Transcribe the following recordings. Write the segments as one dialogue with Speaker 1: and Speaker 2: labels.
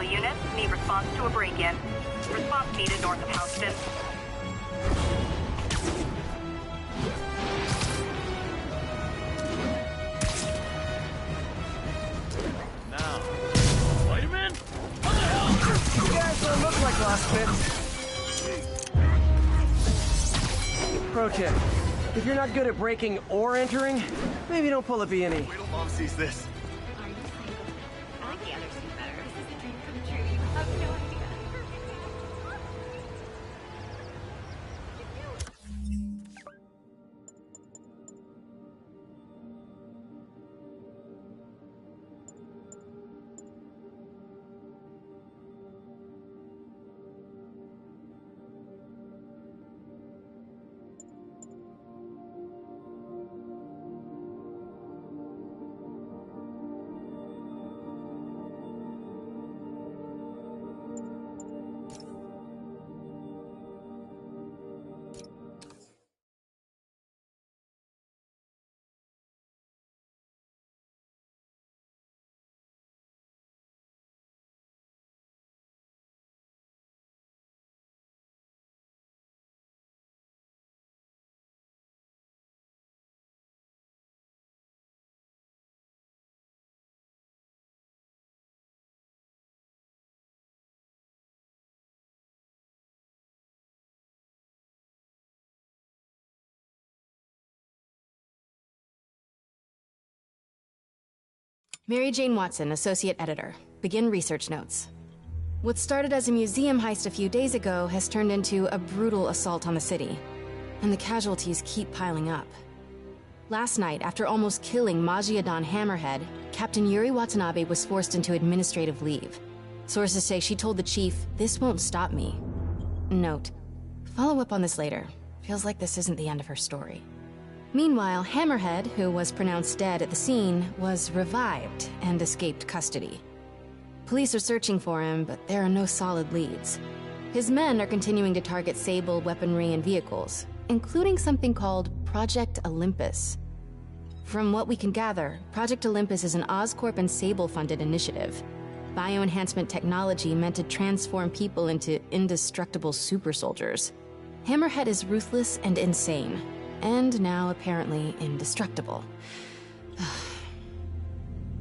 Speaker 1: Units need response to a break-in. Response needed north of Houston.
Speaker 2: Now, Spider-Man? What the hell?
Speaker 3: You guys don't look like lost bits. Pro tip: if you're not good at breaking or entering, maybe don't pull a B&E.
Speaker 2: Wait till Mom sees this.
Speaker 4: I like the other suit better. This is a dream come true. You have no idea.
Speaker 5: Mary Jane Watson, Associate Editor. Begin research notes. What started as a museum heist a few days ago has turned into a brutal assault on the city, and the casualties keep piling up. Last night, after almost killing Majidon Hammerhead, Captain Yuri Watanabe was forced into administrative leave. Sources say she told the chief, "This won't stop me." Note: follow up on this later. Feels like this isn't the end of her story. Meanwhile, Hammerhead, who was pronounced dead at the scene, was revived and escaped custody. Police are searching for him, but there are no solid leads. His men are continuing to target Sable weaponry and vehicles, including something called Project Olympus. From what we can gather, Project Olympus is an Oscorp and Sable-funded initiative. Bioenhancement technology meant to transform people into indestructible super soldiers. Hammerhead is ruthless and insane, and now apparently indestructible.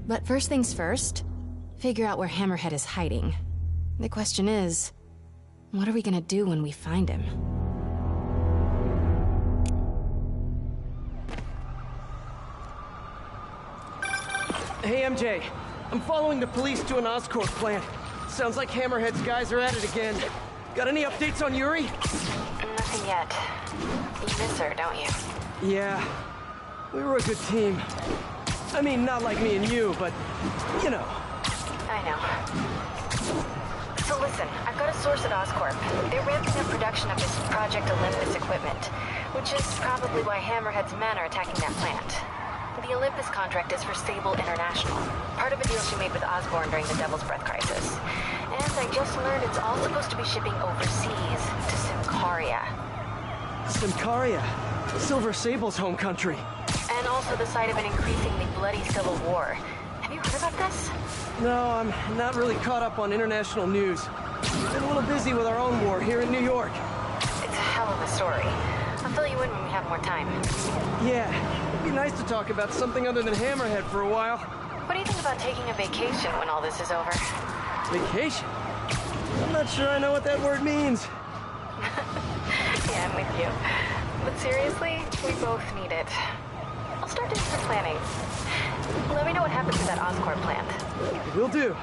Speaker 5: But first things first, figure out where Hammerhead is hiding. The question is, what are we gonna do when we find him?
Speaker 3: Hey, MJ. I'm following the police to an Oscorp plant. Sounds like Hammerhead's guys are at it again. Got any updates on Yuri?
Speaker 5: Nothing yet. You miss her, don't you?
Speaker 3: Yeah. We were a good team. I mean, not like me and you, but, you know.
Speaker 5: I know. So listen, I've got a source at Oscorp. They're ramping up production of this Project Olympus equipment, which is probably why Hammerhead's men are attacking that plant. The Olympus contract is for Sable International, part of a deal she made with Osborn during the Devil's Breath crisis. And I just learned it's all supposed to be shipping overseas to Symkaria.
Speaker 3: Symkaria? Silver Sable's home country.
Speaker 5: And also the site of an increasingly bloody civil war. Have you heard about this?
Speaker 3: No, I'm not really caught up on international news. Been a little busy with our own war here in New York.
Speaker 5: It's a hell of a story. I'll fill you in when we have more time.
Speaker 3: Yeah, it'd be nice to talk about something other than Hammerhead for a while.
Speaker 5: What do you think about taking a vacation when all this is over?
Speaker 3: Vacation? I'm not sure I know what that word means.
Speaker 5: Yeah, I'm with you. But seriously, we both need it. I'll start doing some planning. Let me know what happens to that Oscorp plant.
Speaker 3: Will do.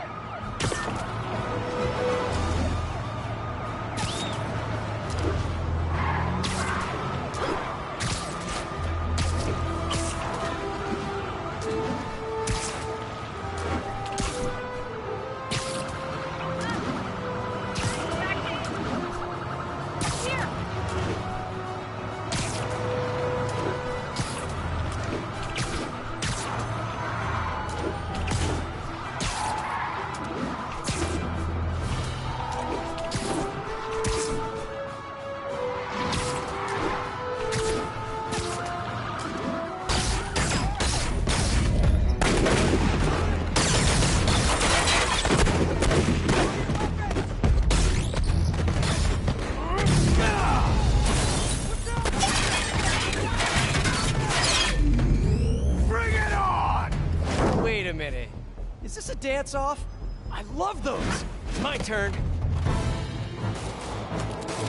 Speaker 3: Is this a dance-off? I love those! My turn.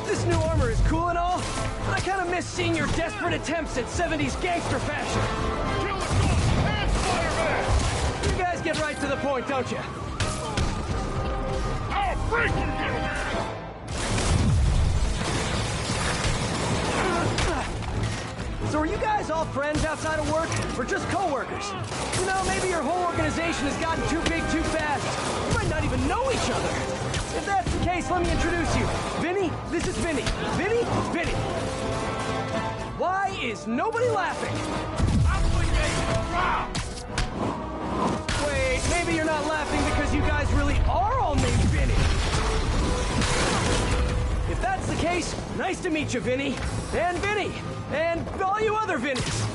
Speaker 3: This new armor is cool and all, but I kinda miss seeing your desperate attempts at 70s gangster fashion.
Speaker 2: Kill the gun and Spider-Man!
Speaker 3: You guys get right to the point, don't you?
Speaker 2: I'll break you, little man!
Speaker 3: So are you guys all friends outside of work, or just co-workers? You know, maybe your whole organization has gotten too big too fast. You might not even know each other. If that's the case, let me introduce you. Vinny, this is Vinny. Vinny, Vinny. Why is nobody laughing? Wait, maybe you're not laughing because you guys really are all named Vinny. If that's the case, nice to meet you, Vinny. And Vinny. And all you other Vinnies.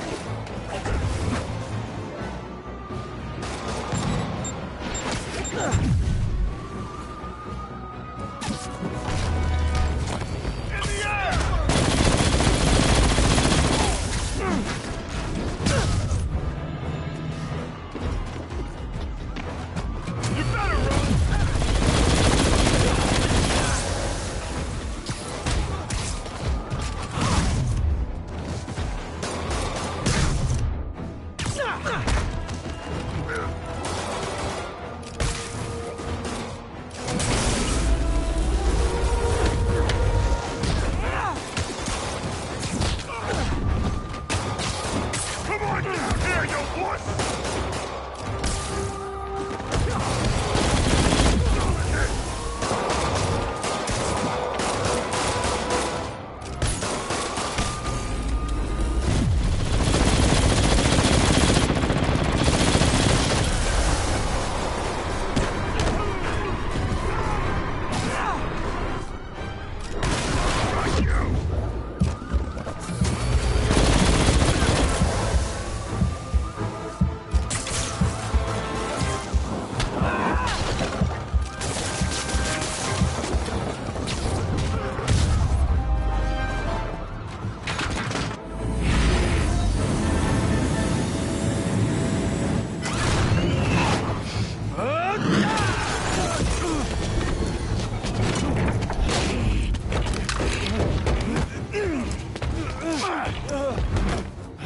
Speaker 2: In the air! You better run! Come on down here, you wuss!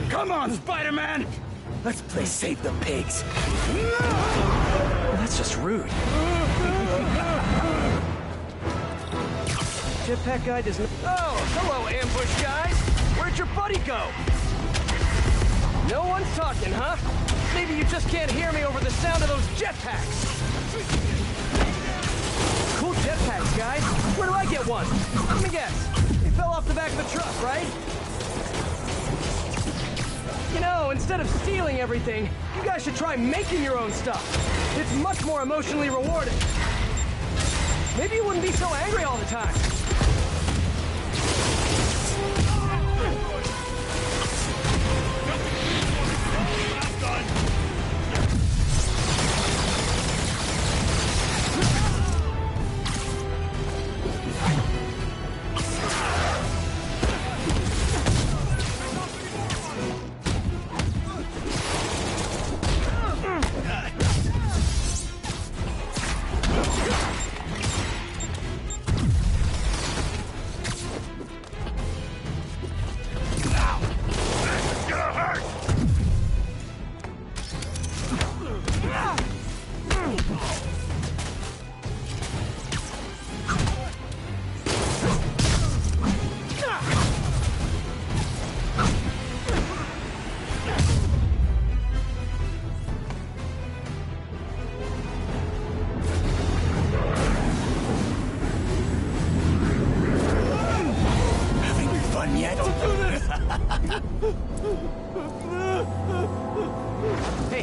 Speaker 2: Come on, Spider-Man!
Speaker 3: Let's play Save the Pigs. That's just rude. Jetpack guy doesn't... Oh, hello, ambush guys. Where'd your buddy go? No one's talking, huh? Maybe you just can't hear me over the sound of those jetpacks. Cool jetpacks, guys. Where do I get one? Let me guess. They fell off the back of the truck, right? You know, instead of stealing everything, you guys should try making your own stuff. It's much more emotionally rewarding. Maybe you wouldn't be so angry all the time.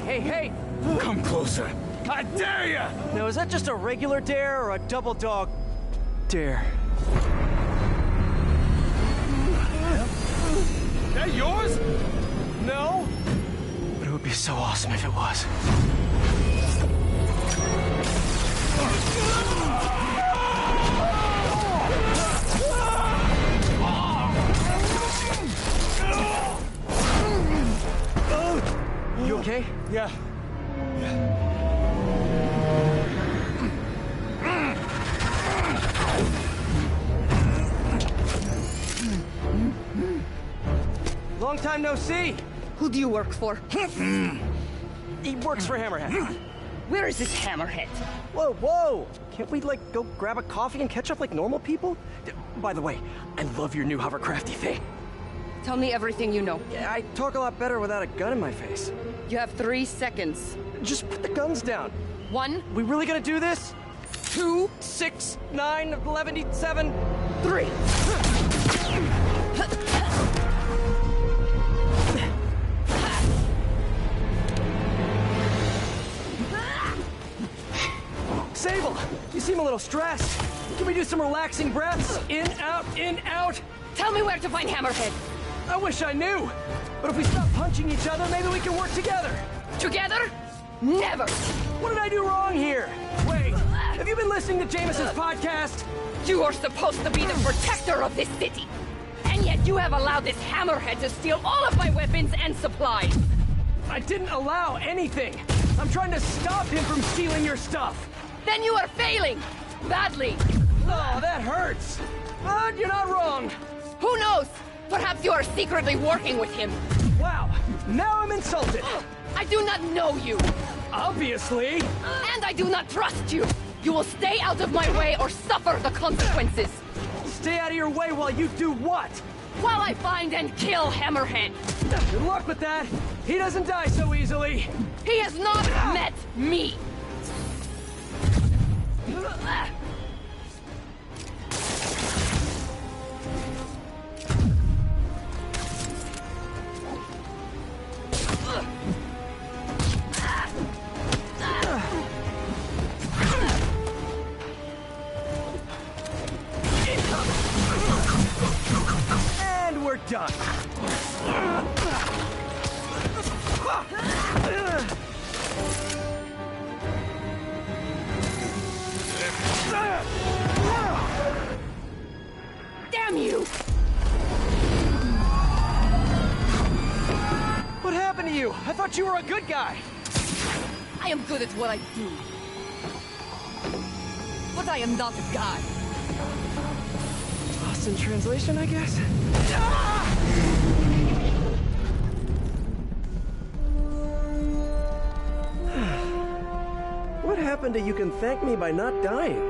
Speaker 3: Hey!
Speaker 2: Come closer. I dare ya!
Speaker 3: Now, is that just a regular dare or a double dog dare?
Speaker 2: That yours?
Speaker 3: No? But it would be so awesome if it was. You okay?
Speaker 2: Yeah.
Speaker 3: Long time no see.
Speaker 6: Who do you work for?
Speaker 3: He works for Hammerhead.
Speaker 6: Where is this Hammerhead?
Speaker 3: Whoa, whoa! Can't we, like, go grab a coffee and catch up like normal people? By the way, I love your new hovercrafty thing.
Speaker 6: Tell me everything you know.
Speaker 3: Yeah, I talk a lot better without a gun in my face.
Speaker 6: You have 3 seconds.
Speaker 3: Just put the guns down.
Speaker 6: 1,
Speaker 3: We really gonna do this?
Speaker 6: 2,
Speaker 3: 6, 9, 11, 7,
Speaker 6: 3.
Speaker 3: Sable, you seem a little stressed. Can we do some relaxing breaths? In, out, in, out.
Speaker 6: Tell me where to find Hammerhead.
Speaker 3: I wish I knew. But if we stop punching each other, maybe we can work together.
Speaker 6: Together? Never.
Speaker 3: What did I do wrong here? Wait, have you been listening to Jameson's podcast?
Speaker 6: You are supposed to be the protector of this city. And yet you have allowed this Hammerhead to steal all of my weapons and supplies.
Speaker 3: I didn't allow anything. I'm trying to stop him from stealing your stuff.
Speaker 6: Then you are failing. Badly.
Speaker 3: Oh, that hurts. But you're not wrong.
Speaker 6: Who knows? Perhaps you are secretly working with him.
Speaker 3: Wow, now I'm insulted.
Speaker 6: I do not know you.
Speaker 3: Obviously.
Speaker 6: And I do not trust you. You will stay out of my way or suffer the consequences.
Speaker 3: Stay out of your way while you do what?
Speaker 6: While I find and kill Hammerhead.
Speaker 3: Good luck with that. He doesn't die so easily.
Speaker 6: He has not met me.
Speaker 3: And we're done.
Speaker 6: Damn you!
Speaker 3: What happened to you? I thought you were a good guy.
Speaker 6: I am good at what I do. But I am not a god.
Speaker 3: Lost in translation, I guess? What happened to you can thank me by not dying?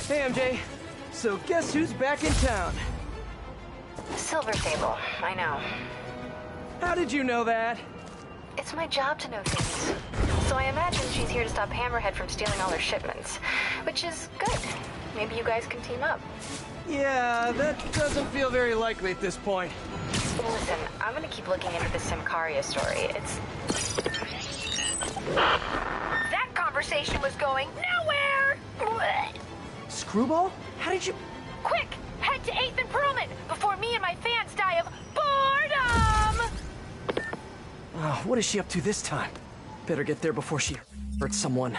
Speaker 3: Hey, MJ. So guess who's back in town?
Speaker 5: Silver Sable, I know.
Speaker 3: How did you know that?
Speaker 5: It's my job to know things. So I imagine she's here to stop Hammerhead from stealing all her shipments. Which is good. Maybe you guys can team up.
Speaker 3: Yeah, that doesn't feel very likely at this point.
Speaker 5: Listen, I'm gonna keep looking into the Simcaria story.
Speaker 1: That conversation was going nowhere!
Speaker 3: Screwball? How did you...
Speaker 1: Quick! Head to 8th and Perlman before me and my fans die of boredom!
Speaker 3: Oh, what is she up to this time? Better get there before she hurts someone.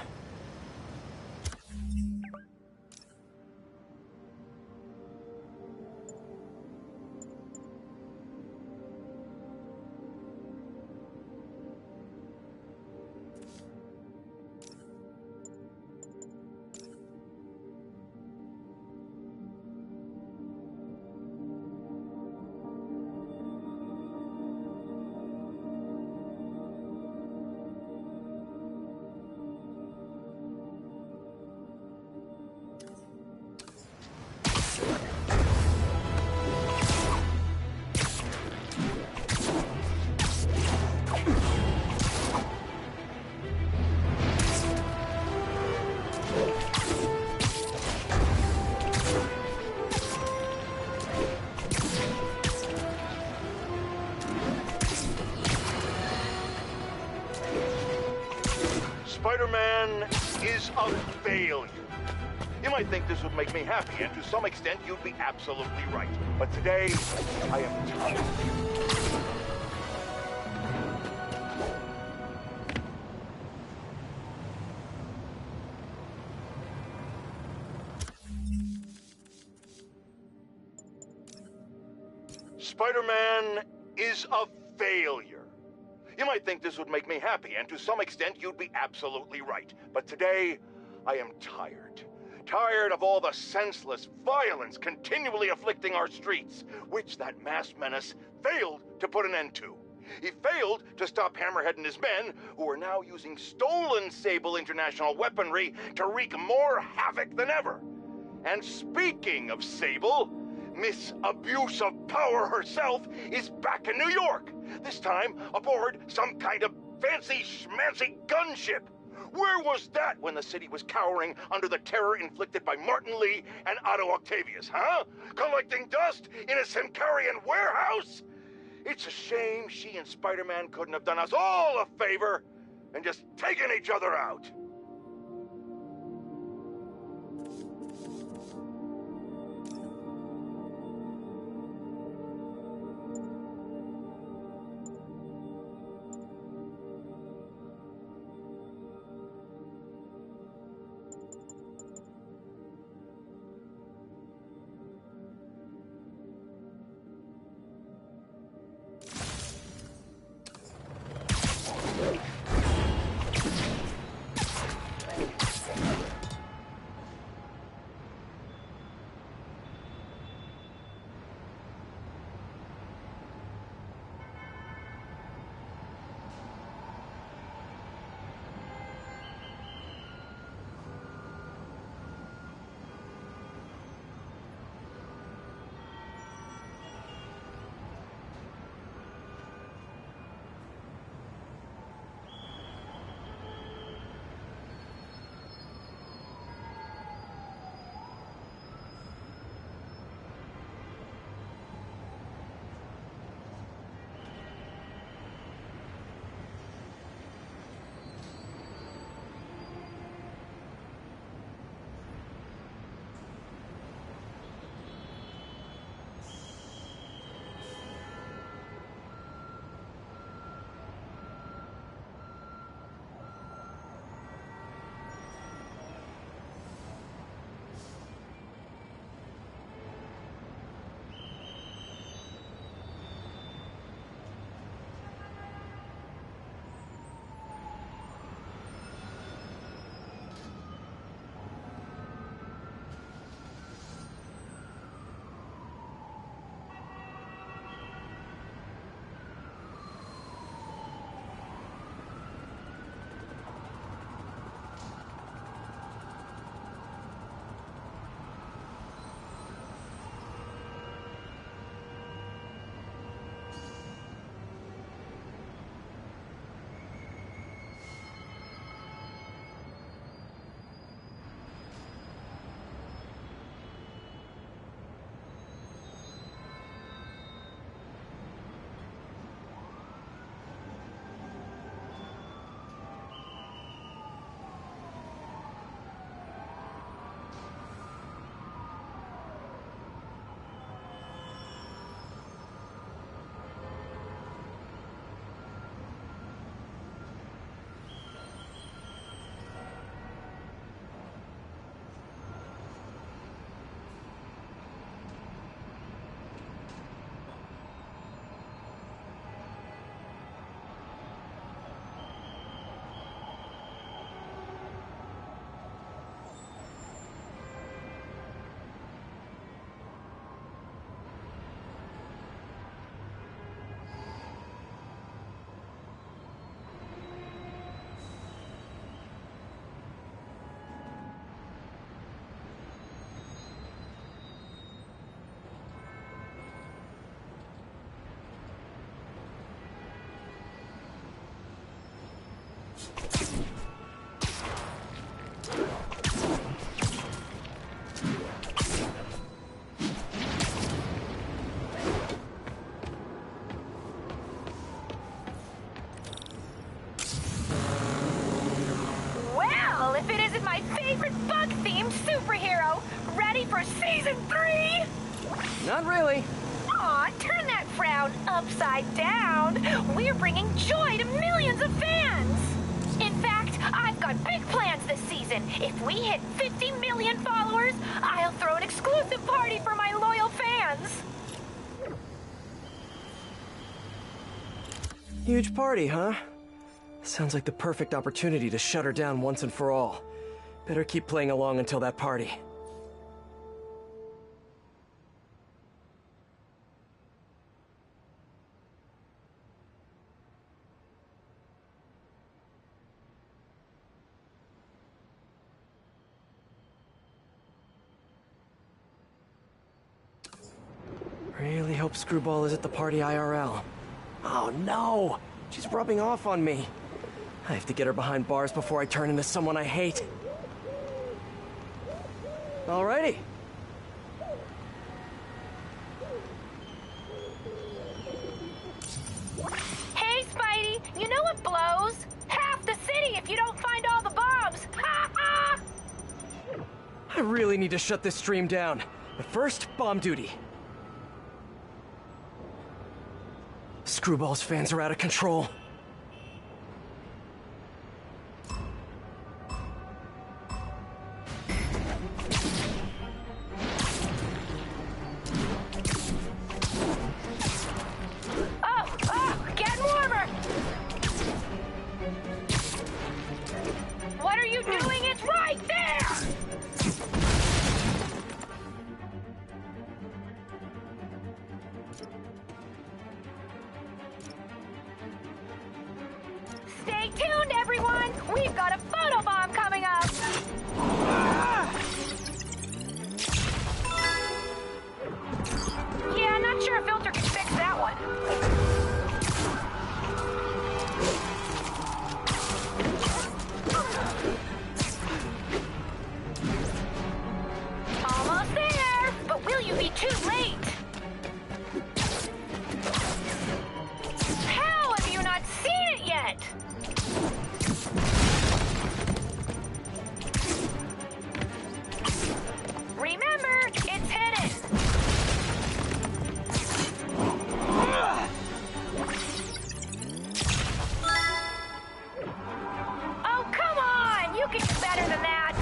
Speaker 2: Spider-Man is a failure. You might think this would make me happy, and to some extent, you'd be absolutely right. But today, I am tired. Spider-Man is a failure. You might think this would make me happy, and to some extent you'd be absolutely right. But today, I am tired. Tired of all the senseless violence continually afflicting our streets, which that masked menace failed to put an end to. He failed to stop Hammerhead and his men, who are now using stolen Sable International weaponry to wreak more havoc than ever. And speaking of Sable, Miss Abuse of Power herself is back in New York, this time aboard some kind of fancy schmancy gunship. Where was that when the city was cowering under the terror inflicted by Martin Lee and Otto Octavius, huh? Collecting dust in a Simcarian warehouse? It's a shame she and Spider-Man couldn't have done us all a favor and just taken each other out.
Speaker 1: for season 3?
Speaker 3: Not really.
Speaker 1: Aw, turn that frown upside down. We're bringing joy to millions of fans. In fact, I've got big plans this season. If we hit 50 million followers, I'll throw an exclusive party for my loyal fans.
Speaker 3: Huge party, huh? Sounds like the perfect opportunity to shut her down once and for all. Better keep playing along until that party. Really hope Screwball is at the party IRL. Oh no! She's rubbing off on me. I have to get her behind bars before I turn into someone I hate. Alrighty.
Speaker 1: Hey, Spidey, you know what blows? Half the city if you don't find all the bombs! Ha ha!
Speaker 3: I really need to shut this stream down. But first, bomb duty. Screwball's fans are out of control.
Speaker 1: Getting warmer! What are you doing? It's right there! Stay tuned, everyone! We've got a photobomb coming up! Yeah, I'm not sure a filter can fix that one. Almost there! But will you be too late? How have you not seen it yet? Remember, it's hidden! Oh, come on! You can do better than that!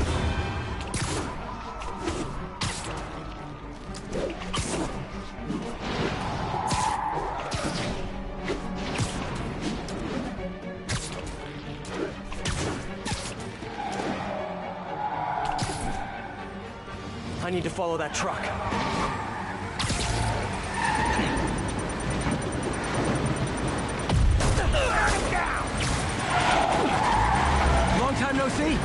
Speaker 3: I need to follow that truck. Long time no see.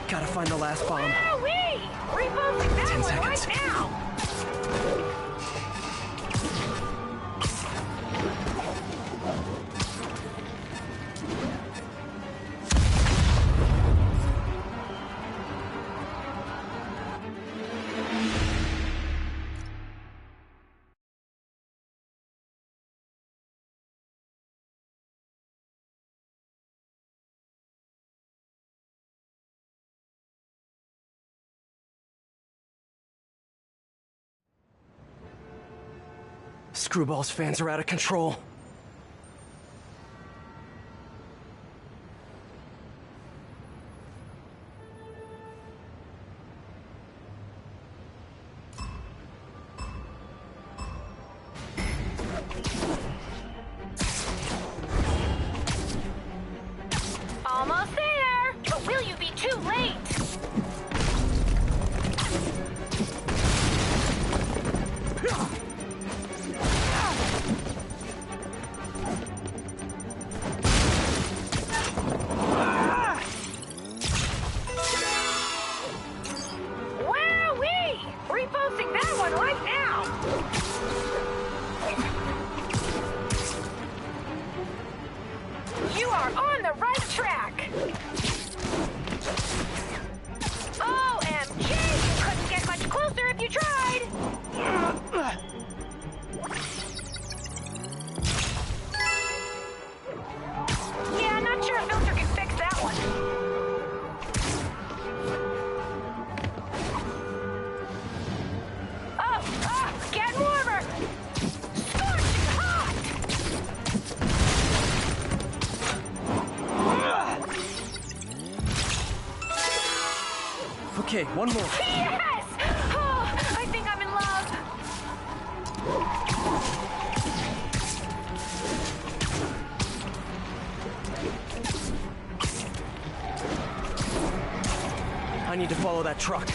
Speaker 3: Gotta find the last bomb.
Speaker 1: Wowee! Reposing that
Speaker 3: 10
Speaker 1: one
Speaker 3: seconds.
Speaker 1: right now!
Speaker 3: Screwball's fans are out of control.
Speaker 1: Almost there! But will you be too late? Wowee! Reposting that one right now! You are on the right track! OMG! You couldn't get much closer if you tried! Yeah, I'm not sure a filter can fix that one. Getting warmer! Scorching
Speaker 3: Okay, one more.
Speaker 1: Yes! Oh, I think I'm in love.
Speaker 3: I need to follow that truck.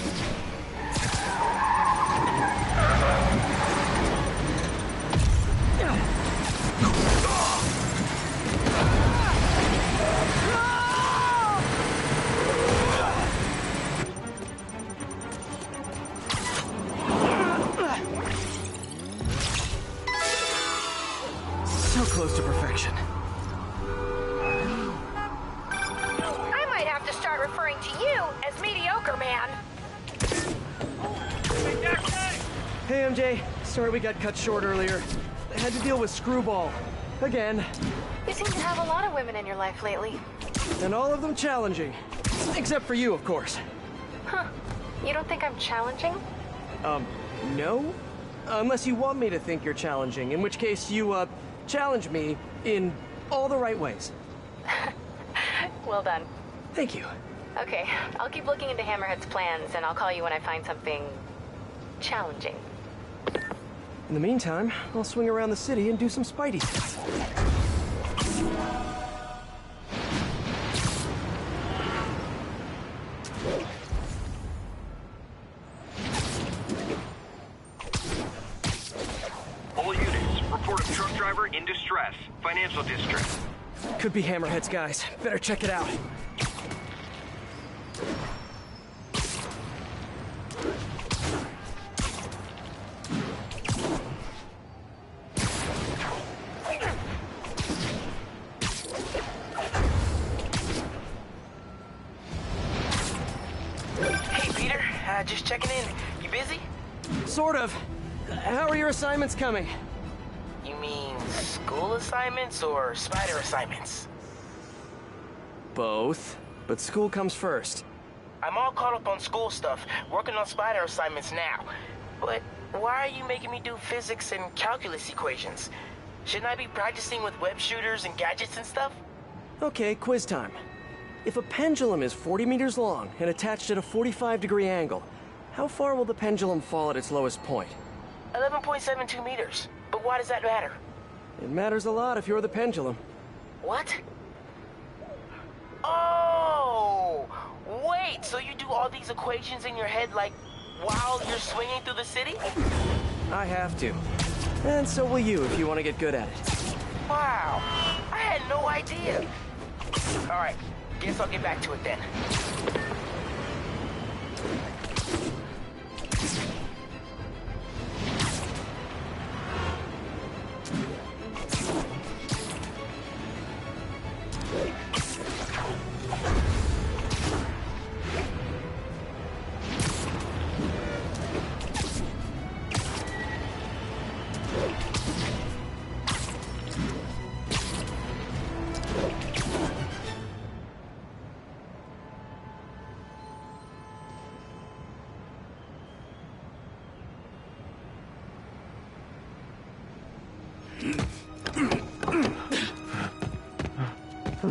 Speaker 3: So close to perfection.
Speaker 1: I might have to start referring to you as mediocre man.
Speaker 3: Hey, MJ. Sorry we got cut short earlier. I had to deal with Screwball. Again.
Speaker 5: You seem to have a lot of women in your life lately.
Speaker 3: And all of them challenging. Except for you, of course.
Speaker 5: Huh. You don't think I'm challenging?
Speaker 3: No? Unless you want me to think you're challenging, in which case you, challenge me in all the right ways.
Speaker 5: Well done.
Speaker 3: Thank you.
Speaker 5: Okay, I'll keep looking into Hammerhead's plans, and I'll call you when I find something challenging.
Speaker 3: In the meantime, I'll swing around the city and do some Spidey stuff.
Speaker 7: All units, report a truck driver in distress. Financial distress.
Speaker 3: Could be Hammerhead's guys. Better check it out.
Speaker 8: Hey, Peter. Just checking in. You busy?
Speaker 3: Sort of. How are your assignments coming?
Speaker 8: You mean school assignments or spider assignments?
Speaker 3: Both. But school comes first.
Speaker 8: I'm all caught up on school stuff, working on spider assignments now. But why are you making me do physics and calculus equations? Shouldn't I be practicing with web shooters and gadgets and stuff?
Speaker 3: Okay, quiz time. If a pendulum is 40 meters long and attached at a 45-degree angle, how far will the pendulum fall at its lowest point?
Speaker 8: 11.72 meters. But why does that matter?
Speaker 3: It matters a lot if you're the pendulum.
Speaker 8: What? Oh! Wait, so you do all these equations in your head like while you're swinging through the city?
Speaker 3: I have to. And so will you if you want to get good at it.
Speaker 8: Wow, I had no idea. All right, guess I'll get back to it then.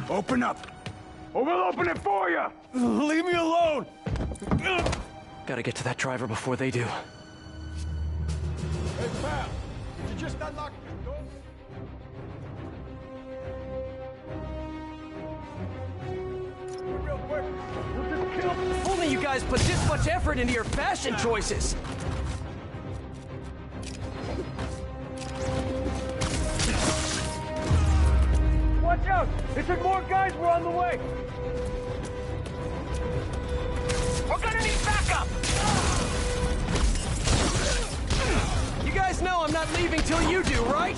Speaker 2: Open up, or we'll open it for you!
Speaker 3: Leave me alone! Gotta get to that driver before they do.
Speaker 2: Hey, pal, you just unlocked the door? Real quick, we'll just kill him.
Speaker 3: If only you guys put this much effort into your fashion choices!
Speaker 2: Watch out! They said more guys were on the way!
Speaker 8: We're gonna need backup!
Speaker 3: You guys know I'm not leaving till you do, right?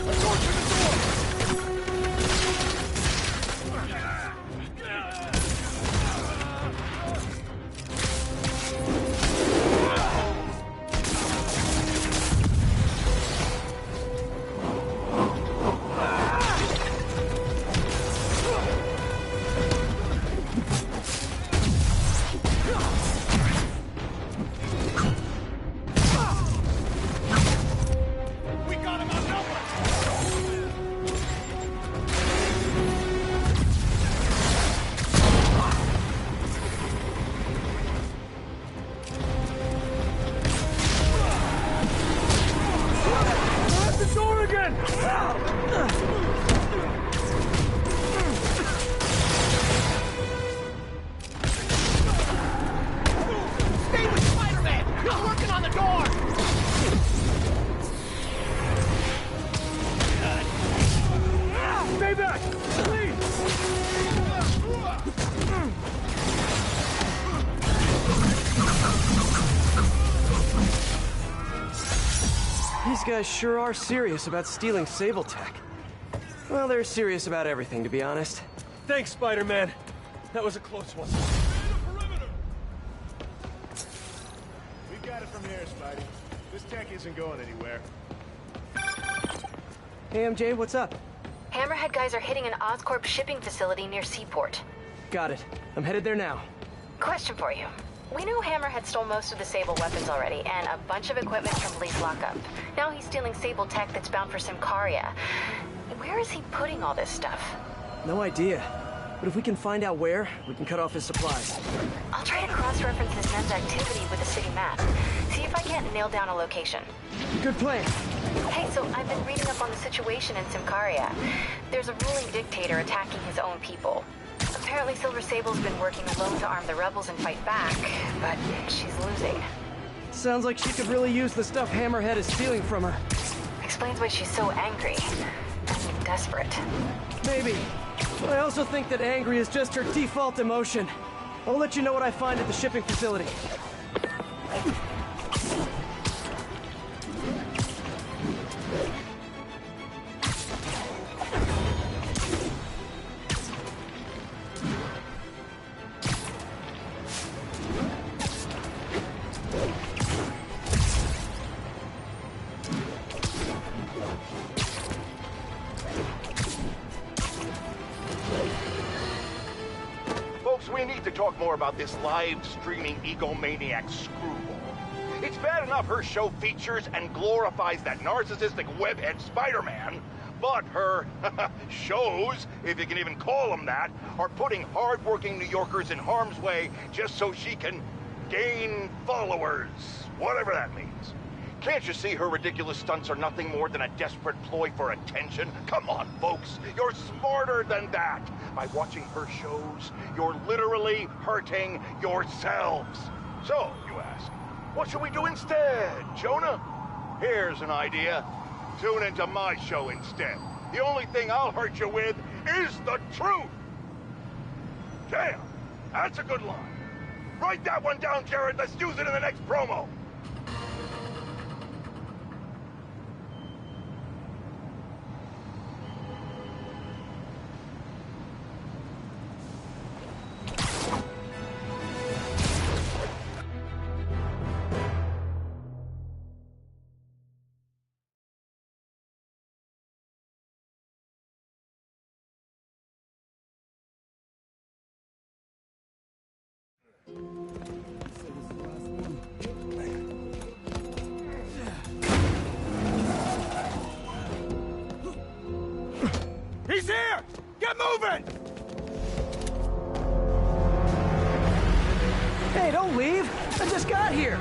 Speaker 2: Let's go to the door!
Speaker 3: man!
Speaker 8: Stay with Spider-Man! He's working on the door!
Speaker 3: Stay back! Please! These guys sure are serious about stealing Sable Tech. Well, they're serious about everything, to be honest. Thanks, Spider-Man. That was a close one.
Speaker 9: We got it from here, Spidey. This tech isn't going anywhere.
Speaker 3: Hey, MJ, what's up?
Speaker 5: Hammerhead guys are hitting an Oscorp shipping facility near Seaport.
Speaker 3: Got it. I'm headed there now.
Speaker 5: Question for you. We know Hammerhead stole most of the Sable weapons already, and a bunch of equipment from police lockup. Now he's stealing Sable tech that's bound for Symkaria. Where is he putting all this stuff?
Speaker 3: No idea. But if we can find out where, we can cut off his supplies.
Speaker 5: I'll try to cross-reference this men's activity with the city map. See if I can't nail down a location.
Speaker 3: Good plan.
Speaker 5: Hey, so I've been reading up on the situation in Symkaria. There's a ruling dictator attacking his own people. Apparently Silver Sable's been working alone to arm the rebels and fight back, but she's losing.
Speaker 3: Sounds like she could really use the stuff Hammerhead is stealing from her.
Speaker 5: Explains why she's so angry and desperate.
Speaker 3: Maybe. But I also think that angry is just her default emotion. I'll let you know what I find at the shipping facility.
Speaker 2: We need to talk more about this live-streaming egomaniac screwball. It's bad enough her show features and glorifies that narcissistic webhead Spider-Man, but her shows, if you can even call them that, are putting hard-working New Yorkers in harm's way just so she can gain followers, whatever that means. Can't you see her ridiculous stunts are nothing more than a desperate ploy for attention? Come on, folks, you're smarter than that. By watching her shows, you're literally hurting yourselves. So, you ask, what should we do instead, Jonah? Here's an idea. Tune into my show instead. The only thing I'll hurt you with is the truth. Damn, that's a good line. Write that one down, Jared. Let's use it in the next promo.
Speaker 9: He's here! Get moving!
Speaker 3: Hey, don't leave! I just got here!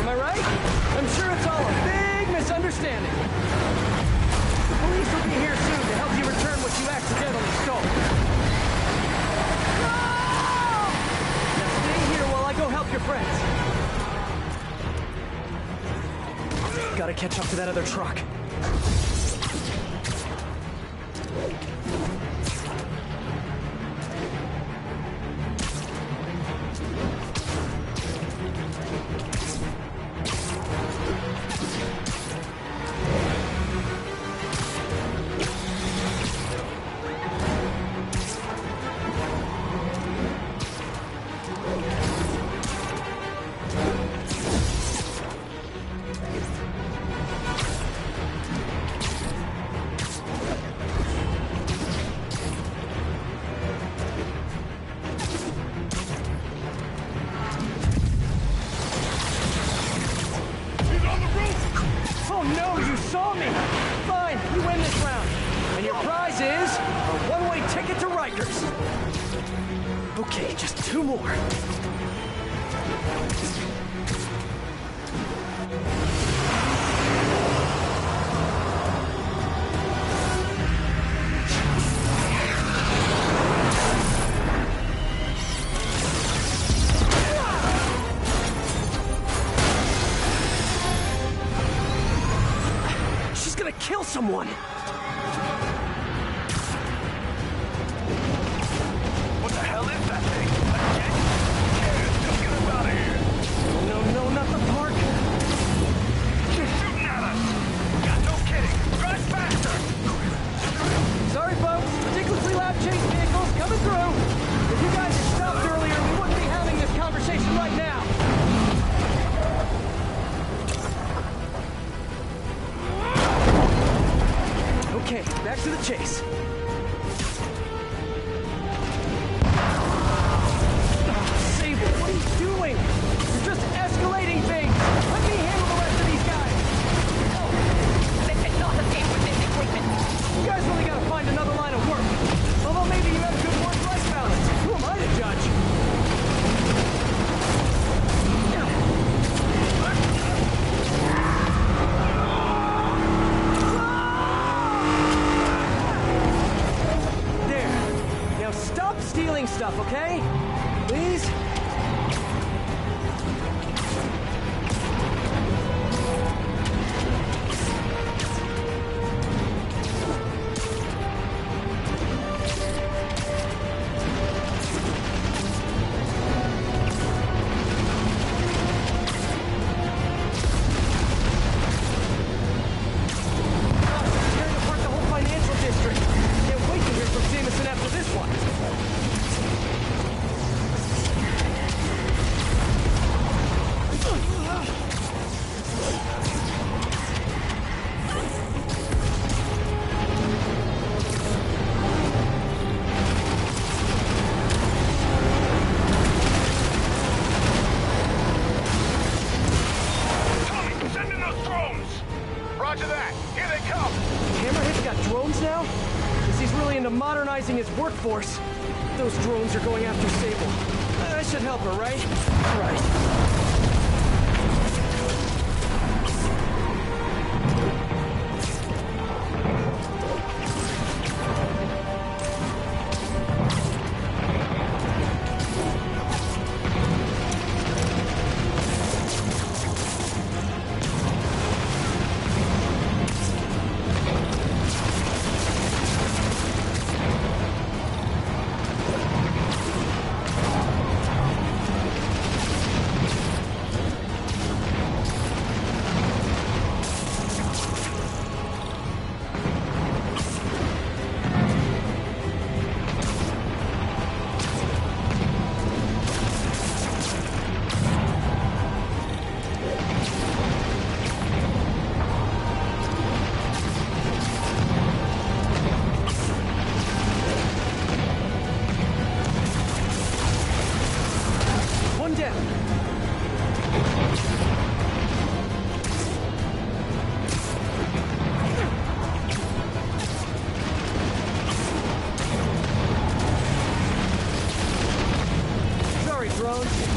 Speaker 3: Am I right? I'm sure it's all a big misunderstanding. The police will be here soon to help you return what you accidentally stole. No! Now stay here gotta catch up to that other truck. Okay, just 2 more. She's gonna kill someone! Okay, back to the chase. Sable, what are you doing? You're just escalating things. Let me handle the rest of these guys.
Speaker 6: No, this is not a game with this equipment.
Speaker 3: You guys really gotta find another line of work. Although maybe you have a good work-life balance. Who am I to judge? Stealing stuff, okay? Please? Tearing apart the whole financial district. Can't wait to hear from Jameson after this one. Modernizing his workforce. Those drones are going after Sable. I should help her, right? Right.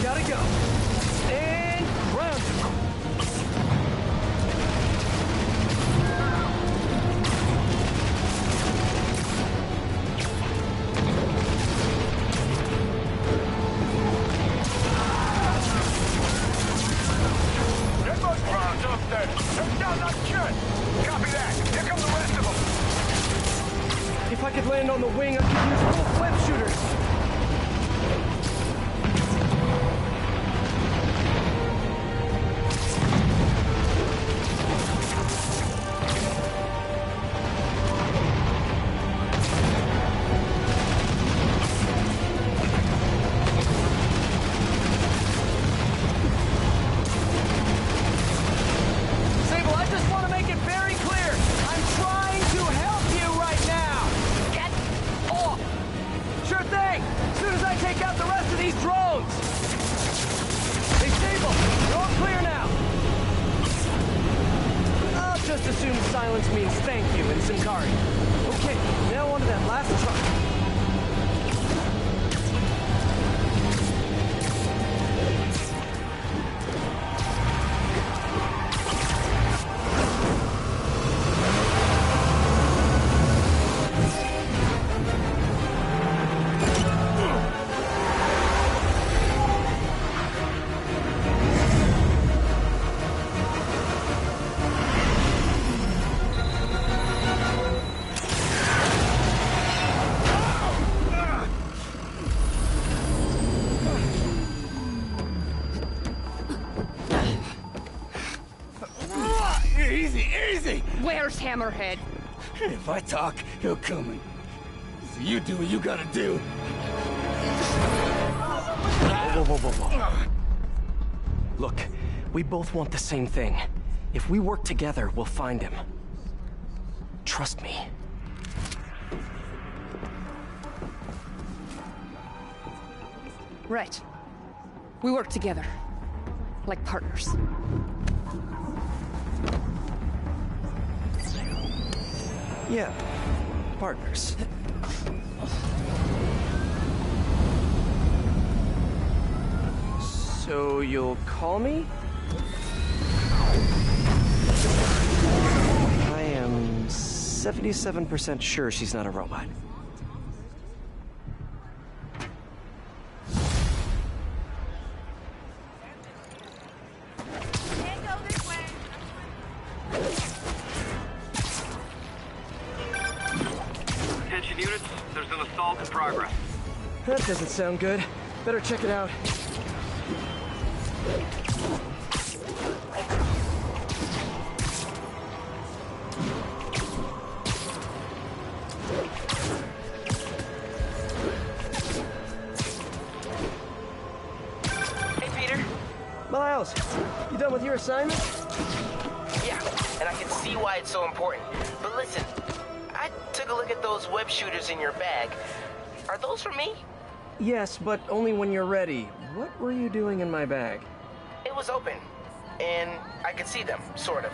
Speaker 3: Gotta go. And round.
Speaker 2: Get those drones up there! Take down that
Speaker 3: Sure thing! As soon as I take out the rest of these drones! Hey, Sable, you're all clear now! I'll just assume silence means thank you in Sincari. Okay, now on to that last truck.
Speaker 6: Where's Hammerhead?
Speaker 3: If I talk, he'll come in. So you do what you gotta do. Whoa. Look, we both want the same thing. If we work together, we'll find him. Trust me.
Speaker 6: Right. We work together. Like partners.
Speaker 3: Yeah, partners. So you'll call me? I am 77% sure she's not a robot.
Speaker 7: Attention units, there's an assault in progress.
Speaker 3: That doesn't sound good. Better check it out.
Speaker 8: Hey, Peter.
Speaker 3: Miles, you done with your assignment?
Speaker 8: Yeah, and I can see why it's so important. But listen, I took a look at those web shooters in your bag. Are those for me?
Speaker 3: Yes, but only when you're ready. What were you doing in my bag?
Speaker 8: It was open, and I could see them, sort of.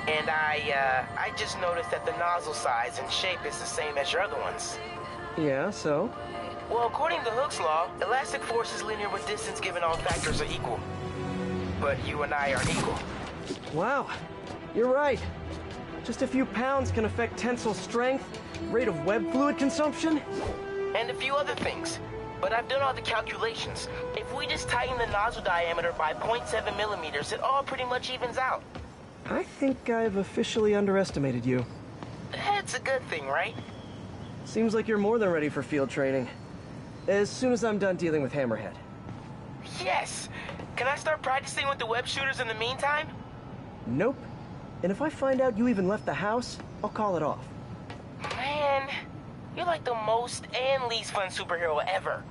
Speaker 8: And I just noticed that the nozzle size and shape is the same as your other ones.
Speaker 3: Yeah, so?
Speaker 8: Well, according to Hooke's law, elastic force is linear with distance given all factors are equal. But you and I aren't equal.
Speaker 3: Wow, you're right. Just a few pounds can affect tensile strength, rate of web fluid consumption.
Speaker 8: And a few other things. But I've done all the calculations. If we just tighten the nozzle diameter by 0.7 millimeters, it all pretty much evens out.
Speaker 3: I think I've officially underestimated you.
Speaker 8: That's a good thing, right?
Speaker 3: Seems like you're more than ready for field training. As soon as I'm done dealing with Hammerhead.
Speaker 8: Yes! Can I start practicing with the web shooters in the meantime?
Speaker 3: Nope. And if I find out you even left the house, I'll call it off.
Speaker 8: Man, you're like the most and least fun superhero ever.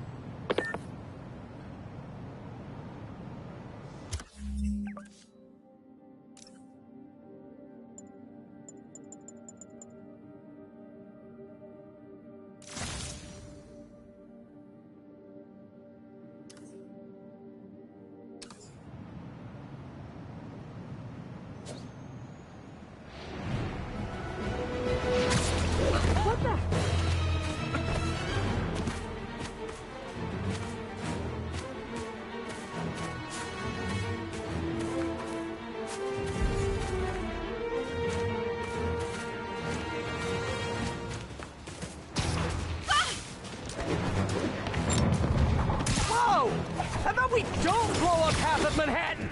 Speaker 3: How about we don't blow up half of Manhattan?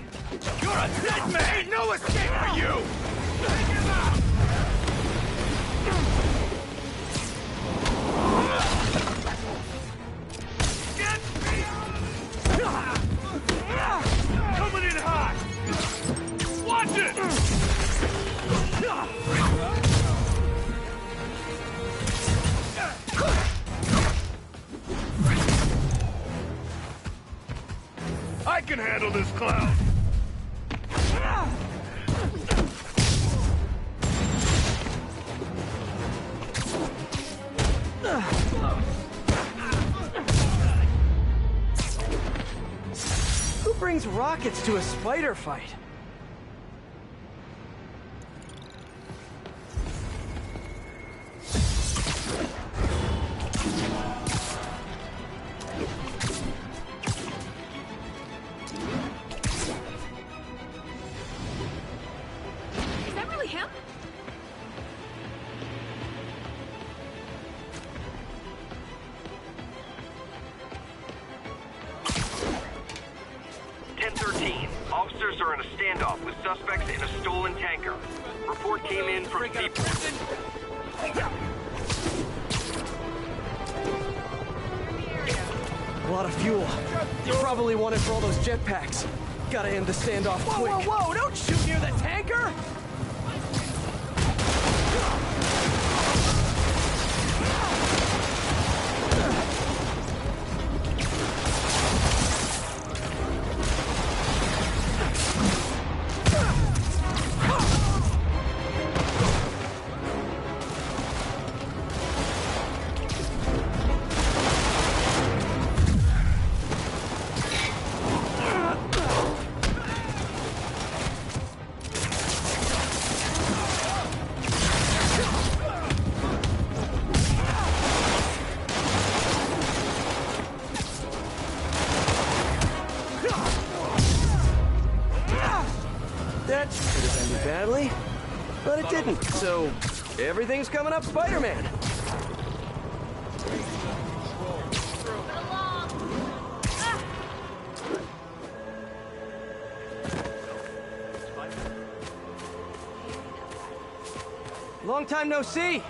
Speaker 2: You're a dead man! Ain't no escape for you! Take him out! Get me! Coming in hot! Watch it! I can handle this clown!
Speaker 3: brings rockets to a spider fight?
Speaker 6: Is that really him?
Speaker 7: Officers are in a standoff with suspects in a stolen tanker. Report came in from people.
Speaker 3: A lot of fuel. You probably want it for all those jetpacks. Gotta end the standoff quick. Whoa, whoa, whoa! Don't shoot near the tanker! That could have ended badly, but it didn't, so everything's coming up Spider-Man. Long time no see.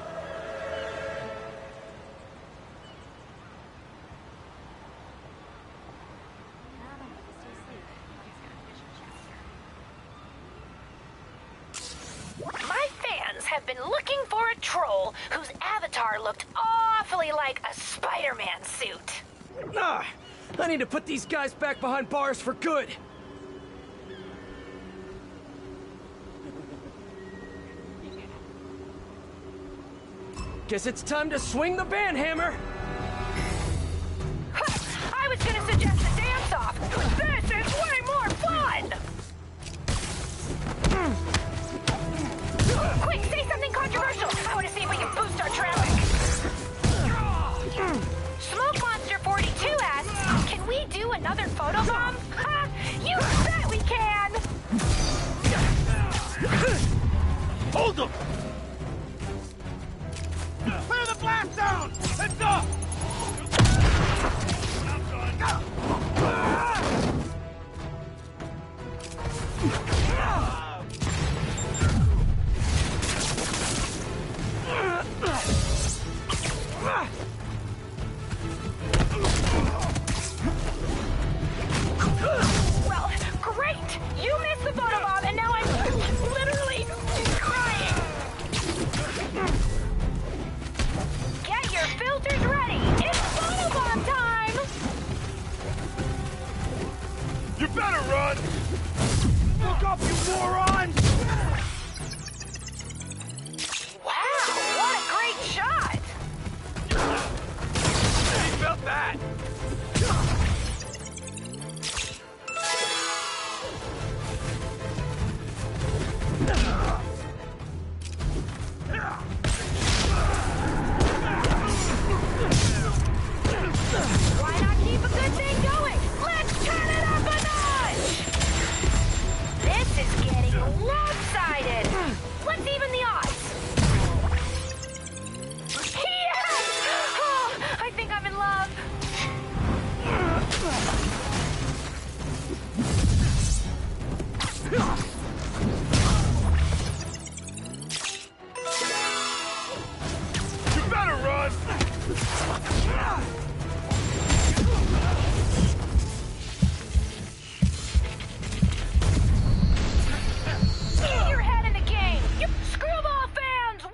Speaker 1: My fans have been looking for a troll whose avatar looked awfully like a Spider-Man suit.
Speaker 3: Ah, I need to put these guys back behind bars for good. Guess it's time to swing the band hammer.
Speaker 1: I was gonna suggest a dance-off. This is way more fun! Quick, say something controversial. I want to see if we can boost our traffic. Smoke Monster 42 asks, can we do another photobomb? Ha! You bet we can!
Speaker 2: Hold them! Clear the blast zone! Let's go!
Speaker 1: Well, great! You missed the photobomb, and now I'm literally crying! Get your filters ready! It's photobomb time!
Speaker 2: You better run! Look up, you moron!
Speaker 1: Wow, what a great shot!
Speaker 2: He felt that!
Speaker 1: Why not keep a good thing going? Let's turn it up a notch! This is getting lopsided! Let's even the odds! Yes! Oh, I think I'm in love.
Speaker 2: You better run!
Speaker 1: Get your head in the game! You Screwball fans, 1!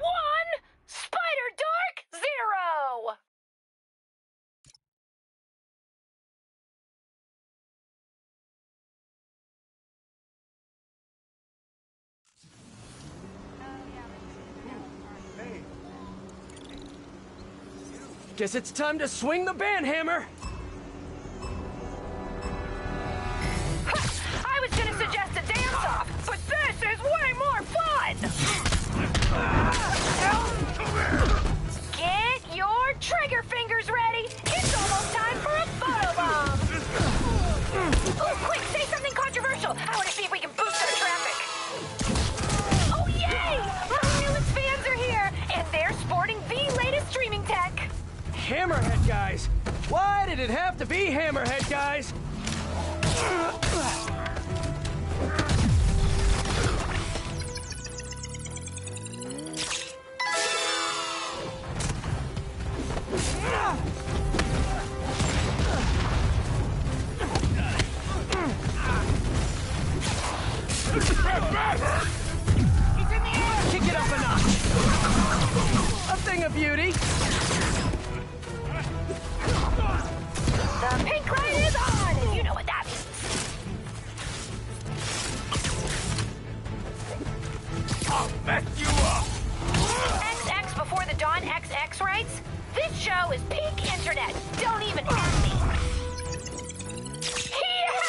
Speaker 1: Spider Dark, 0!
Speaker 3: Guess it's time to swing the band hammer.
Speaker 1: This is way more fun! Get your trigger fingers ready! It's almost time for a photobomb! Oh, quick, say something controversial! I want to see if we can boost our traffic! Oh, yay! My newest fans are here, and they're sporting the latest streaming tech!
Speaker 3: Hammerhead guys! Why did it have to be Hammerhead guys? Kick it up a notch! A thing of beauty!
Speaker 1: The pink light is on, and you know what that means.
Speaker 2: I'll mess you up!
Speaker 1: XX before the dawn XX writes, this show is peak internet. Don't even ask me. Yes!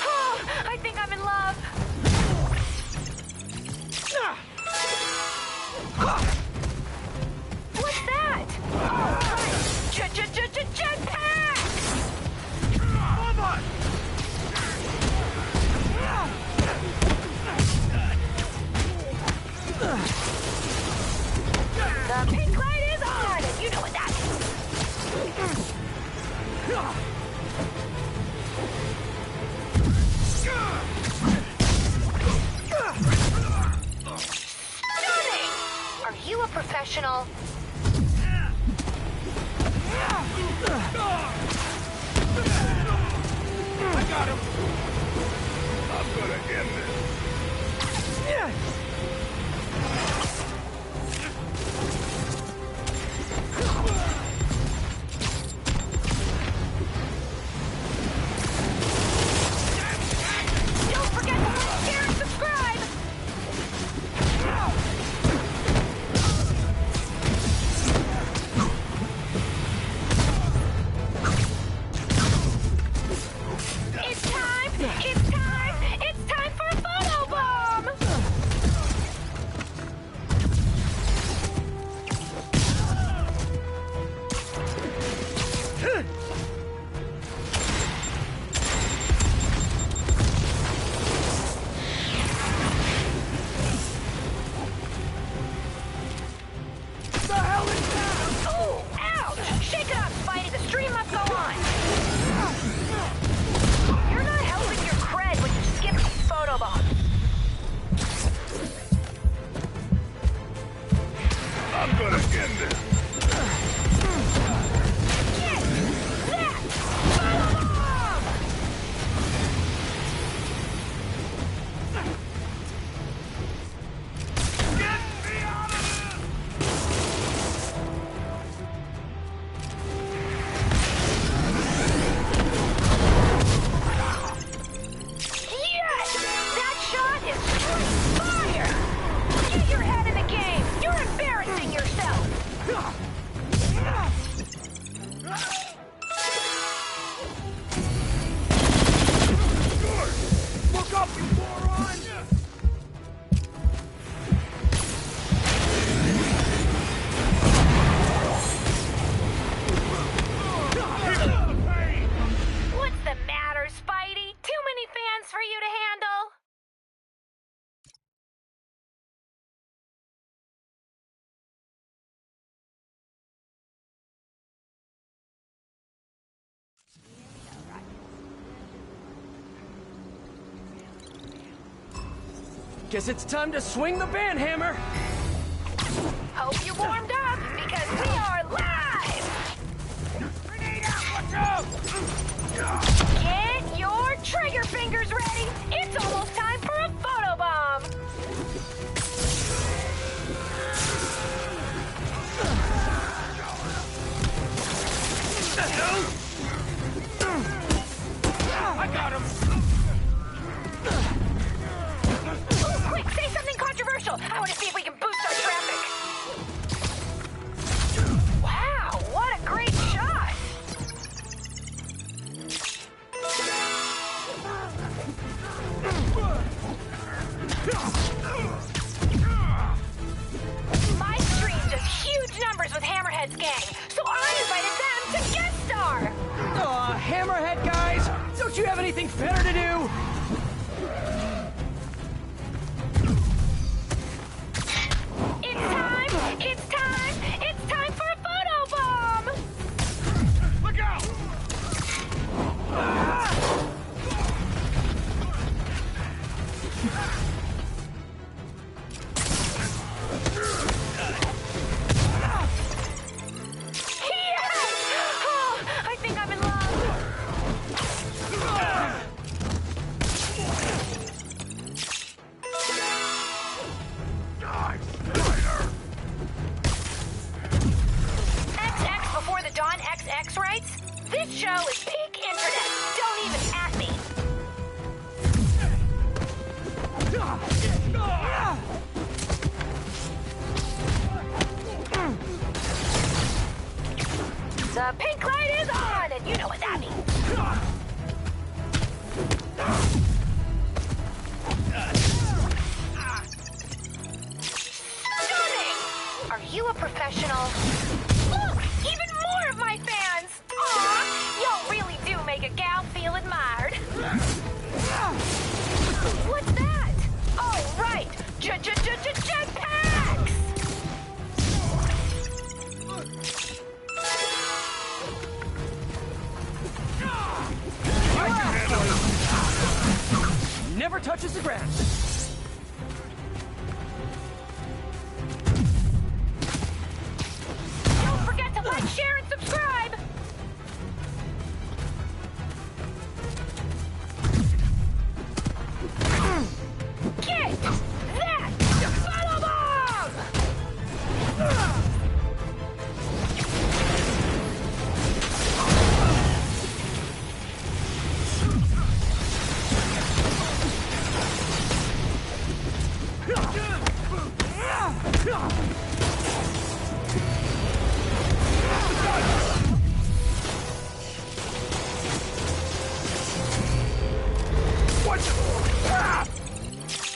Speaker 1: Oh, I think I'm in love. What's that? Oh, right. Jetpack!
Speaker 2: Come on!
Speaker 1: The pink light is on, and you know what that means. Stunning! Are you a professional?
Speaker 2: I got him! I'm gonna end this.
Speaker 1: Don't forget to like, share, and subscribe! It's time! It's time! It's time for a photobomb!
Speaker 3: The hell is that?
Speaker 1: Oh, ouch! Shake it up, Spidey. The stream must go on. You're not helping your cred when you skip these photobombs.
Speaker 2: I'm gonna end this.
Speaker 1: Get that photobomb!
Speaker 2: Get me out of
Speaker 1: Yes! That shot is straight fire! Get your head in the game! You're embarrassing yourself!
Speaker 2: Look up, you moron!
Speaker 1: What's the matter, Spidey? Too many fans for you to handle?
Speaker 3: Guess it's time to swing the band hammer!
Speaker 1: Hope you warmed up, because we are live!
Speaker 2: Grenade out! Watch out!
Speaker 1: Get your trigger fingers ready! It's almost time for a photobomb!
Speaker 2: I got him!
Speaker 1: Oh, quick, say something controversial! I want to see if we can boost our traffic! Wow, what a great shot!
Speaker 3: Hammerhead, guys! Don't you have anything better to do?
Speaker 1: It's time! It's time! It's time for a photo bomb!
Speaker 9: Look out!
Speaker 1: Yes! Oh, I think I'm in love.
Speaker 2: Die, Spider!
Speaker 1: XX before the dawn XX rights? This show is peak internet. Don't even at me. The pink light is on, and you know what that means. Stunning! Are you a professional? Look! Even more of my fans! Aw! Y'all really do make a gal feel admired. What's that? Oh, right! Jetpacks!
Speaker 3: Never touches the ground.
Speaker 1: Don't forget to like, share, and subscribe! Get that photo bomb!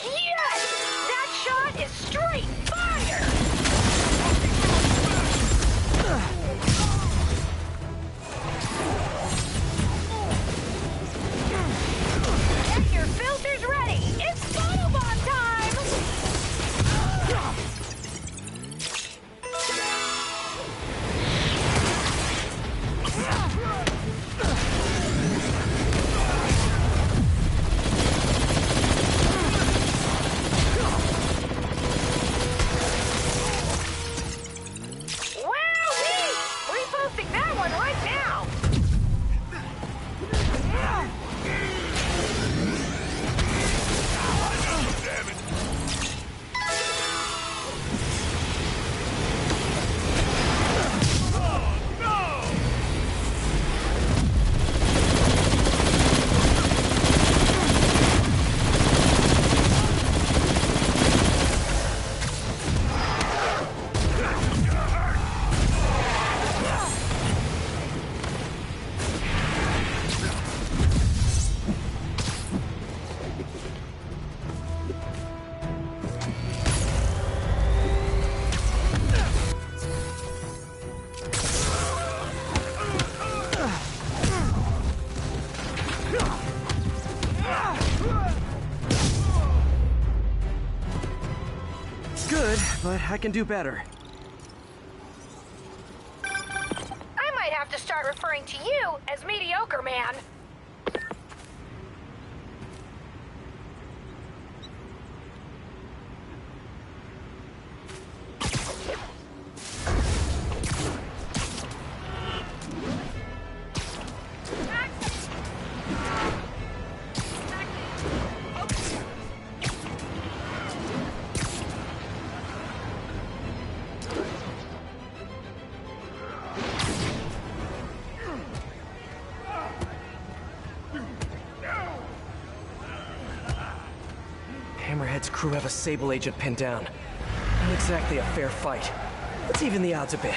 Speaker 1: Yes! That shot is straight fire! Get your filters ready! It's photobomb time! Wowee! Reposting that one right now!
Speaker 3: Good, but I can do better.
Speaker 1: I might have to start referring to you as Mediocre Man.
Speaker 3: Hammerhead's crew have a Sable agent pinned down. Not exactly a fair fight. Let's even the odds a bit.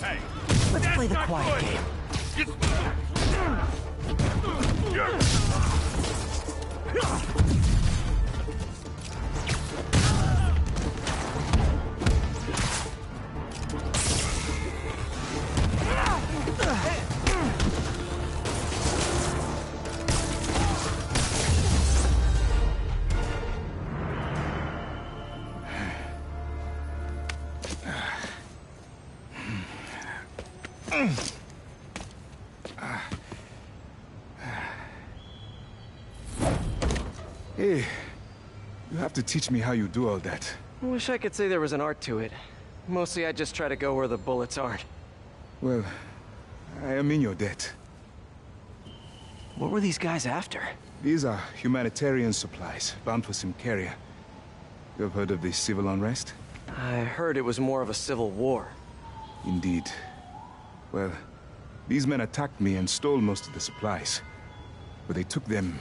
Speaker 9: Hey,
Speaker 3: Let's play the
Speaker 9: not
Speaker 3: quiet
Speaker 9: good.
Speaker 3: game.
Speaker 10: Hey, you have to teach me how you do all that.
Speaker 3: I wish I could say there was an art to it. Mostly I just try to go where the bullets aren't.
Speaker 10: Well, I am in your debt.
Speaker 3: What were these guys after?
Speaker 10: These are humanitarian supplies, bound for some carrier. You have heard of the civil unrest?
Speaker 3: I heard it was more of a civil war.
Speaker 10: Indeed. Well, these men attacked me and stole most of the supplies. Where they took them,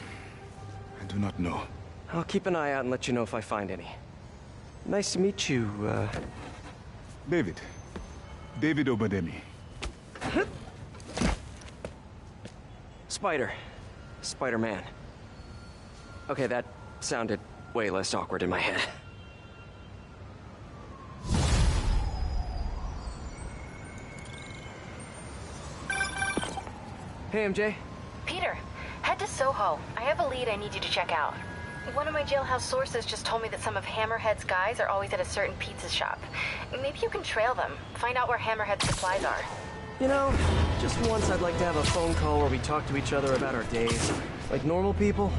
Speaker 10: I do not know.
Speaker 3: I'll keep an eye out and let you know if I find any. Nice to meet you,
Speaker 10: David. David Obademi.
Speaker 3: Spider. Spider-Man. Okay, that sounded way less awkward in my head. Hey, MJ.
Speaker 5: Peter, head to Soho. I have a lead I need you to check out. One of my jailhouse sources just told me that some of Hammerhead's guys are always at a certain pizza shop. Maybe you can trail them, find out where Hammerhead's supplies are.
Speaker 3: You know, just once I'd like to have a phone call where we talk to each other about our days. Like normal people.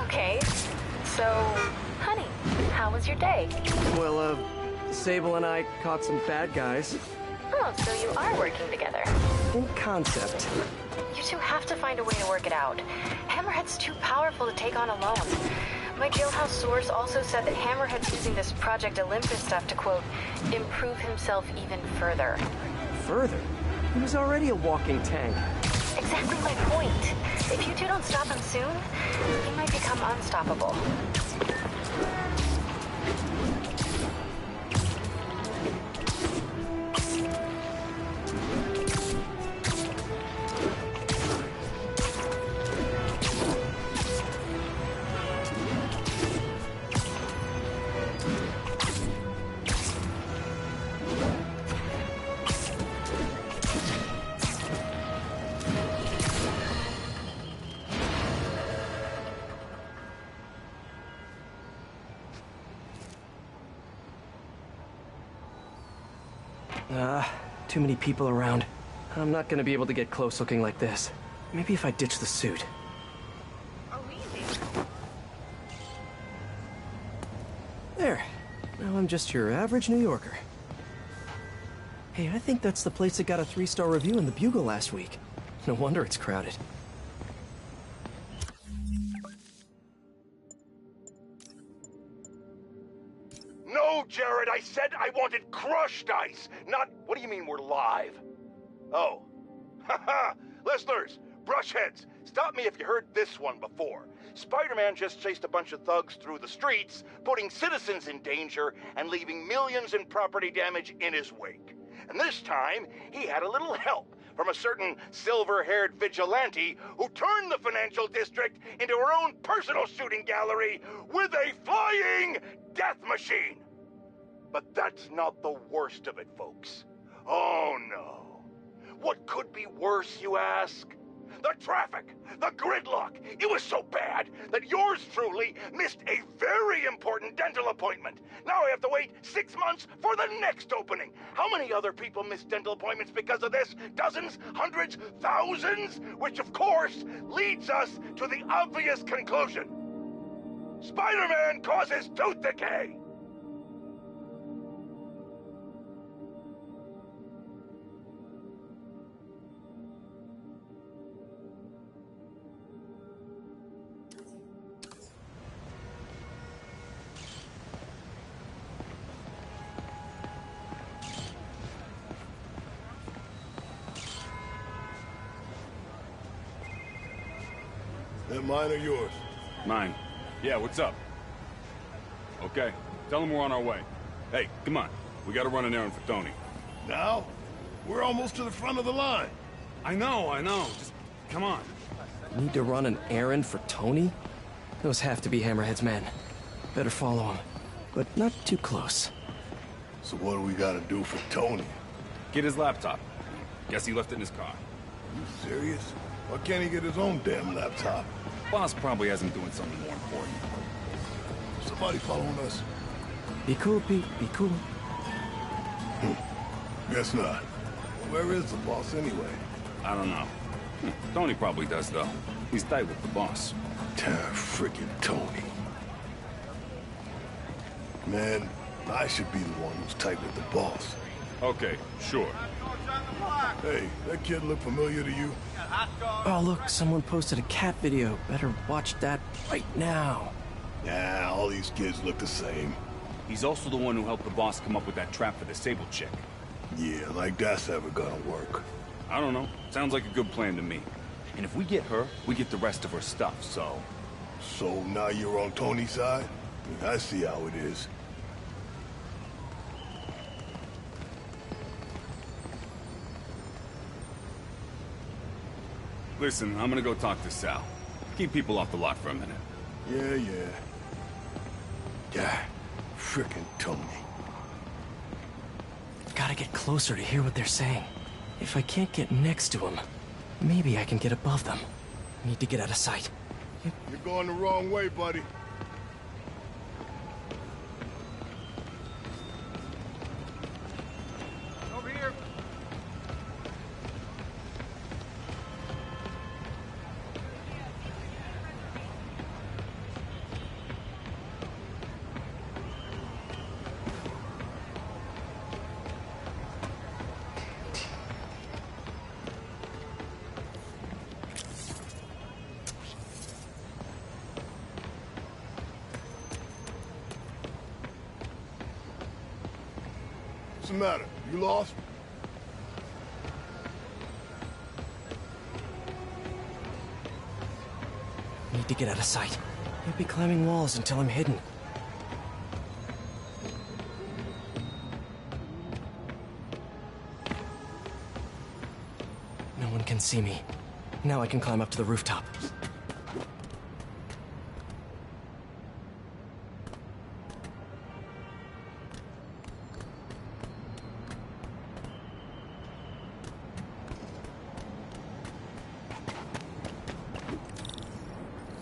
Speaker 5: Okay, so, honey, how was your day?
Speaker 3: Well, Sable and I caught some bad guys.
Speaker 5: Oh, so you are working together.
Speaker 3: In concept.
Speaker 5: You two have to find a way to work it out. Hammerhead's too powerful to take on alone. My jailhouse source also said that Hammerhead's using this Project Olympus stuff to, quote, improve himself even further.
Speaker 3: Further? He was already a walking tank.
Speaker 5: Exactly my point. If you two don't stop him soon, he might become unstoppable.
Speaker 3: Too many people around. I'm not gonna be able to get close looking like this. Maybe if I ditch the suit. There. Now I'm just your average New Yorker. Hey, I think that's the place that got a 3-star review in the Bugle last week. No wonder it's crowded.
Speaker 2: No, Jared, I said I wanted crushed ice, not... What do you mean we're live? Oh. Haha! Listeners, brushheads, stop me if you heard this one before. Spider-Man just chased a bunch of thugs through the streets, putting citizens in danger and leaving millions in property damage in his wake. And this time, he had a little help from a certain silver-haired vigilante who turned the financial district into her own personal shooting gallery with a flying death machine. But that's not the worst of it, folks. Oh, no. What could be worse, you ask? The traffic, the gridlock. It was so bad that yours truly missed a very important dental appointment. Now I have to wait 6 months for the next opening. How many other people miss dental appointments because of this? Dozens? Hundreds? Thousands? Which, of course, leads us to the obvious conclusion. Spider-Man causes tooth decay.
Speaker 9: That mine or yours?
Speaker 11: Mine. Yeah, what's up? Okay, tell him we're on our way. Hey, come on. We gotta run an errand for Tony.
Speaker 9: Now? We're almost to the front of the line.
Speaker 11: I know. Just, come on.
Speaker 3: Need to run an errand for Tony? Those have to be Hammerhead's men. Better follow him, but not too close.
Speaker 9: So what do we gotta do for Tony?
Speaker 11: Get his laptop. Guess he left it in his car.
Speaker 9: You serious? Why can't he get his own damn laptop?
Speaker 11: Boss probably has him doing something more important.
Speaker 9: Somebody following us?
Speaker 3: Be cool, Pete. Be cool.
Speaker 9: Guess not. Where is the boss anyway?
Speaker 11: I don't know. Tony probably does, though. He's tight with the boss.
Speaker 9: Frickin' Tony. Man, I should be the one who's tight with the boss.
Speaker 11: Okay, sure.
Speaker 9: Hey, that kid look familiar to you?
Speaker 3: Oh, look, someone posted a cat video. Better watch that right now.
Speaker 9: Nah, all these kids look the same.
Speaker 11: He's also the one who helped the boss come up with that trap for the Sable chick.
Speaker 9: Yeah, like that's ever gonna work.
Speaker 11: I don't know. Sounds like a good plan to me. And if we get her, we get the rest of her stuff, so...
Speaker 9: So now you're on Tony's side? I see how it is.
Speaker 11: Listen, I'm gonna go talk to Sal. Keep people off the lot for a minute.
Speaker 9: Yeah. Yeah, frickin' Tony.
Speaker 3: Gotta get closer to hear what they're saying. If I can't get next to them, maybe I can get above them. Need to get out of sight.
Speaker 9: You're going the wrong way, buddy.
Speaker 2: Over here.
Speaker 9: What's the matter? You lost?
Speaker 3: Need to get out of sight. Can't be climbing walls until I'm hidden. No one can see me. Now I can climb up to the rooftop.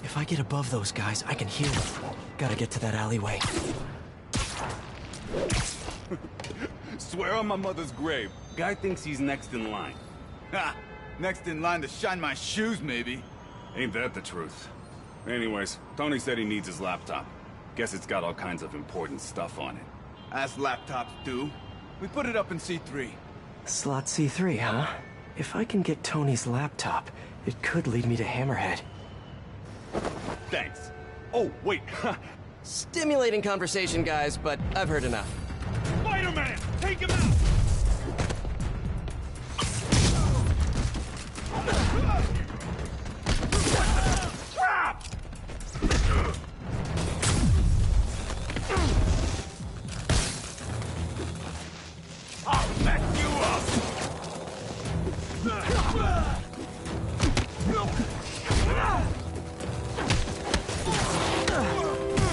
Speaker 3: If I get above those guys, I can hear them. Gotta get to that alleyway.
Speaker 11: Swear on my mother's grave. Guy thinks he's next in line.
Speaker 12: Ha! Next in line to shine my shoes, maybe.
Speaker 11: Ain't that the truth? Anyways, Tony said he needs his laptop. Guess it's got all kinds of important stuff on it.
Speaker 12: As laptops do. We put it up in C3.
Speaker 3: Slot C3, huh? If I can get Tony's laptop, it could lead me to Hammerhead.
Speaker 11: Thanks. Oh, wait.
Speaker 3: Stimulating conversation, guys, but I've heard enough.
Speaker 11: Spider-Man! Take him out! Trap! I'll mess you up!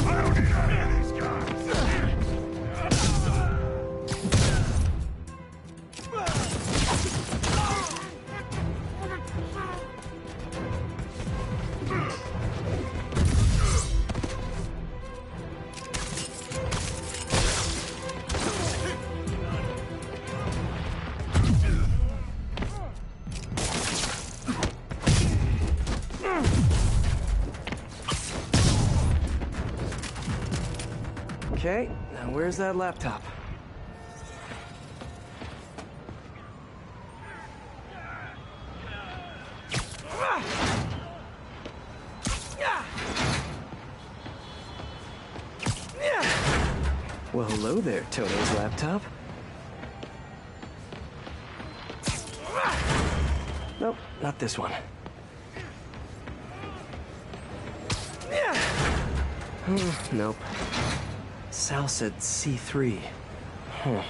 Speaker 11: I don't need any of these guys!
Speaker 3: Okay, now where's that laptop? Well, hello there, Toto's laptop. Nope, not this one. Nope. Sal said C3. Huh.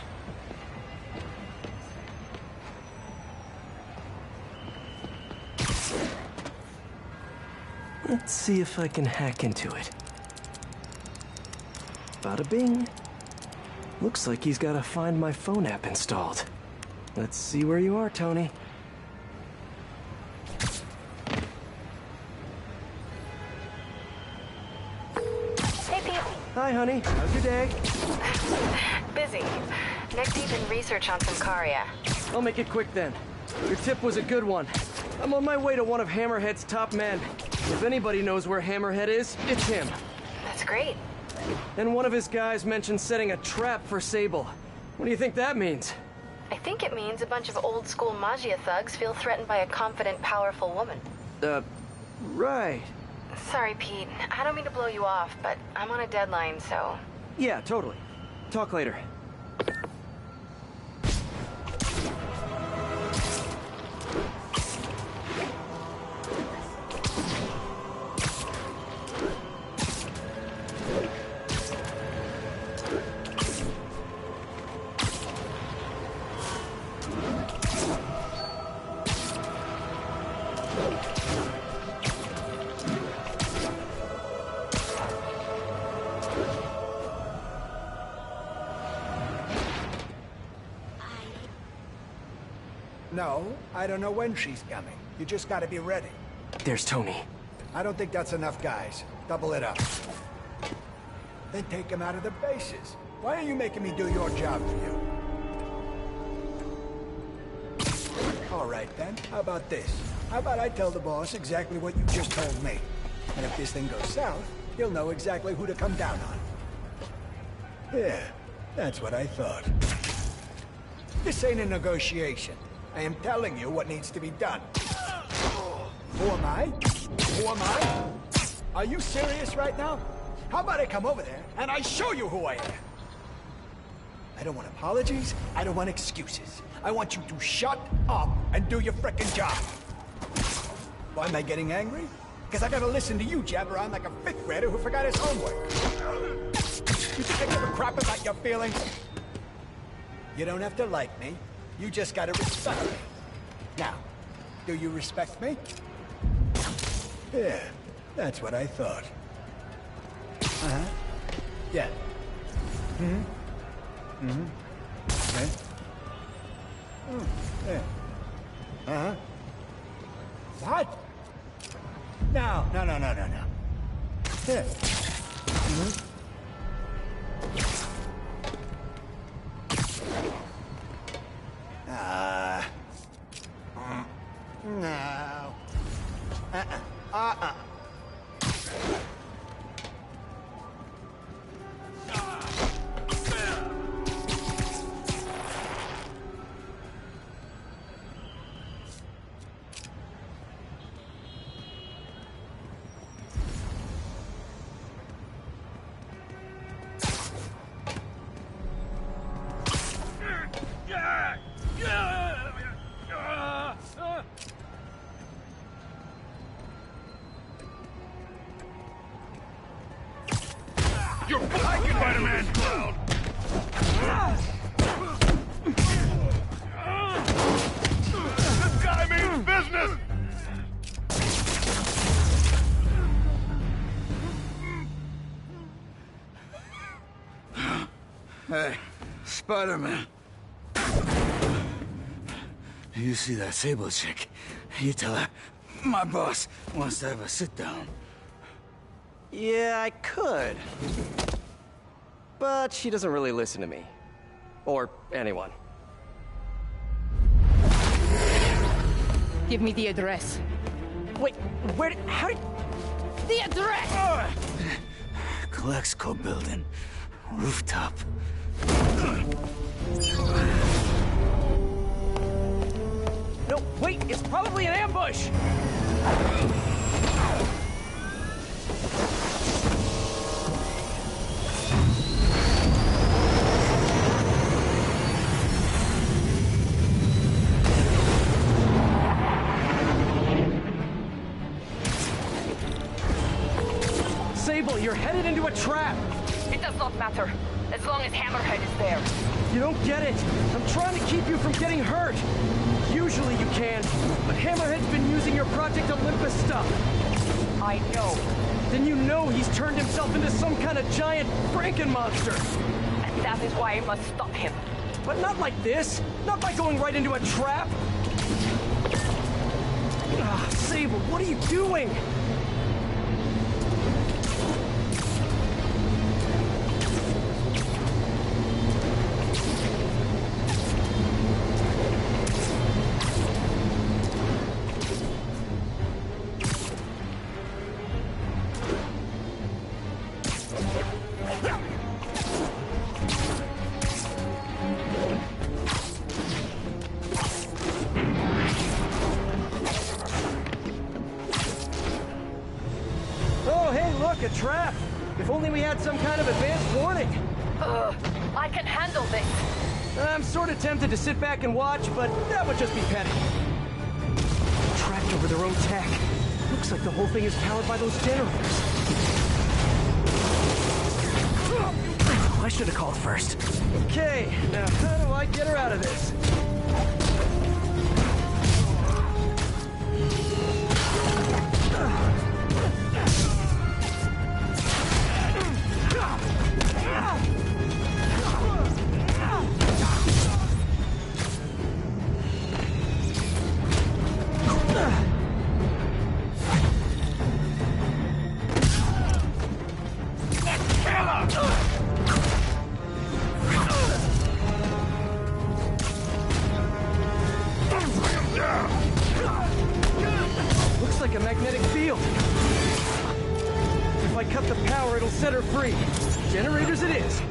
Speaker 3: Let's see if I can hack into it. Bada bing. Looks like he's got a Find My Phone app installed. Let's see where you are, Tony.
Speaker 1: Hey, Pete.
Speaker 3: Hi, honey. How's your day?
Speaker 1: Busy. Neck deep in research on Symparia.
Speaker 3: I'll make it quick then. Your tip was a good one. I'm on my way to one of Hammerhead's top men. If anybody knows where Hammerhead is, it's him.
Speaker 5: That's great.
Speaker 3: And one of his guys mentioned setting a trap for Sable. What do you think that means?
Speaker 5: I think it means a bunch of old-school Magia thugs feel threatened by a confident, powerful woman.
Speaker 3: Right.
Speaker 5: Sorry, Pete. I don't mean to blow you off, but I'm on a deadline, so...
Speaker 3: Yeah, totally. Talk later.
Speaker 9: No, I don't know when she's coming. You just gotta be ready.
Speaker 3: There's Tony.
Speaker 9: I don't think that's enough, guys. Double it up. Then take him out of the bases. Why are you making me do your job for you? All right, then. How about this? How about I tell the boss exactly what you just told me? And if this thing goes south, he'll know exactly who to come down on. Yeah, that's what I thought. This ain't a negotiation. I am telling you what needs to be done. Who am I? Who am I? Are you serious right now? How about I come over there and I show you who I am? I don't want apologies. I don't want excuses. I want you to shut up and do your frickin' job. Why am I getting angry? Because I gotta listen to you jabber on like a fifth grader who forgot his homework. You think I give a crap about your feelings? You don't have to like me. You just gotta respect me. Now, do you respect me? Yeah, that's what I thought. Uh-huh. Yeah. Mm-hmm. Mm-hmm. Okay. Yeah. Uh-huh. What? No. Yeah. Mm-hmm. No.
Speaker 11: You're fucking Spider-Man! This guy means business!
Speaker 12: Hey, Spider-Man. You see that Sable chick? You tell her my boss wants to have a sit-down.
Speaker 3: Yeah, I could. But she doesn't really listen to me. Or anyone.
Speaker 6: Give me the address.
Speaker 3: Wait, how did...
Speaker 6: The address!
Speaker 12: Colexco building. Rooftop.
Speaker 3: No, wait, it's probably an ambush! Sable, you're headed into a trap!
Speaker 6: It does not matter, as long as Hammerhead is there.
Speaker 3: You don't get it. I'm trying to keep you from getting hurt. Usually you can, but Hammerhead's been using your Project Olympus stuff.
Speaker 6: I know.
Speaker 3: Then you know he's turned himself into some kind of giant Franken-monster.
Speaker 6: And that is why I must stop him.
Speaker 3: But not like this. Not by going right into a trap. Ah, Sable, what are you doing? trap. If only we had some kind of advanced warning.
Speaker 6: I can handle this.
Speaker 3: I'm sort of tempted to sit back and watch, but that would just be petty. Trapped over their own tech. Looks like the whole thing is powered by those generators. Oh, I should have called first. Okay, now how do I get her out of this? Looks like a magnetic field. If I cut the power, it'll set her free. Generators it is.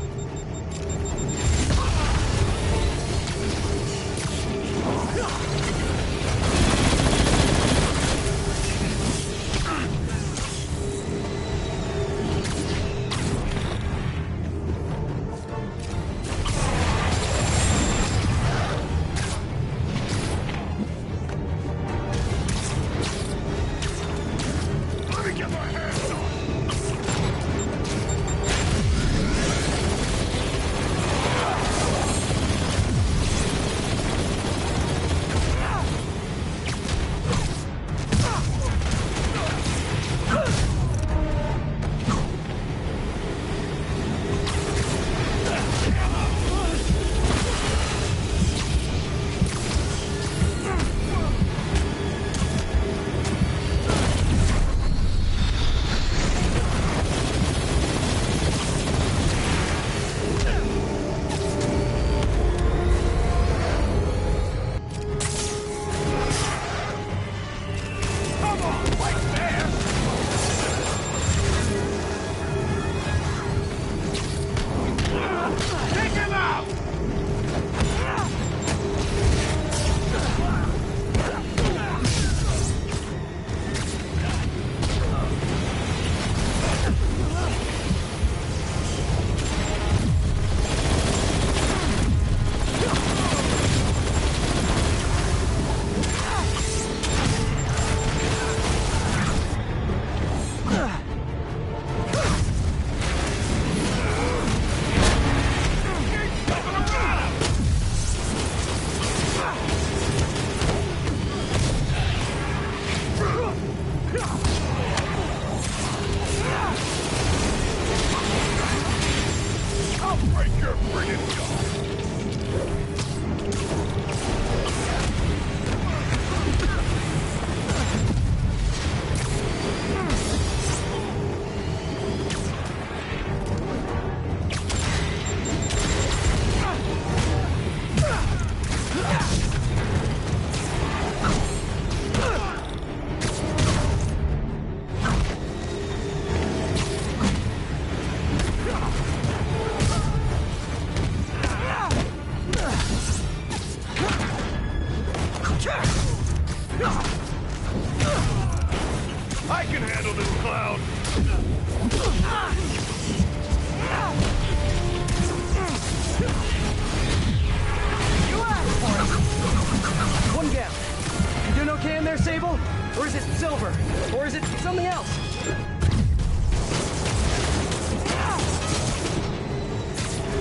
Speaker 3: Or is it silver? Or is it something else?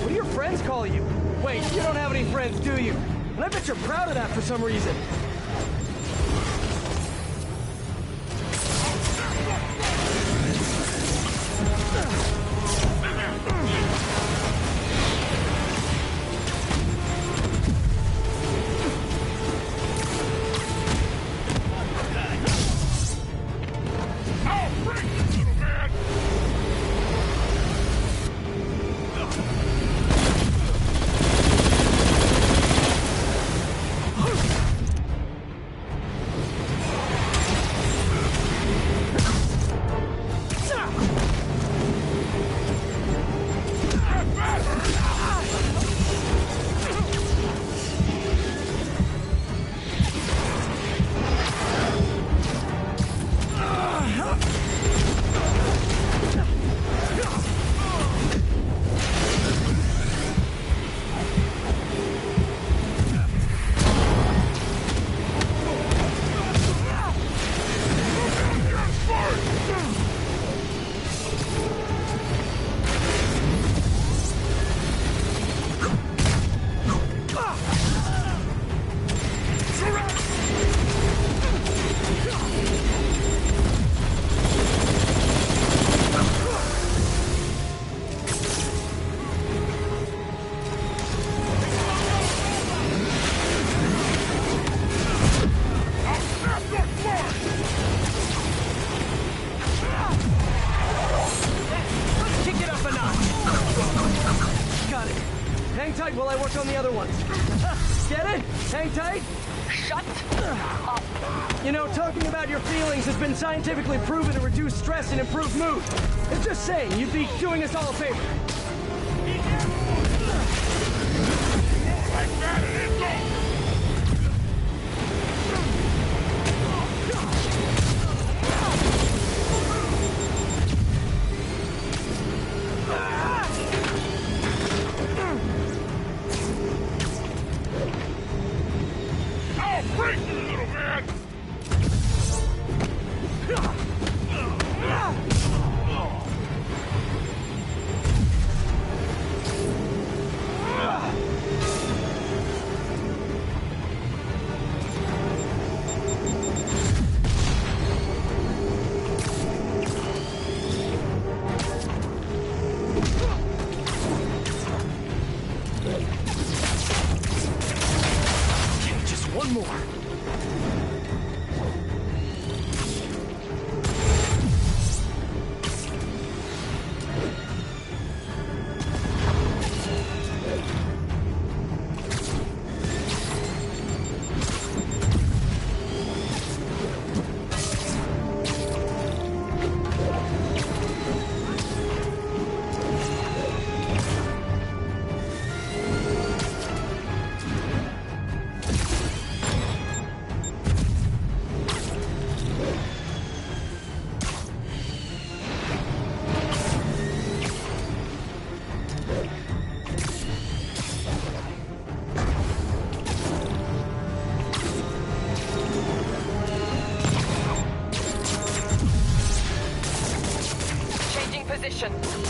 Speaker 3: What do your friends call you? Wait, you don't have any friends, do you? And I bet you're proud of that for some reason. the other ones. Get it? Hang tight?
Speaker 6: Shut up.
Speaker 3: You know, talking about your feelings has been scientifically proven to reduce stress and improve mood. It's just saying, you'd be doing us all a favor.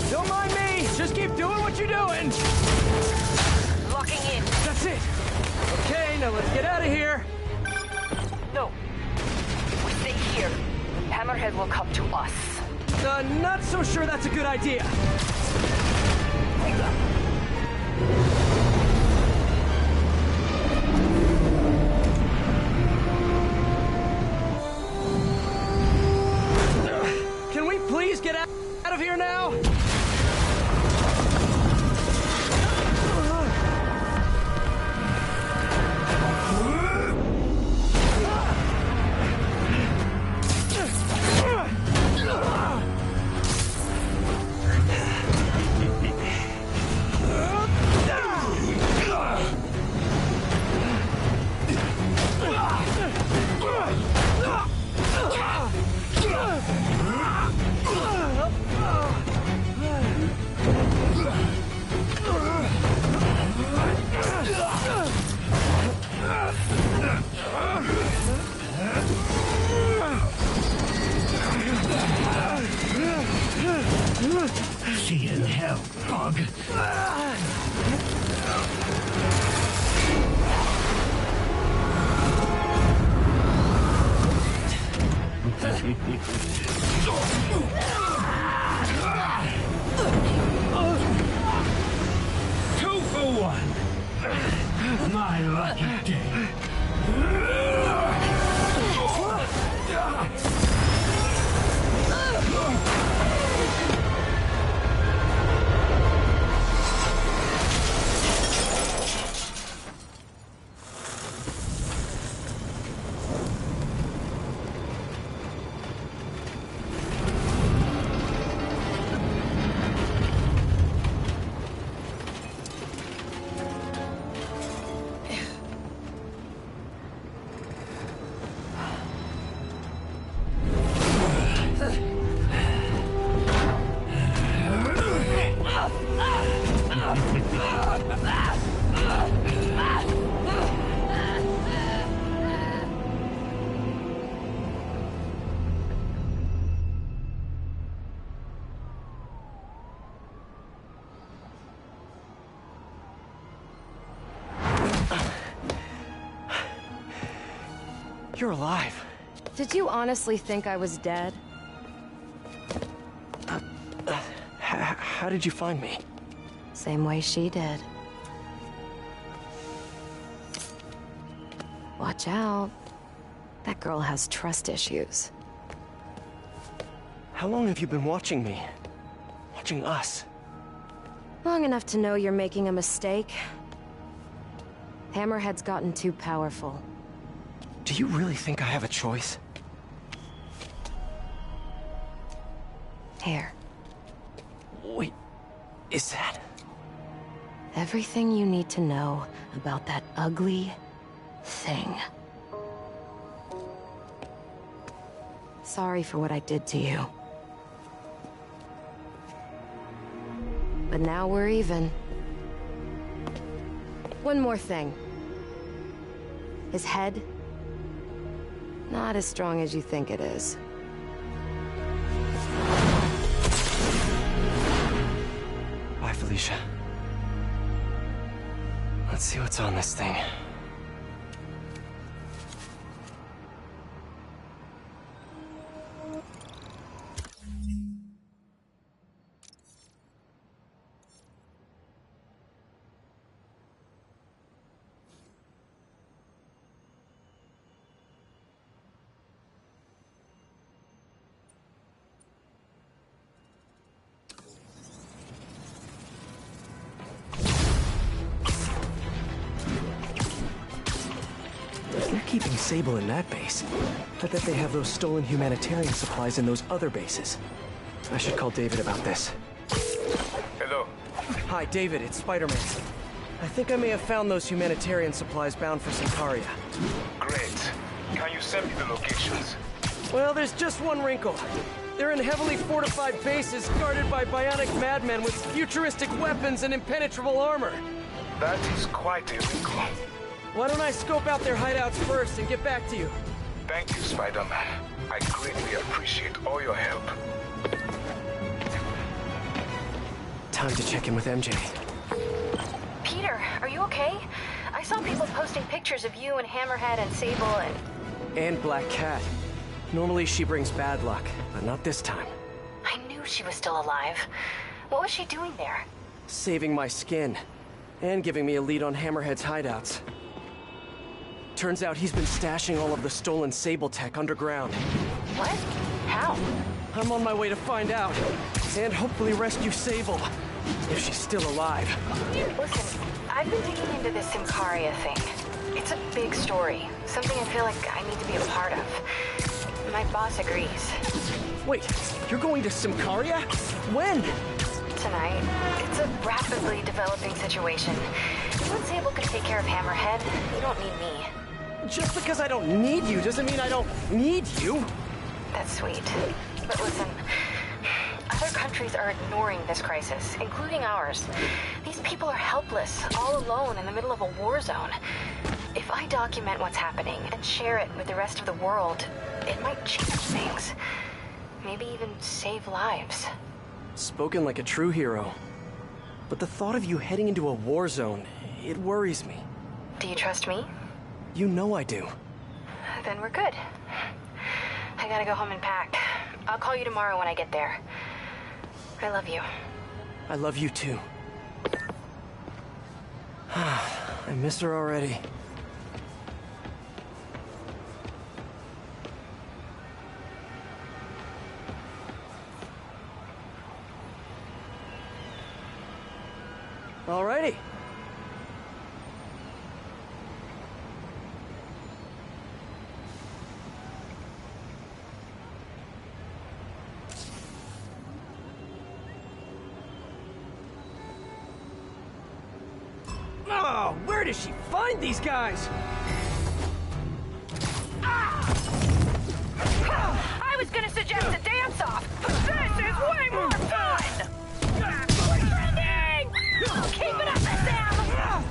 Speaker 3: Don't mind me. Just keep doing what you're doing.
Speaker 6: Locking in.
Speaker 3: That's it. Okay, now let's get out of here.
Speaker 6: No. We stay here. Hammerhead will come to us.
Speaker 3: Not so sure that's a good idea. Can we please get out of here now?
Speaker 12: See you in hell, dog. Two for one. My lucky day.
Speaker 3: You're alive.
Speaker 5: Did you honestly think I was dead?
Speaker 3: How did you find me?
Speaker 5: Same way she did. Watch out. That girl has trust issues.
Speaker 3: How long have you been watching me? Watching us?
Speaker 5: Long enough to know you're making a mistake.
Speaker 13: Hammerhead's gotten too powerful.
Speaker 3: Do you really think I have a choice?
Speaker 13: Here.
Speaker 3: Wait, is that...
Speaker 13: Everything you need to know about that ugly thing. Sorry for what I did to you. But now we're even. One more thing. His head, not as strong as you think it is.
Speaker 3: Bye, Felicia. Let's see what's on this thing. Keeping Sable in that base. I bet they have those stolen humanitarian supplies in those other bases. I should call David about this.
Speaker 14: Hello.
Speaker 3: Hi, David, it's Spider-Man. I think I may have found those humanitarian supplies bound for Sincaria.
Speaker 14: Great. Can you send me the locations?
Speaker 3: Well, there's just one wrinkle. They're in heavily fortified bases guarded by bionic madmen with futuristic weapons and impenetrable armor.
Speaker 14: That is quite a wrinkle.
Speaker 3: Why don't I scope out their hideouts first and get back to you?
Speaker 14: Thank you, Spider-Man. I greatly appreciate all your help.
Speaker 3: Time to check in with MJ.
Speaker 1: Peter, are you okay? I saw people posting pictures of you and Hammerhead and Sable
Speaker 3: And Black Cat. Normally she brings bad luck, but not this time.
Speaker 1: I knew she was still alive. What was she doing there?
Speaker 3: Saving my skin. And giving me a lead on Hammerhead's hideouts. Turns out he's been stashing all of the stolen Sable tech underground.
Speaker 1: What? How?
Speaker 3: I'm on my way to find out. And hopefully rescue Sable. If she's still alive.
Speaker 1: Listen, I've been digging into this Sincaria thing. It's a big story. Something I feel like I need to be a part of. My boss agrees.
Speaker 3: Wait, you're going to Sincaria? When?
Speaker 1: Tonight. It's a rapidly developing situation. You and Sable can take care of Hammerhead. You don't need me.
Speaker 3: Just because I don't need you doesn't mean I don't need you.
Speaker 1: That's sweet. But listen, other countries are ignoring this crisis, including ours. These people are helpless, all alone in the middle of a war zone. If I document what's happening and share it with the rest of the world, it might change things. Maybe even save lives.
Speaker 3: Spoken like a true hero. But the thought of you heading into a war zone, it worries me.
Speaker 1: Do you trust me?
Speaker 3: You know I do.
Speaker 1: Then we're good. I gotta go home and pack. I'll call you tomorrow when I get there. I love you.
Speaker 3: I love you too. I miss her already. Alrighty. Oh, where does she find these guys?
Speaker 1: I was gonna suggest a dance-off, but this is way more fun! We're trending! Keep it up, Sam!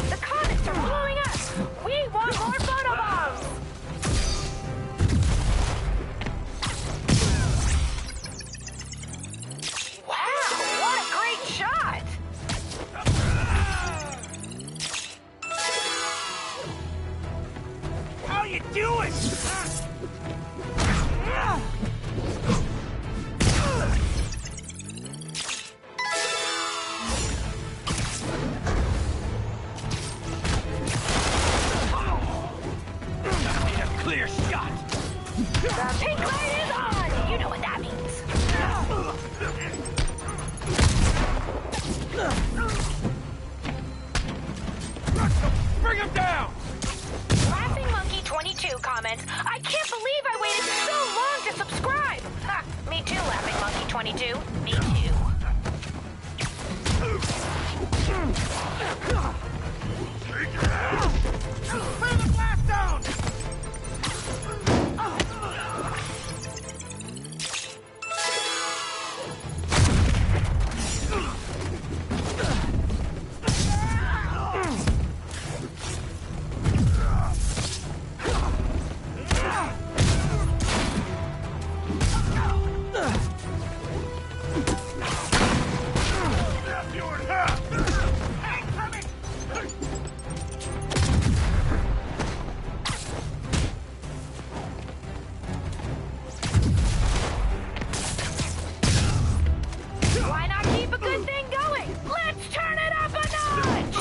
Speaker 1: The comics are blowing up! We want more photobombs! Wow, what a great shot!
Speaker 14: How you doing?
Speaker 11: Stand down!
Speaker 1: Laughing Monkey 22 comments, I can't believe I waited so long to subscribe. Ha, me too, Laughing Monkey 22. Me too.
Speaker 11: Bring the blast down!
Speaker 1: Why not keep a good thing going? Let's turn it up a notch!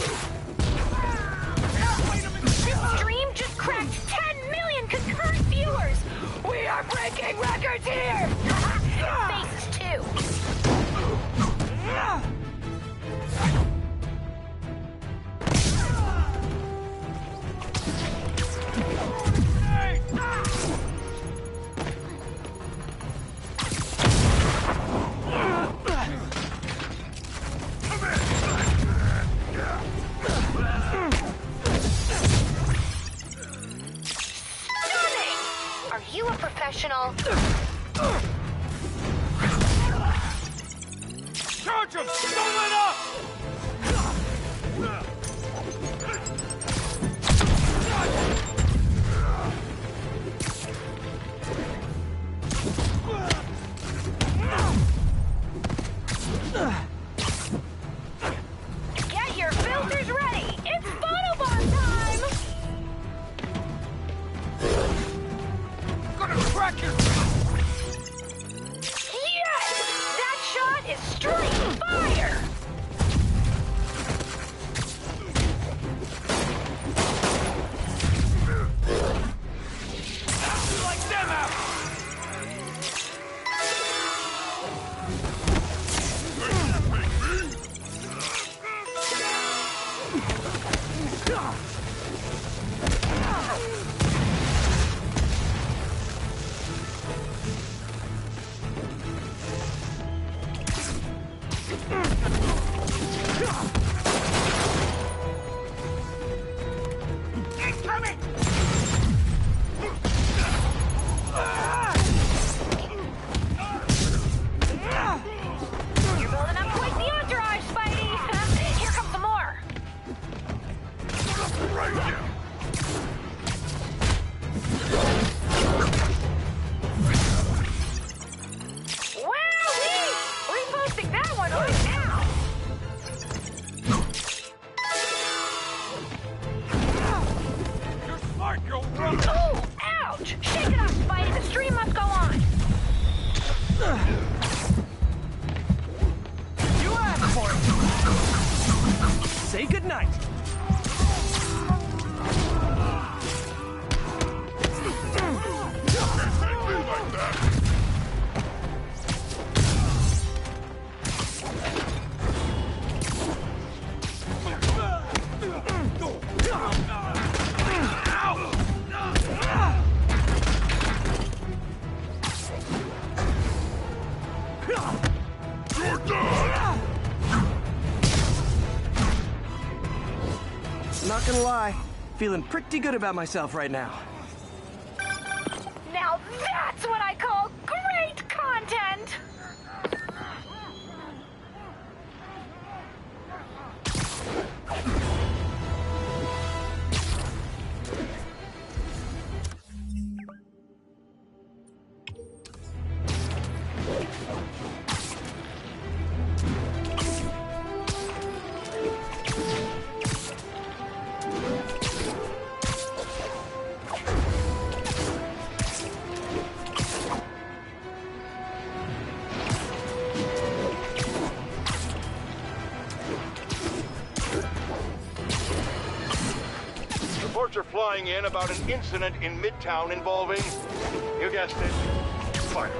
Speaker 1: This stream just cracked 10 million concurrent viewers! We are breaking records here! And faces too! Are you a professional?
Speaker 11: Charge him! Don't let up!
Speaker 1: Get your filters ready! It's photobomb time!
Speaker 11: Gonna crack your...
Speaker 1: Yes! That shot is straight fire!
Speaker 11: Like them out! Incoming!
Speaker 1: You're building up quite the entourage, Spidey! Here comes some more!
Speaker 11: Right here!
Speaker 1: Wowee! Reposting that one right now!
Speaker 11: You're smart, you'll run!
Speaker 1: Ooh! Ouch! Shake it off, Spidey! The stream must go on!
Speaker 3: You asked for it. Say goodnight. Not gonna lie, feeling pretty good about myself right now.
Speaker 1: Now that's what I call great content!
Speaker 2: Reports are flying in about an incident in Midtown involving, you guessed it, fire.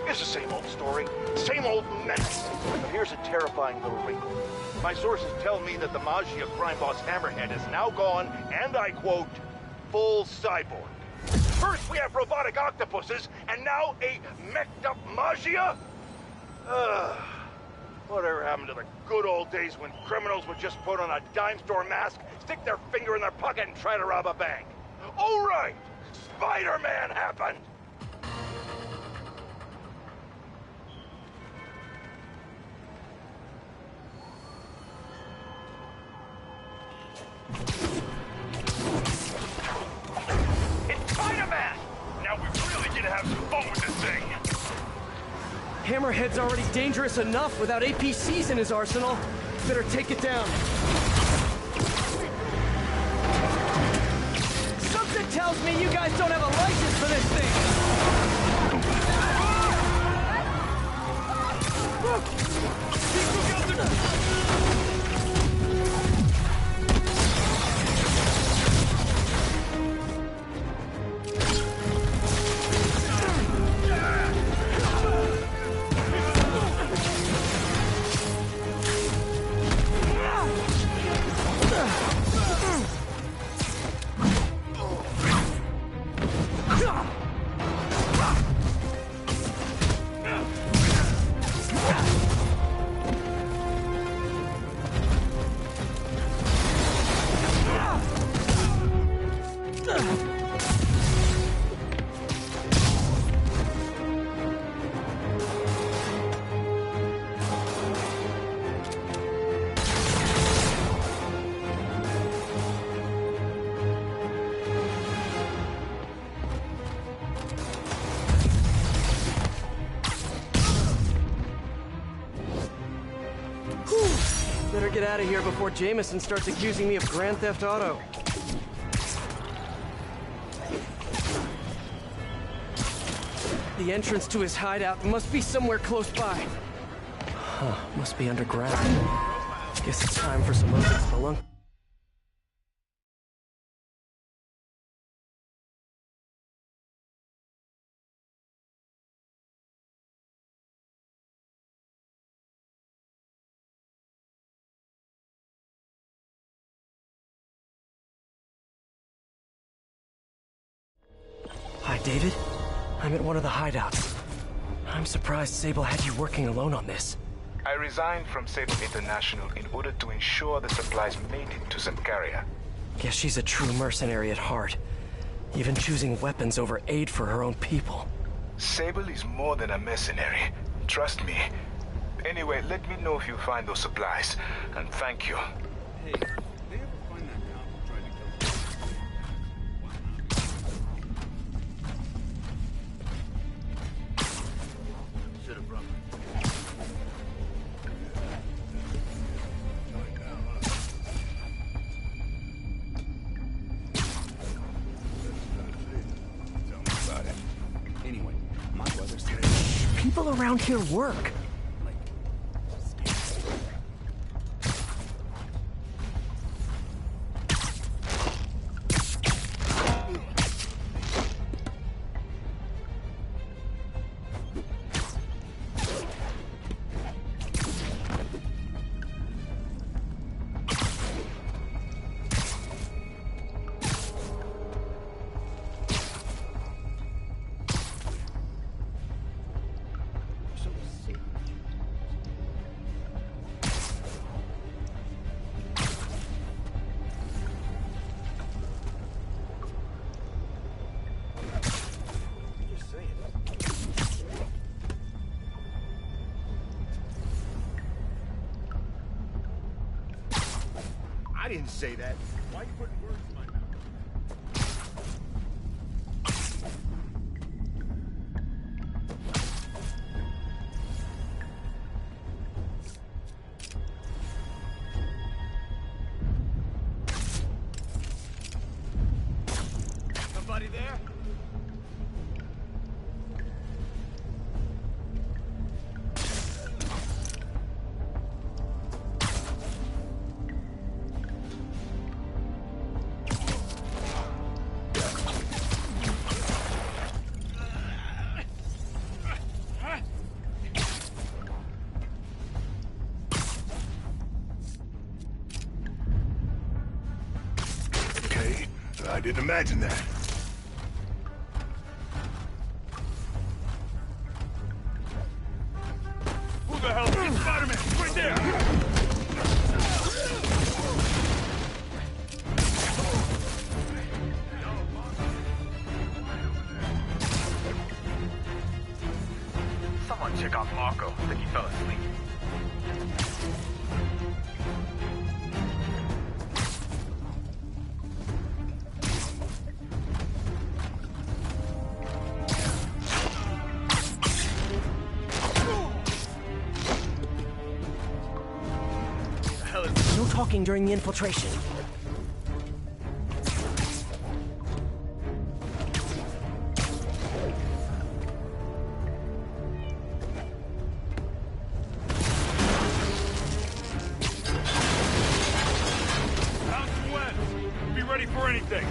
Speaker 2: It's the same old story, same old menace. But here's a terrifying little wrinkle. My sources tell me that the Magia crime boss Hammerhead is now gone, and I quote, full cyborg. First we have robotic octopuses, and now a meched-up Magia? Whatever happened to the good old days when criminals would just put on a dime store mask, stick their finger in their pocket, and try to rob a bank? Oh, right! Spider-Man happened!
Speaker 7: It's Spider-Man! Now we really get to have some fun with this thing!
Speaker 3: Hammerhead's already dangerous enough without APCs in his arsenal. Better take it down. Something tells me you guys don't have a license for this Better get out of here before Jameson starts accusing me of Grand Theft Auto. The entrance to his hideout must be somewhere close by. Huh, must be underground. Guess it's time for some open spelunk. Hi, David. I'm at one of the hideouts. I'm surprised Sable had you working alone on this.
Speaker 14: I resigned from Sable International in order to ensure the supplies made it to Zimcaria.
Speaker 3: Guess she's a true mercenary at heart. Even choosing weapons over aid for her own people.
Speaker 14: Sable is more than a mercenary. Trust me. Anyway, let me know if you find those supplies. And thank you.
Speaker 11: Hey, did they ever find that cop who tried to kill
Speaker 12: Should have brought
Speaker 10: Tell me about it. Anyway, my brother's here.
Speaker 3: People around here work.
Speaker 2: I didn't say that. Why are you putting words in my mouth?
Speaker 3: Somebody there?
Speaker 2: I didn't imagine that.
Speaker 11: Who the hell is Spider-Man? Right there!
Speaker 7: Someone check out Marco. I think he fell asleep.
Speaker 3: No talking during the infiltration.
Speaker 11: Out and west. Be ready for anything.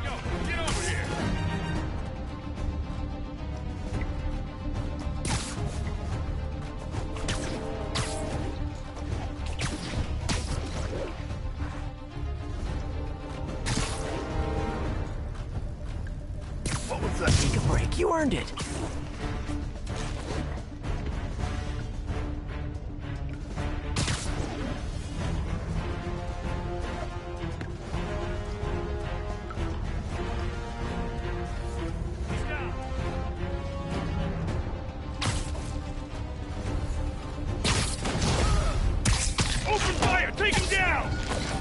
Speaker 11: Yo, get over here.
Speaker 3: What was that? Take a break. You earned it.
Speaker 11: He's down. Open fire! Take him down!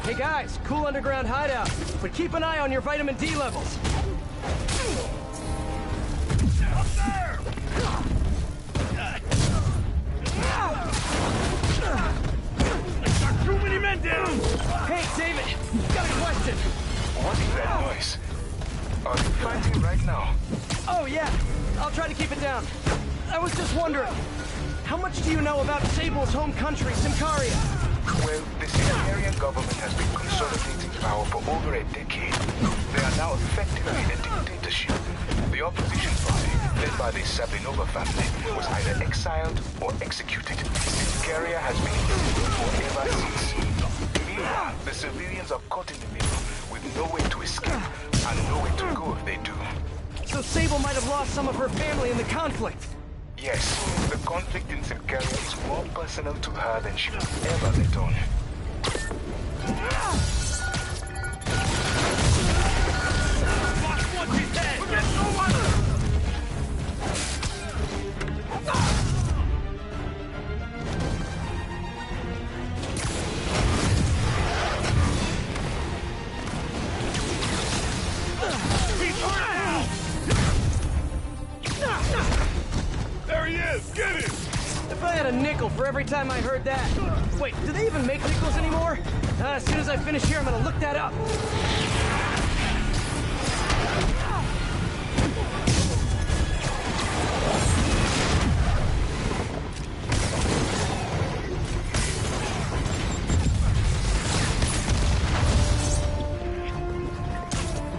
Speaker 3: Hey guys, cool underground hideout, but keep an eye on your vitamin D levels.
Speaker 11: Up there! Got too many men down!
Speaker 3: Hey, David, got a question.
Speaker 14: What is that noise? Are you fighting right now?
Speaker 3: Oh yeah, I'll try to keep it down. I was just wondering, how much do you know about Sable's home country, Symkaria?
Speaker 14: Well, the Siberian government has been consolidating power for over a decade. They are now effectively a dictatorship. The opposition party, led by the Sabinova family, was either exiled or executed. Symkaria has been invisible forever since. Meanwhile, the civilians are caught in the middle, with no way to escape and nowhere to go if they do.
Speaker 3: So Sable might have lost some of her family in the conflict.
Speaker 14: Yes, the conflict in Symkaria is more personal to her than she will ever let on.
Speaker 11: Watch he's dead! Forget no one! He's hurt now! There he is! Get him!
Speaker 3: If I had a nickel for every time I heard that. Wait, do they even make nickels anymore? As soon as I finish here, I'm gonna look that up.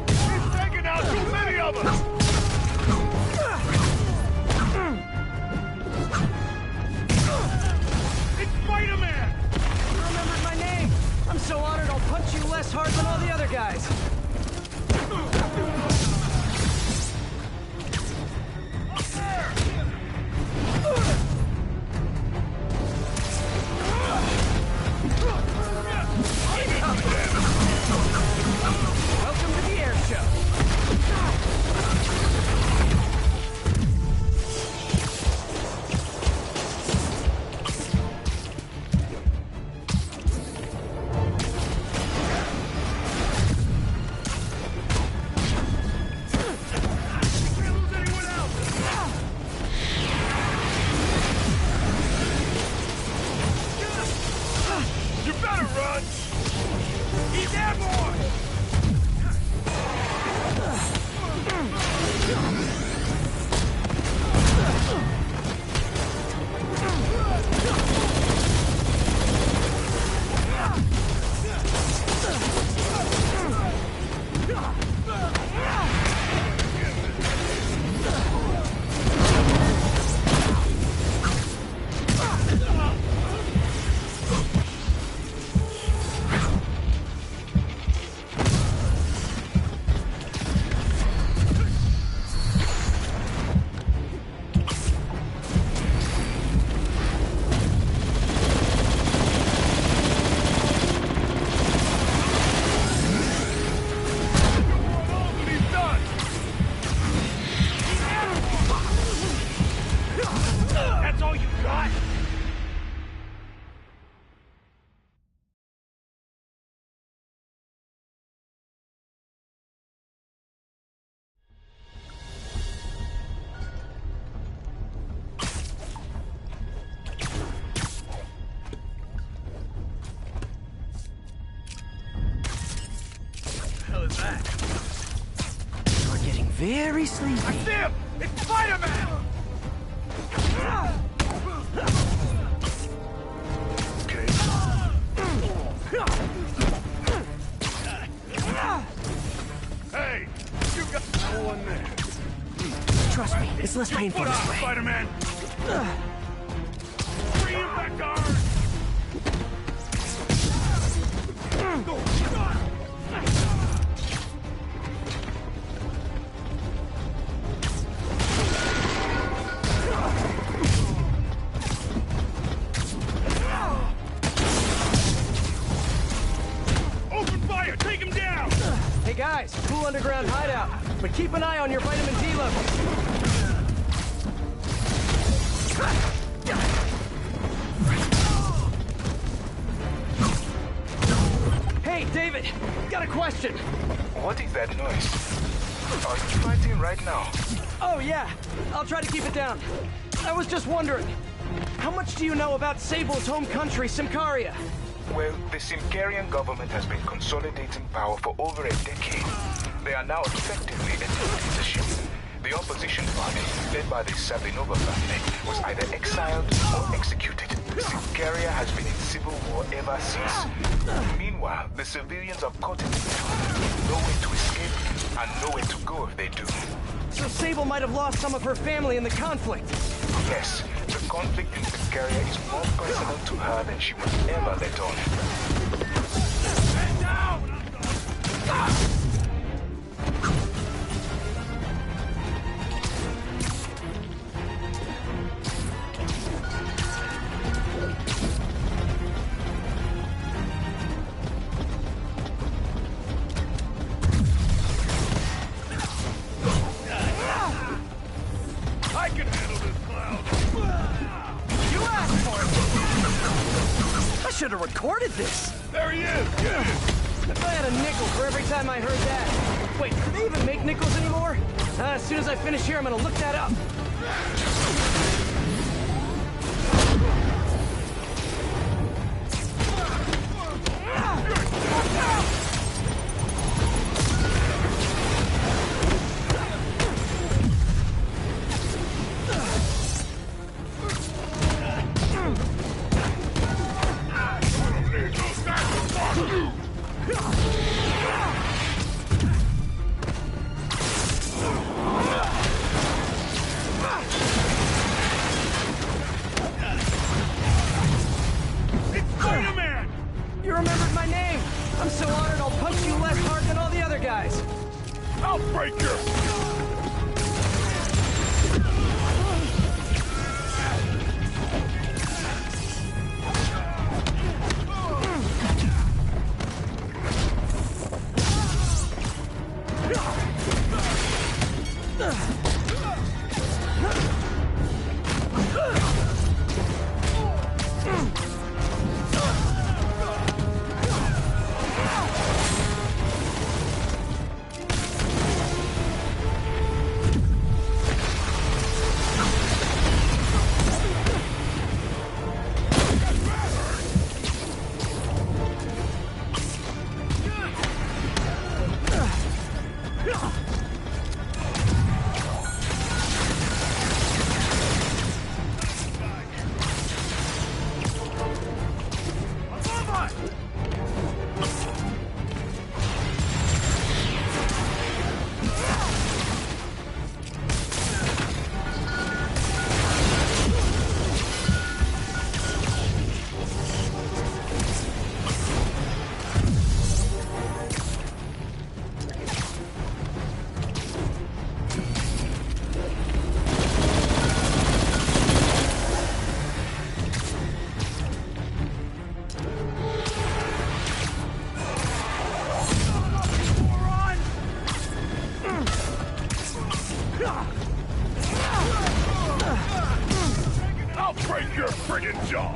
Speaker 11: He's taking out too many of us! It's Spider-Man!
Speaker 3: You remembered my name. I'm so honored I'll punch you less hard than all the other guys. very sleepy.
Speaker 2: I see him! It's Spider-Man!
Speaker 14: Okay.
Speaker 2: Hey! You got no one there.
Speaker 3: Trust me, it's less painful this way.
Speaker 2: Spider-Man! Bring him back to Earth! Open fire! Take him down!
Speaker 3: Hey guys, cool underground hideout. But keep an eye on your vitamin D levels. Hey, David, got a question.
Speaker 14: What is that noise? Are you fighting right now?
Speaker 3: Oh yeah, I'll try to keep it down. I was just wondering, how much do you know about Sable's home country, Symkaria?
Speaker 14: Well, the Symkarian government has been consolidating power for over a decade. They are now effectively in dictatorship. The opposition party, led by the Sabinova family, was either exiled or executed. Symkaria has been in civil war ever since. Meanwhile, the civilians are caught in between, nowhere to escape and nowhere to go if they do.
Speaker 3: So Sable might have lost some of her family in the conflict.
Speaker 14: Yes, the conflict in Symkaria is more personal to her than she would ever let on.
Speaker 2: Stand down! I can handle this clown!
Speaker 3: You asked for it! I should have recorded this!
Speaker 2: There he is! Get him!
Speaker 3: If I had a nickel for every time I heard that. Wait, do they even make nickels anymore? As soon as I finish here, I'm gonna look that up. You remembered my name! I'm so honored I'll punch you less hard than all the other guys!
Speaker 2: I'll break your... I'll break your friggin' jaw!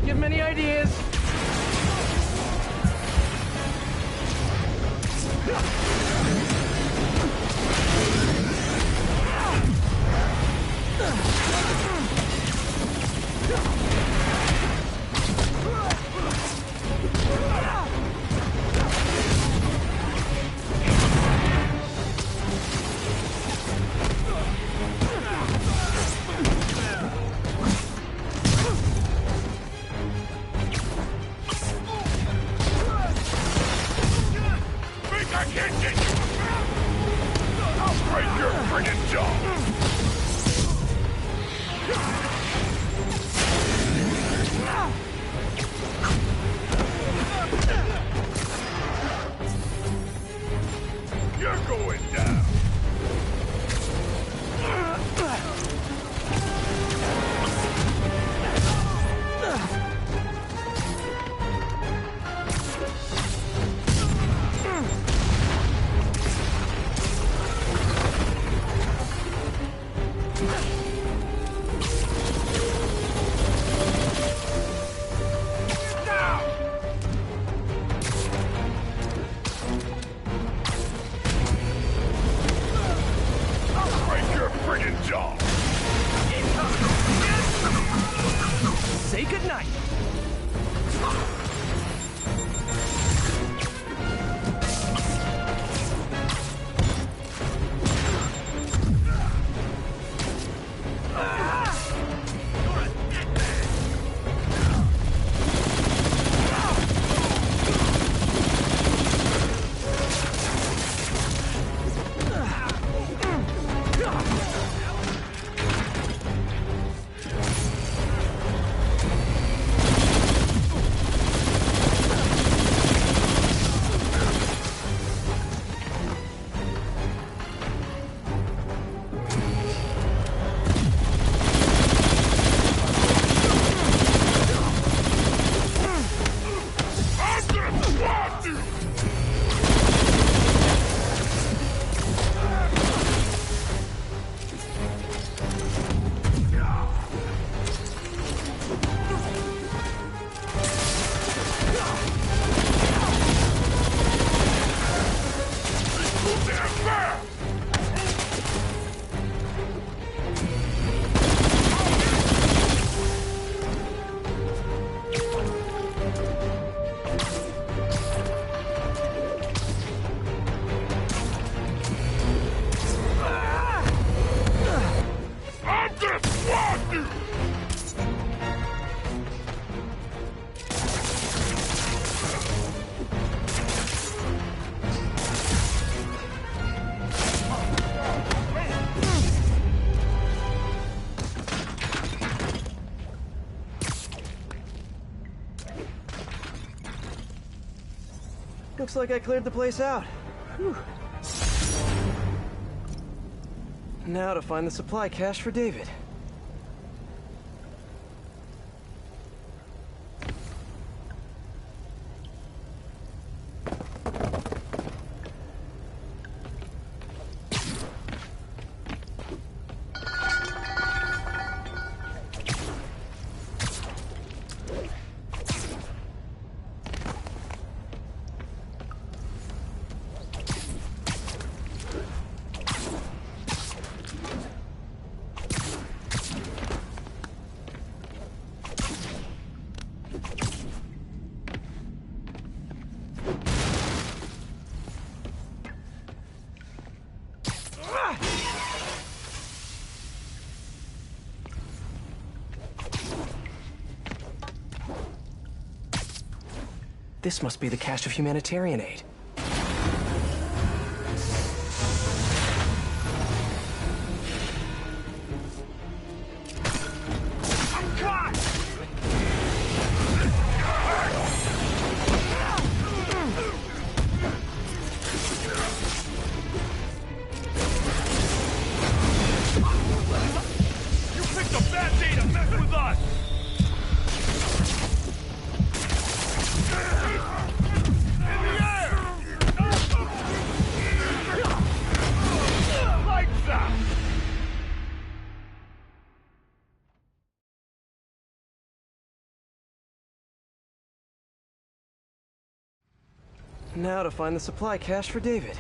Speaker 3: give him any ideas. Say goodnight. Looks like I cleared the place out. Whew. Now to find the supply cache for David. This must be the cache of humanitarian aid.
Speaker 11: In the air!
Speaker 3: Now to find the supply cache for David.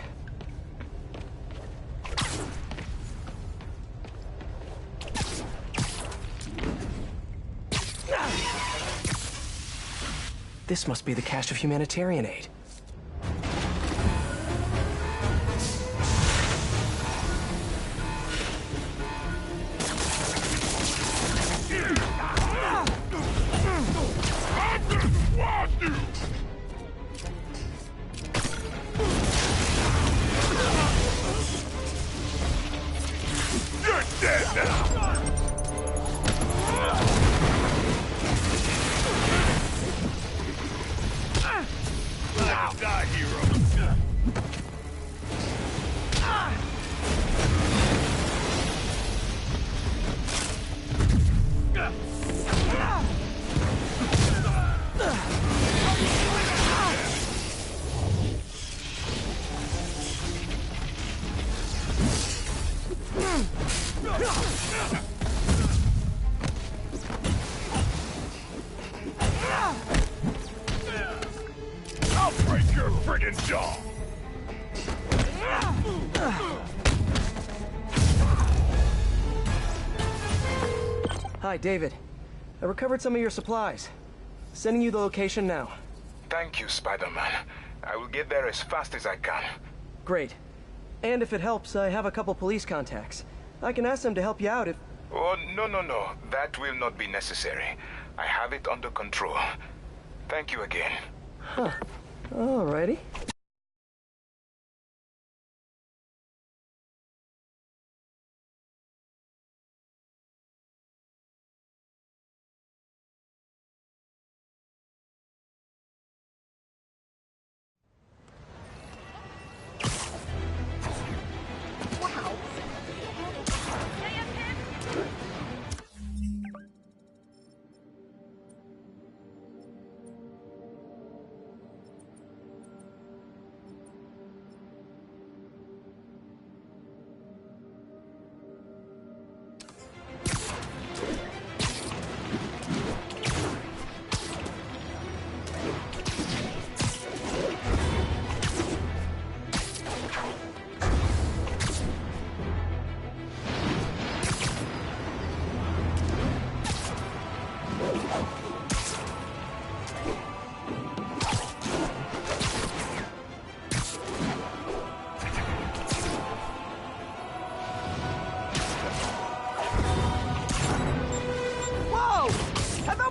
Speaker 3: This must be the cache of humanitarian aid.
Speaker 2: You're dead now! Die, hero! I'll break your friggin' jaw!
Speaker 3: Hi, David. I recovered some of your supplies. Sending you the location now.
Speaker 14: Thank you, Spider-Man. I will get there as fast as I can.
Speaker 3: Great. And if it helps, I have a couple police contacts. I can ask them to help you out if...
Speaker 14: Oh, no. That will not be necessary. I have it under control. Thank you again.
Speaker 3: Huh. Alrighty.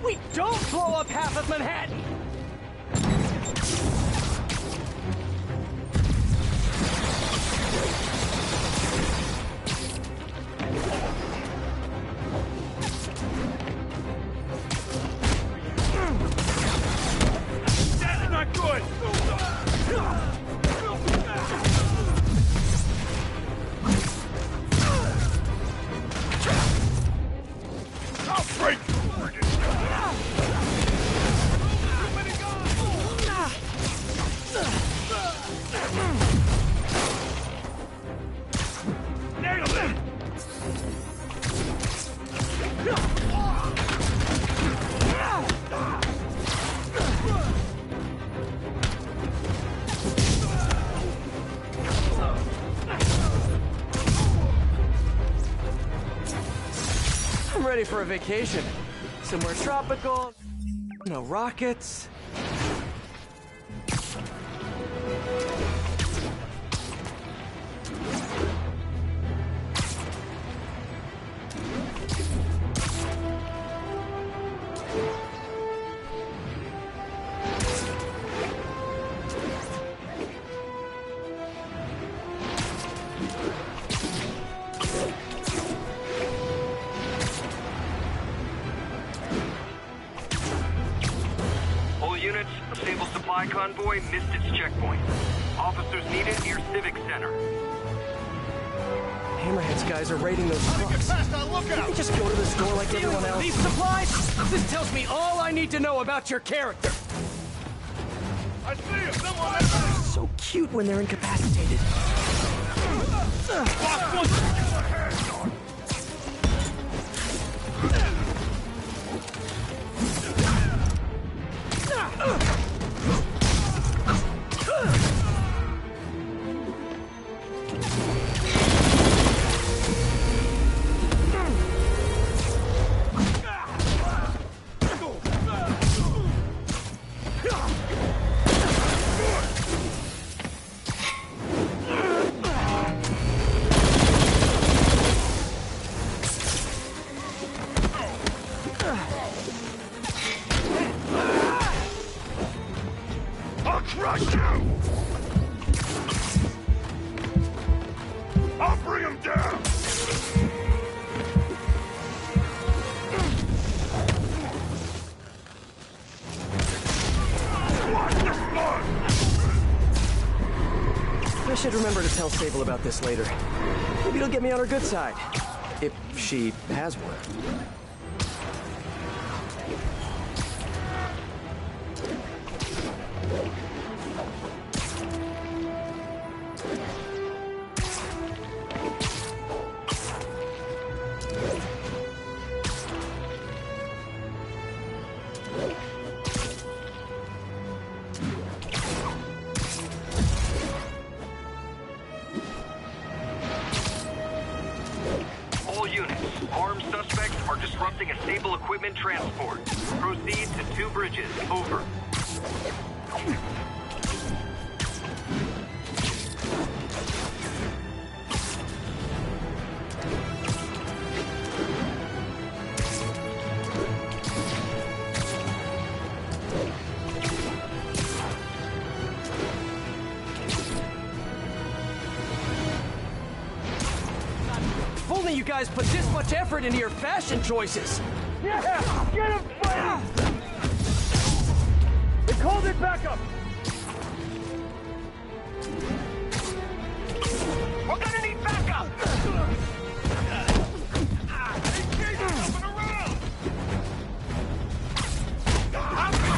Speaker 3: We don't blow up half of Manhattan!
Speaker 2: That's not good! I'll break you,
Speaker 3: I'm ready for a vacation. Somewhere tropical, no rockets.
Speaker 7: Units, a stable supply convoy missed its checkpoint. Officers needed near Civic Center.
Speaker 3: Hammerhead's guys are raiding those trucks. Can't we just go to the store like everyone else?
Speaker 15: These supplies? This tells me all I need to know about your character.
Speaker 2: I see you, someone!
Speaker 3: So cute when they're incapacitated.
Speaker 2: crush you! I'll bring him down! Watch the spot!
Speaker 3: I should remember to tell Sable about this later. Maybe it'll get me on her good side. If she has one.
Speaker 7: Disrupting a Sable equipment transport. Proceed to 2 bridges. Over.
Speaker 3: If only you guys put this much effort into your fashion choices.
Speaker 15: Yeah! Get him, buddy! They called it backup!
Speaker 8: We're gonna need backup!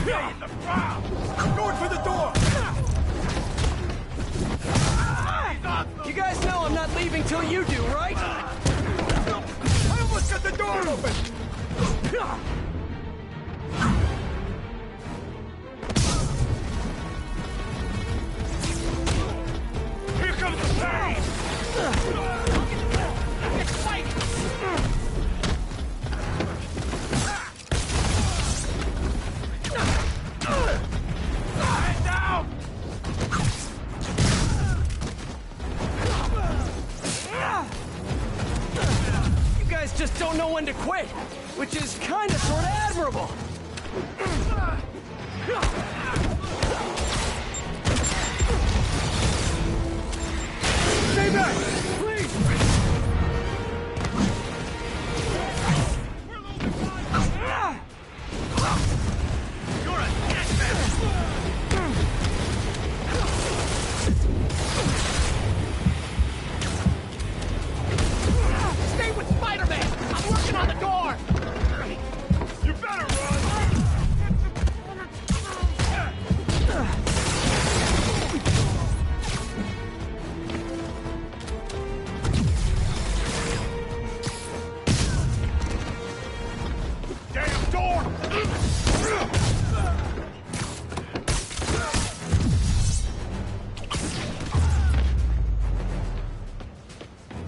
Speaker 2: In the crowd! Going for the door!
Speaker 3: You guys know I'm not leaving till you do, right?
Speaker 2: I almost got the door open! Here comes the pain!
Speaker 8: It's fighting!
Speaker 2: Stand down!
Speaker 3: You guys just don't know when to quit, which is kinda sorta admirable.
Speaker 2: Stay back! Please! You're a dead man!
Speaker 8: Stay with Spider-Man! I'm working on the door!
Speaker 2: You better run! Damn door!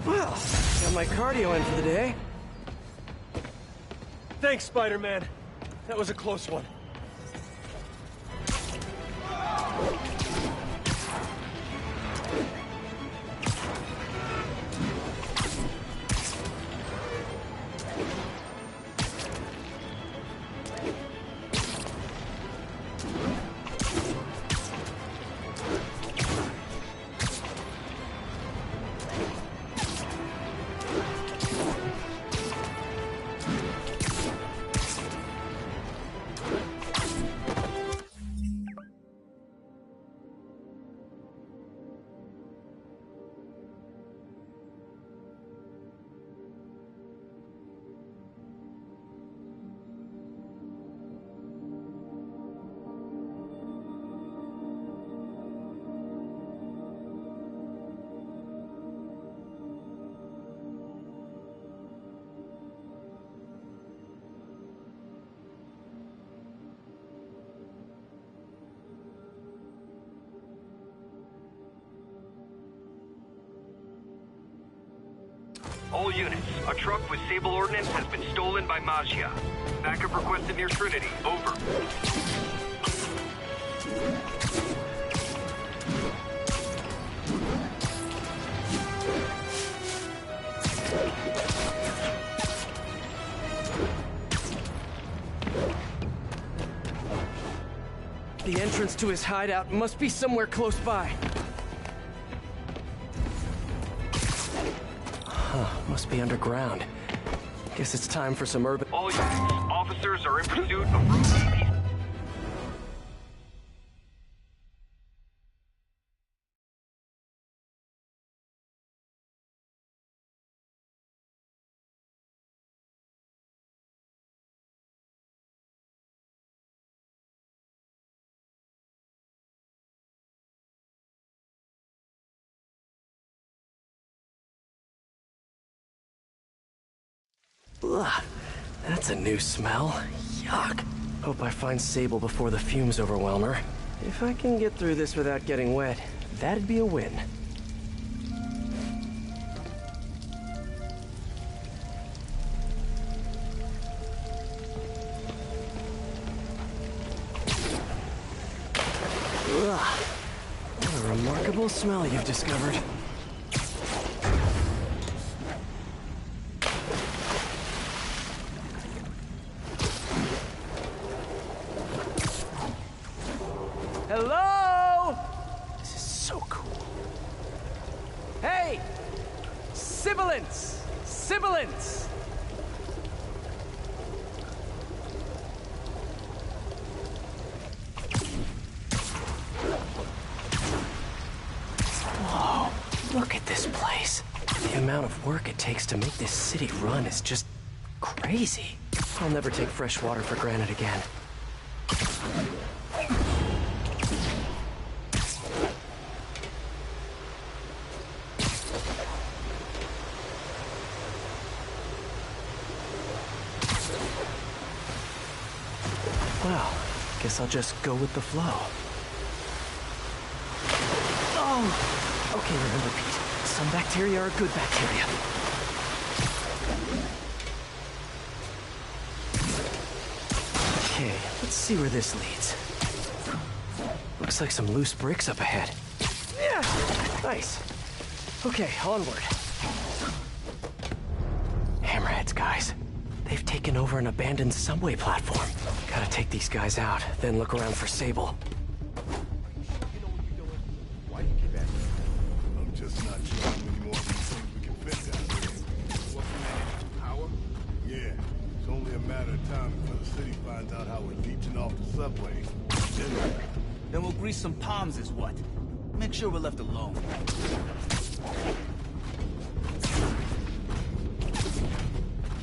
Speaker 3: Well, got my cardio in for the day.
Speaker 15: Thanks, Spider-Man. That was a close one.
Speaker 7: All units, a truck with Sable ordnance has been stolen by Maggia. Backup requested near Trinity. Over.
Speaker 3: The entrance to his hideout must be somewhere close by. Huh, must be underground. Guess it's time for some urban...
Speaker 7: All units, officers are in pursuit of Route 80.
Speaker 3: Ugh, that's a new smell. Yuck. Hope I find Sable before the fumes overwhelm her. If I can get through this without getting wet, that'd be a win. Ugh. What a remarkable smell you've discovered. Hello? This is so cool. Hey! Sibilance! Sibilance! Whoa, look at this place. The amount of work it takes to make this city run is just crazy. I'll never take fresh water for granted again. Well, guess I'll just go with the flow. Oh! Okay, remember, Pete. Some bacteria are good bacteria. Okay, let's see where this leads. Looks like some loose bricks up ahead. Yeah! Nice. Okay, onward. Hammerheads, guys. They've taken over an abandoned subway platform. Gotta take these guys out, then look around for Sable.
Speaker 10: Why do you keep asking? I'm just not sure how many more of these things we can fit down here. What's the power? Yeah, it's only a matter of time before the city finds out how we're leeching off the subway.
Speaker 12: Then we'll grease some palms is what? Make sure we're left alone.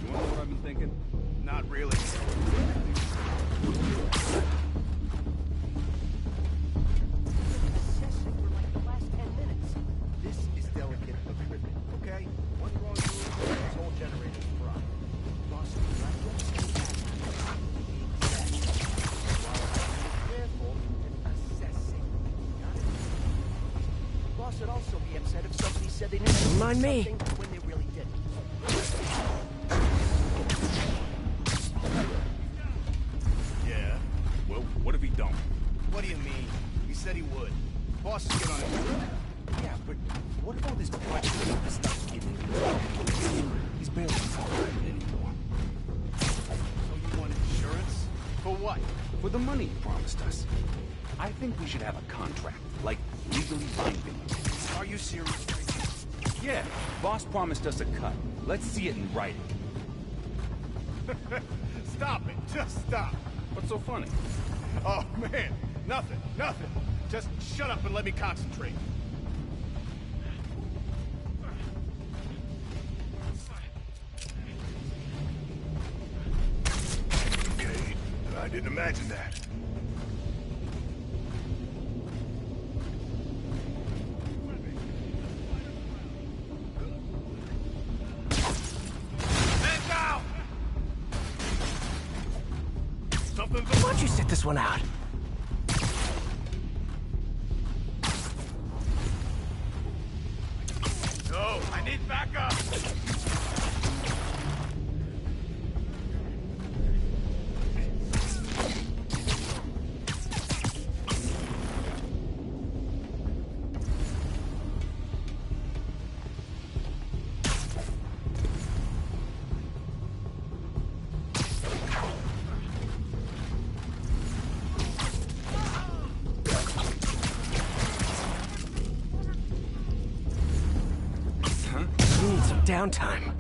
Speaker 11: You wanna know what I've been thinking?
Speaker 10: Not really.
Speaker 9: This is delicate equipment, okay? One wrong move, this whole generator's fried. Boss, careful and assessing. Got it? Boss would also be upset if somebody said they never did
Speaker 3: Mind me.
Speaker 9: something when they really didn't.
Speaker 10: Yeah.
Speaker 11: Well, what if he don't?
Speaker 10: What do you mean? He said he would. Boss is get on it.
Speaker 9: Yeah, but what about this project stuff getting in? He's barely talking anymore.
Speaker 10: So you want insurance? For what?
Speaker 11: For the money he promised us. I think we should have a contract, like legally binding.
Speaker 10: Are you serious?
Speaker 11: Yeah, boss promised us a cut. Let's see it in writing.
Speaker 10: Stop it. Just stop.
Speaker 11: What's so funny?
Speaker 10: Oh, man. Nothing. Nothing. Just shut up and let me concentrate. Okay. I didn't imagine that.
Speaker 3: Why don't you sit this one out?
Speaker 10: No, I need backup.
Speaker 3: downtime.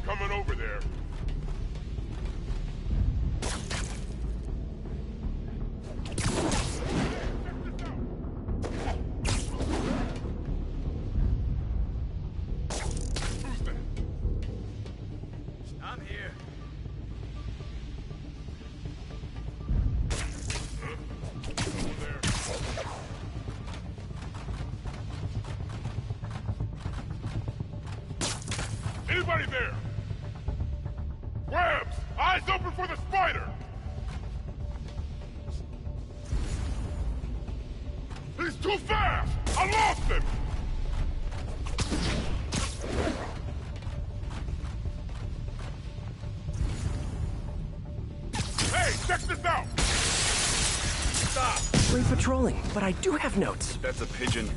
Speaker 10: Coming over there.
Speaker 12: I'm here.
Speaker 10: Anybody there? Webs! Eyes open for the spider! He's too fast! I lost him! Hey, check this out! Stop!
Speaker 3: Great patrolling, but I do have notes.
Speaker 11: That's a pigeon.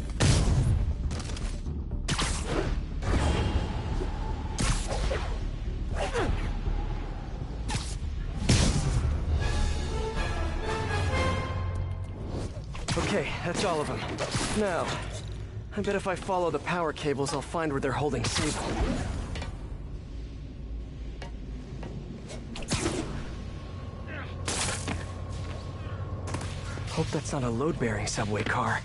Speaker 3: Okay, that's all of them. Now, I bet if I follow the power cables, I'll find where they're holding Sable. Hope that's not a load-bearing subway car.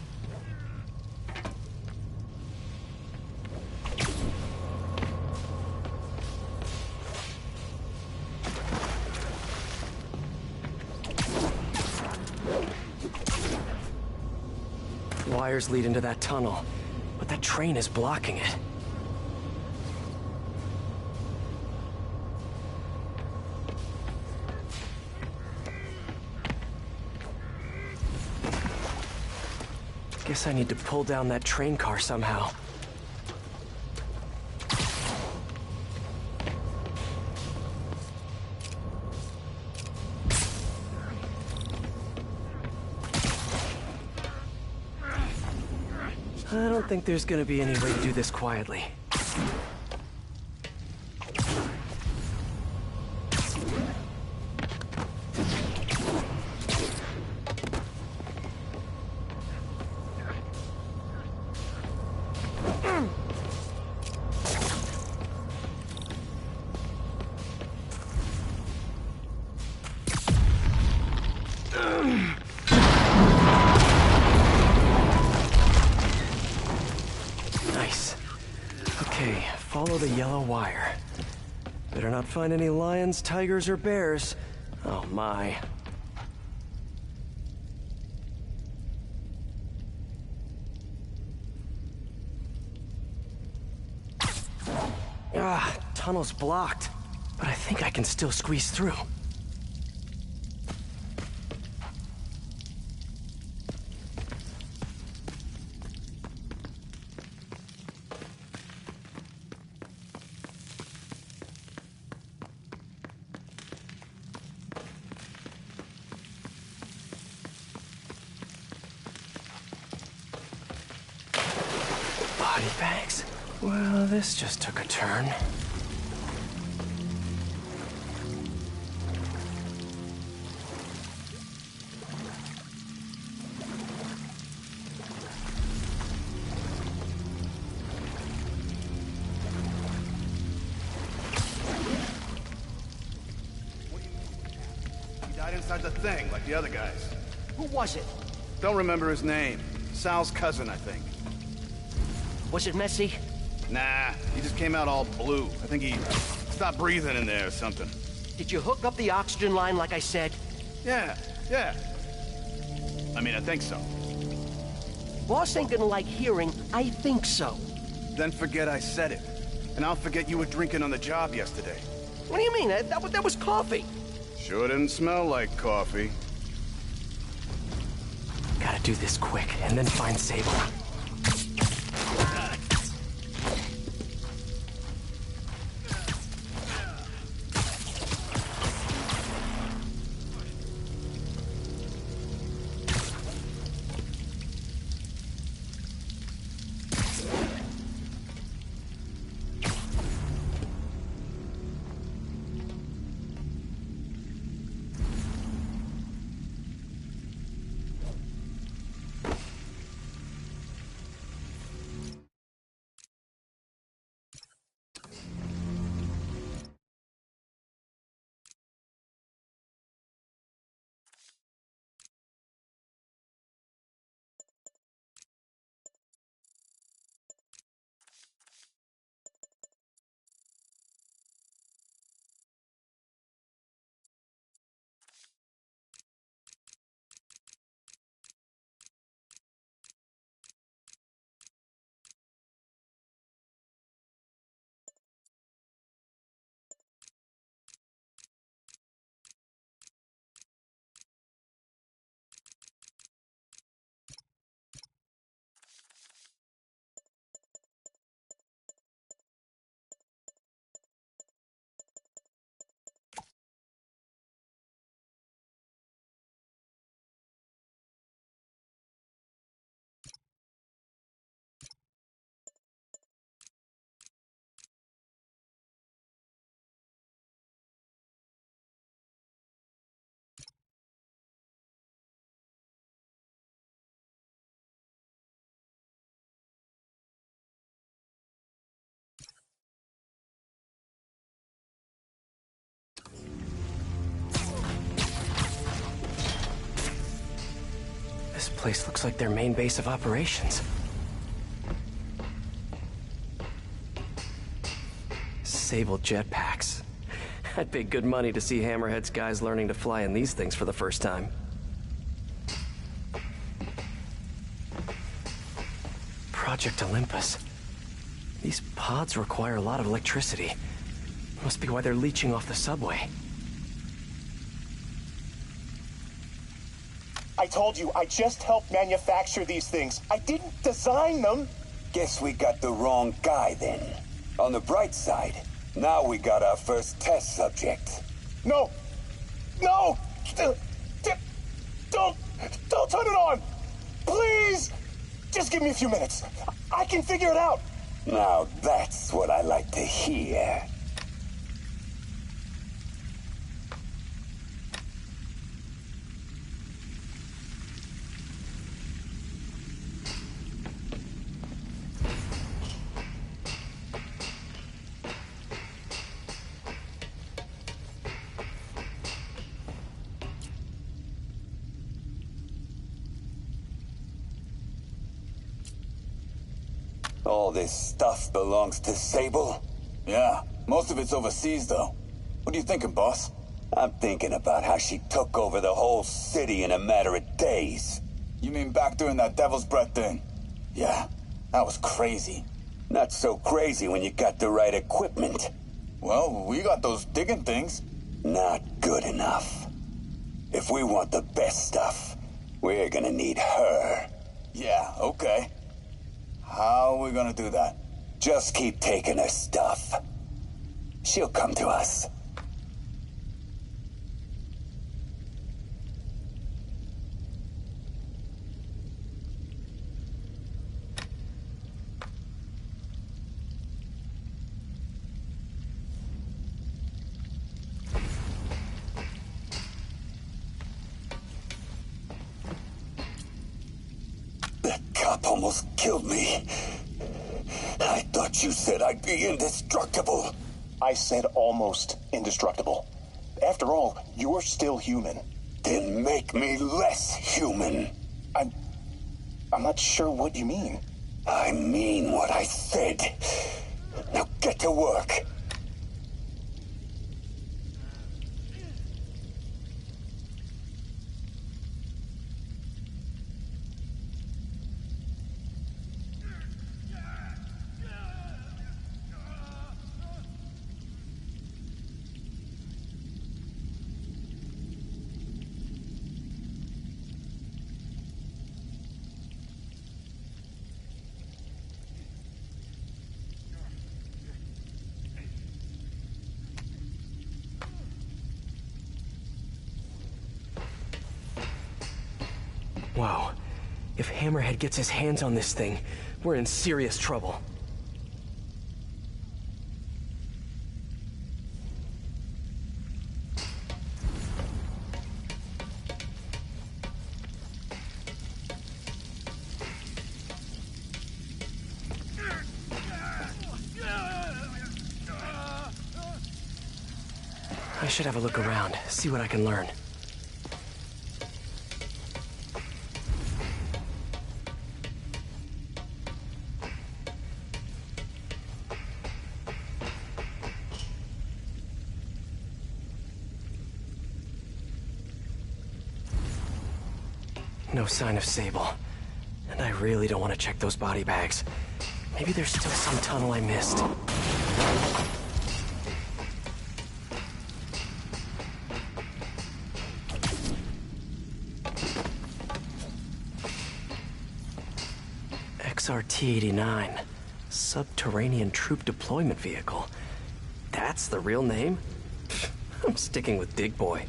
Speaker 3: Wires lead into that tunnel, but that train is blocking it. Guess I need to pull down that train car somehow. I don't think there's gonna be any way to do this quietly. Follow the yellow wire. Better not find any lions, tigers, or bears. Oh my. Ah, tunnel's blocked. But I think I can still squeeze through. Body bags? Well, this just took a turn.
Speaker 16: He died inside the thing, like the other guys.
Speaker 15: Who was it?
Speaker 16: Don't remember his name. Sal's cousin, I think.
Speaker 15: Was it messy?
Speaker 16: Nah, he just came out all blue. I think he stopped breathing in there or something.
Speaker 15: Did you hook up the oxygen line like I said?
Speaker 16: Yeah. I mean, I think so.
Speaker 15: Boss ain't gonna like hearing, I think so.
Speaker 16: Then forget I said it. And I'll forget you were drinking on the job yesterday.
Speaker 15: What do you mean? That was coffee.
Speaker 16: Sure didn't smell like coffee.
Speaker 3: Gotta do this quick, and then find Sable. This place looks like their main base of operations. Sable jetpacks. I'd pay good money to see Hammerhead's guys learning to fly in these things for the first time. Project Olympus. These pods require a lot of electricity. Must be why they're leeching off the subway.
Speaker 17: I told you, I just helped manufacture these things. I didn't design them.
Speaker 18: Guess we got the wrong guy then. On the bright side, now we got our first test subject.
Speaker 17: No! No! Don't turn it on! Please! Just give me a few minutes. I can figure it out.
Speaker 18: Now that's what I like to hear. All this stuff belongs to Sable?
Speaker 19: Yeah, most of it's overseas, though. What are you thinking, boss?
Speaker 18: I'm thinking about how she took over the whole city in a matter of days.
Speaker 19: You mean back during that Devil's Breath thing? Yeah, that was crazy.
Speaker 18: Not so crazy when you got the right equipment.
Speaker 19: Well, we got those digging things.
Speaker 18: Not good enough. If we want the best stuff, we're gonna need her.
Speaker 19: Yeah, okay. How are we gonna do that?
Speaker 18: Just keep taking her stuff. She'll come to us. That cop almost killed me. I thought you said I'd be indestructible.
Speaker 17: I said almost indestructible. After all, you're still human.
Speaker 18: Then make me less human.
Speaker 17: I'm not sure what you mean.
Speaker 18: I mean what I said. Now get to work.
Speaker 3: Wow. If Hammerhead gets his hands on this thing, we're in serious trouble. I should have a look around, see what I can learn. No sign of Sable. And I really don't want to check those body bags. Maybe there's still some tunnel I missed. XRT-89. Subterranean Troop Deployment Vehicle. That's the real name? I'm sticking with Dig Boy.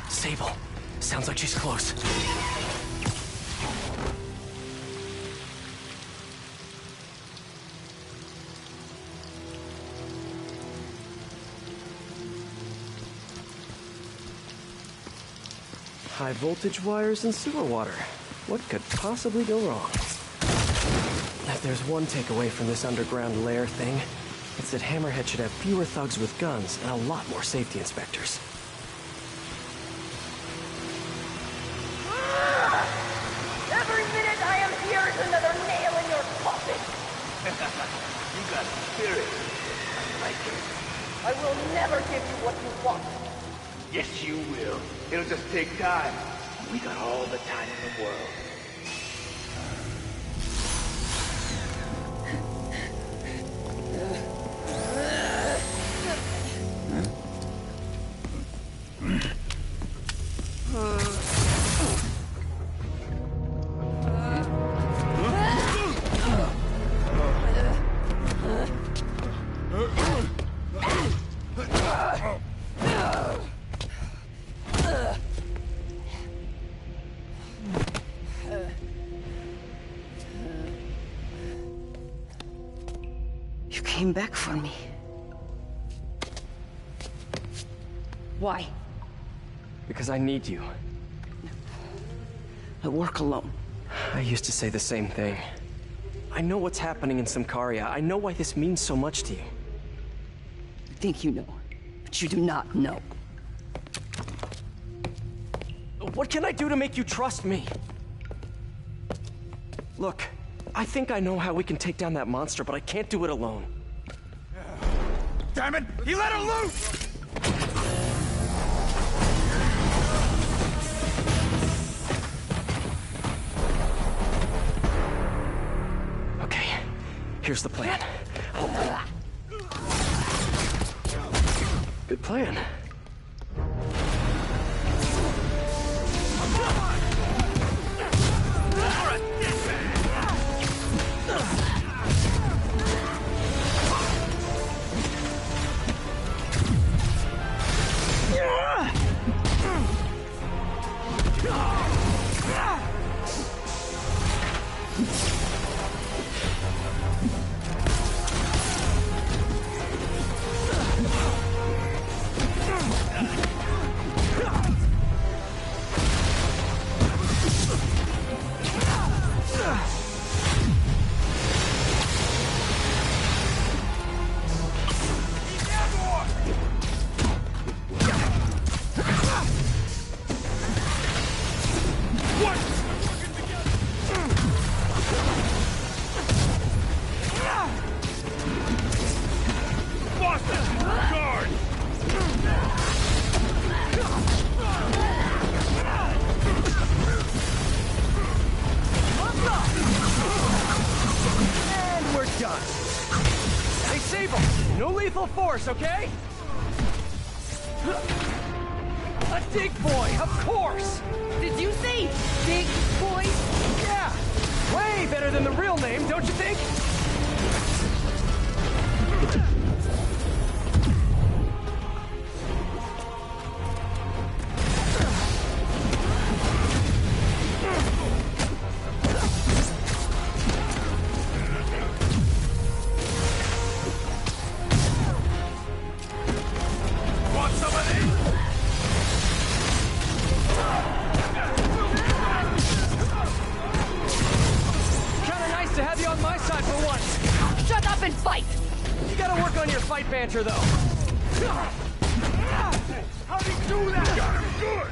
Speaker 3: Sable. Sounds like she's close. High voltage wires and sewer water. What could possibly go wrong? If there's one takeaway from this underground lair thing, it's means that Hammerhead should have fewer thugs with guns and a lot more safety inspectors.
Speaker 6: Every minute I am here is another nail in your coffin.
Speaker 14: You got spirit. I like it.
Speaker 6: I will never give you what you want.
Speaker 14: Yes, you will. It'll just take time. We got all the time in the world.
Speaker 6: You came back for me. Why?
Speaker 3: Because I need you.
Speaker 6: I work alone.
Speaker 3: I used to say the same thing. I know what's happening in Symkaria. I know why this means so much to you.
Speaker 6: You think you know, but you do not know.
Speaker 3: What can I do to make you trust me? Look, I think I know how we can take down that monster, but I can't do it alone.
Speaker 16: Damn it! He let her loose!
Speaker 3: Okay, here's the plan. Good plan. Okay? A dig boy, of course!
Speaker 6: Did you say Big Boy?
Speaker 3: Yeah! Way better than the real name, don't you think? Banter, though.
Speaker 16: How'd he do that? Got him good!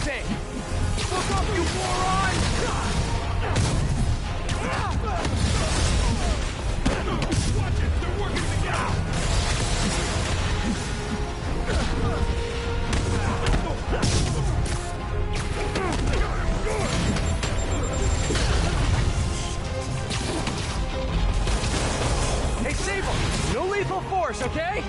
Speaker 3: say? Look up, you moron!
Speaker 10: Watch it! They're working together!
Speaker 3: Hey, Sable! No lethal force, okay?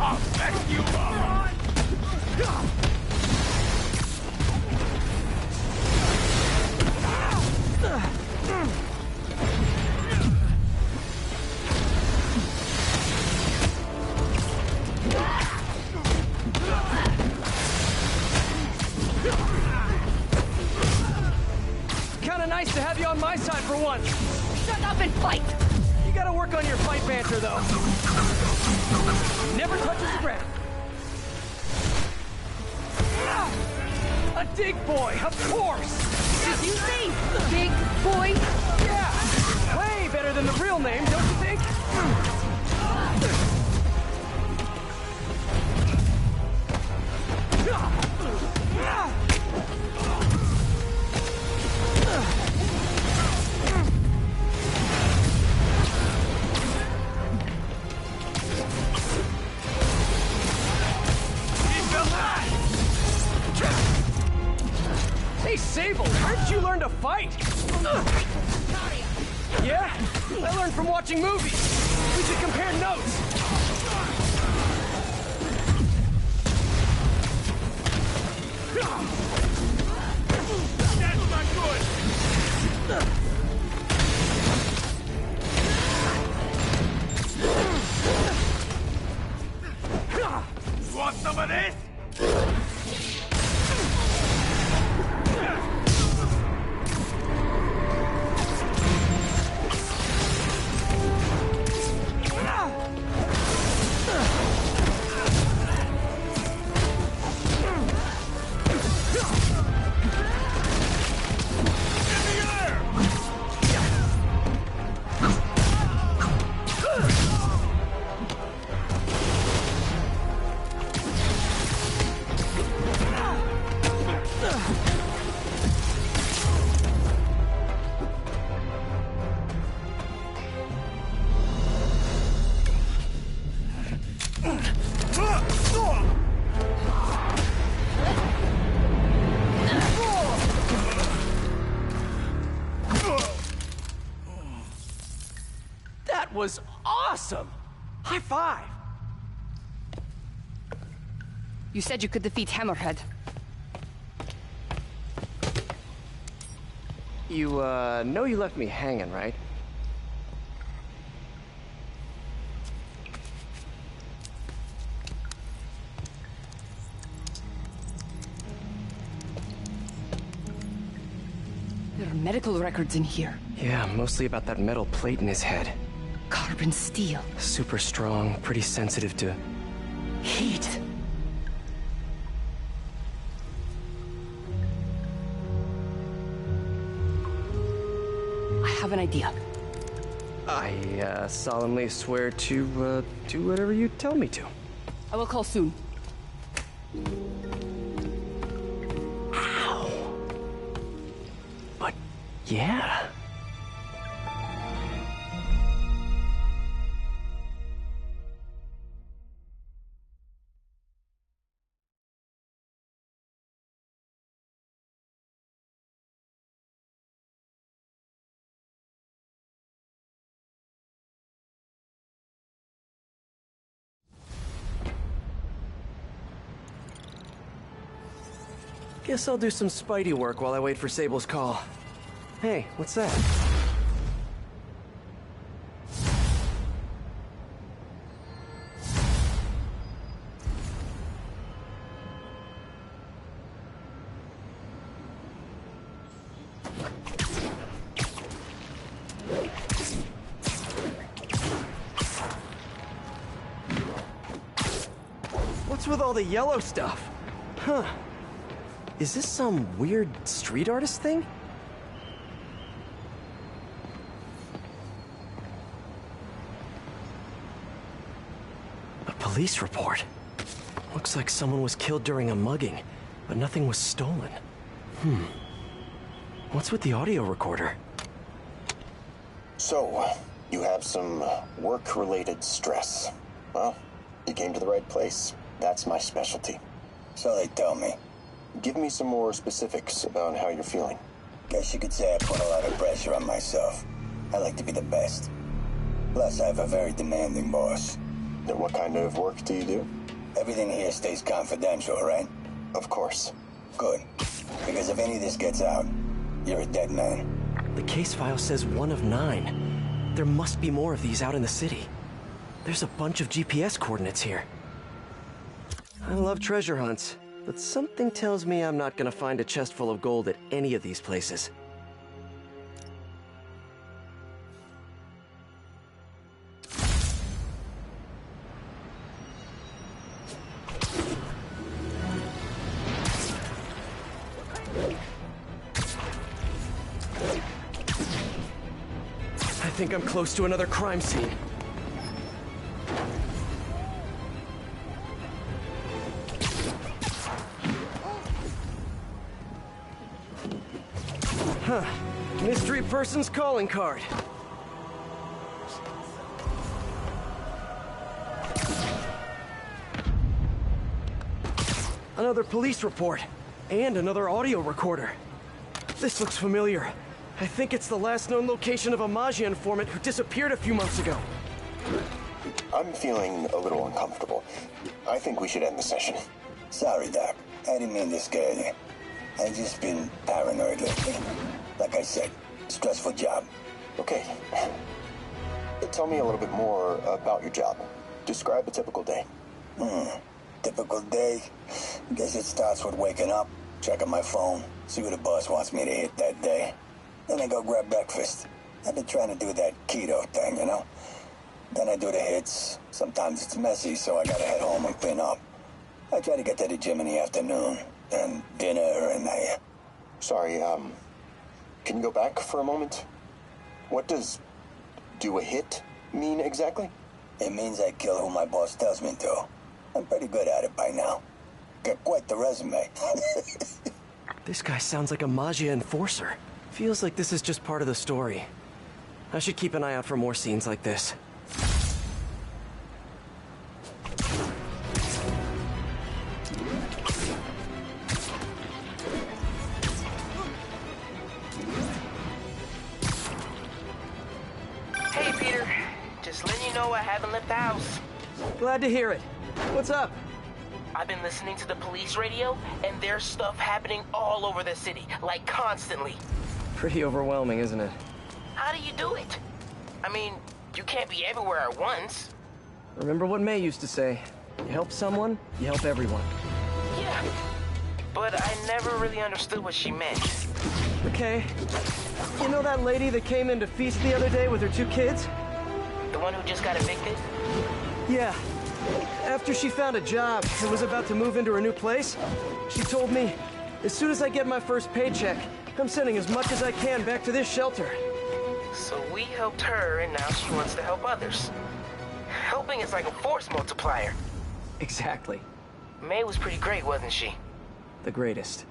Speaker 10: I'll mess you up!
Speaker 3: Kinda nice to have you on my side for once.
Speaker 6: Shut up and fight!
Speaker 3: You gotta work on your fight banter, though. Never touches the ground. A dig boy, of course!
Speaker 6: Did you say big boy?
Speaker 3: Yeah! Way better than the real name, don't you think? Hey, Sable, where'd you learn to fight? Yeah? I learned from watching movies. We should compare notes.
Speaker 10: That's not good! You want some of this?
Speaker 3: That was awesome! High five!
Speaker 6: You said you could defeat Hammerhead.
Speaker 3: You, know you left me hanging, right?
Speaker 6: There are medical records in here.
Speaker 3: Yeah, mostly about that metal plate in his head.
Speaker 6: Carbon steel.
Speaker 3: Super strong, pretty sensitive to
Speaker 6: heat. I have an idea.
Speaker 3: I, solemnly swear to, do whatever you tell me to.
Speaker 6: I will call soon.
Speaker 3: Ow! But, yeah. Guess I'll do some Spidey work while I wait for Sable's call. Hey, what's that? What's with all the yellow stuff? Huh. Is this some weird street artist thing? Police report. Looks like someone was killed during a mugging, but nothing was stolen. What's with the audio recorder?
Speaker 20: So, you have some work-related stress. Well, you came to the right place. That's my specialty.
Speaker 19: So they tell me.
Speaker 20: Give me some more specifics about how you're feeling.
Speaker 19: Guess you could say I put a lot of pressure on myself. I like to be the best. Plus, I have a very demanding boss.
Speaker 20: And what kind of work do you do?
Speaker 19: Everything here stays confidential, right?
Speaker 20: Of course.
Speaker 19: Good. Because if any of this gets out, you're a dead man.
Speaker 3: The case file says 1 of 9. There must be more of these out in the city. There's a bunch of GPS coordinates here. I love treasure hunts, but something tells me I'm not gonna find a chest full of gold at any of these places. I think I'm close to another crime scene. Huh. Mystery person's calling card. Another police report. And another audio recorder. This looks familiar. I think it's the last known location of a Maggia informant who disappeared a few months ago.
Speaker 20: I'm feeling a little uncomfortable. I think we should end the session.
Speaker 19: Sorry, Doc. I didn't mean to scare you. I've just been paranoid lately. Like I said, stressful job.
Speaker 20: Okay. Tell me a little bit more about your job. Describe a typical day.
Speaker 19: Typical day? Guess it starts with waking up, checking my phone, see what the boss wants me to hit that day. Then I go grab breakfast. I've been trying to do that keto thing, you know? Then I do the hits. Sometimes it's messy, so I gotta head home and clean up. I try to get to the gym in the afternoon, then dinner, and I...
Speaker 20: Sorry, can you go back for a moment? What does do a hit mean exactly?
Speaker 19: It means I kill who my boss tells me to. I'm pretty good at it by now. Got quite the resume.
Speaker 3: This guy sounds like a Maggia enforcer. Feels like this is just part of the story. I should keep an eye out for more scenes like this.
Speaker 8: Hey, Peter. Just letting you know I haven't left the house.
Speaker 3: Glad to hear it. What's up?
Speaker 8: I've been listening to the police radio, and there's stuff happening all over the city, like constantly.
Speaker 3: Pretty overwhelming, isn't it?
Speaker 8: How do you do it? I mean, you can't be everywhere at once.
Speaker 3: Remember what May used to say. You help someone, you help everyone.
Speaker 8: Yeah, but I never really understood what she meant.
Speaker 3: Okay. You know that lady that came in to feast the other day with her 2 kids?
Speaker 8: The one who just got evicted?
Speaker 3: Yeah. After she found a job and was about to move into her new place, she told me, as soon as I get my first paycheck, I'm sending as much as I can back to this shelter.
Speaker 8: So we helped her, and now she wants to help others. Helping is like a force multiplier.
Speaker 3: Exactly.
Speaker 8: May was pretty great, wasn't she?
Speaker 3: The greatest.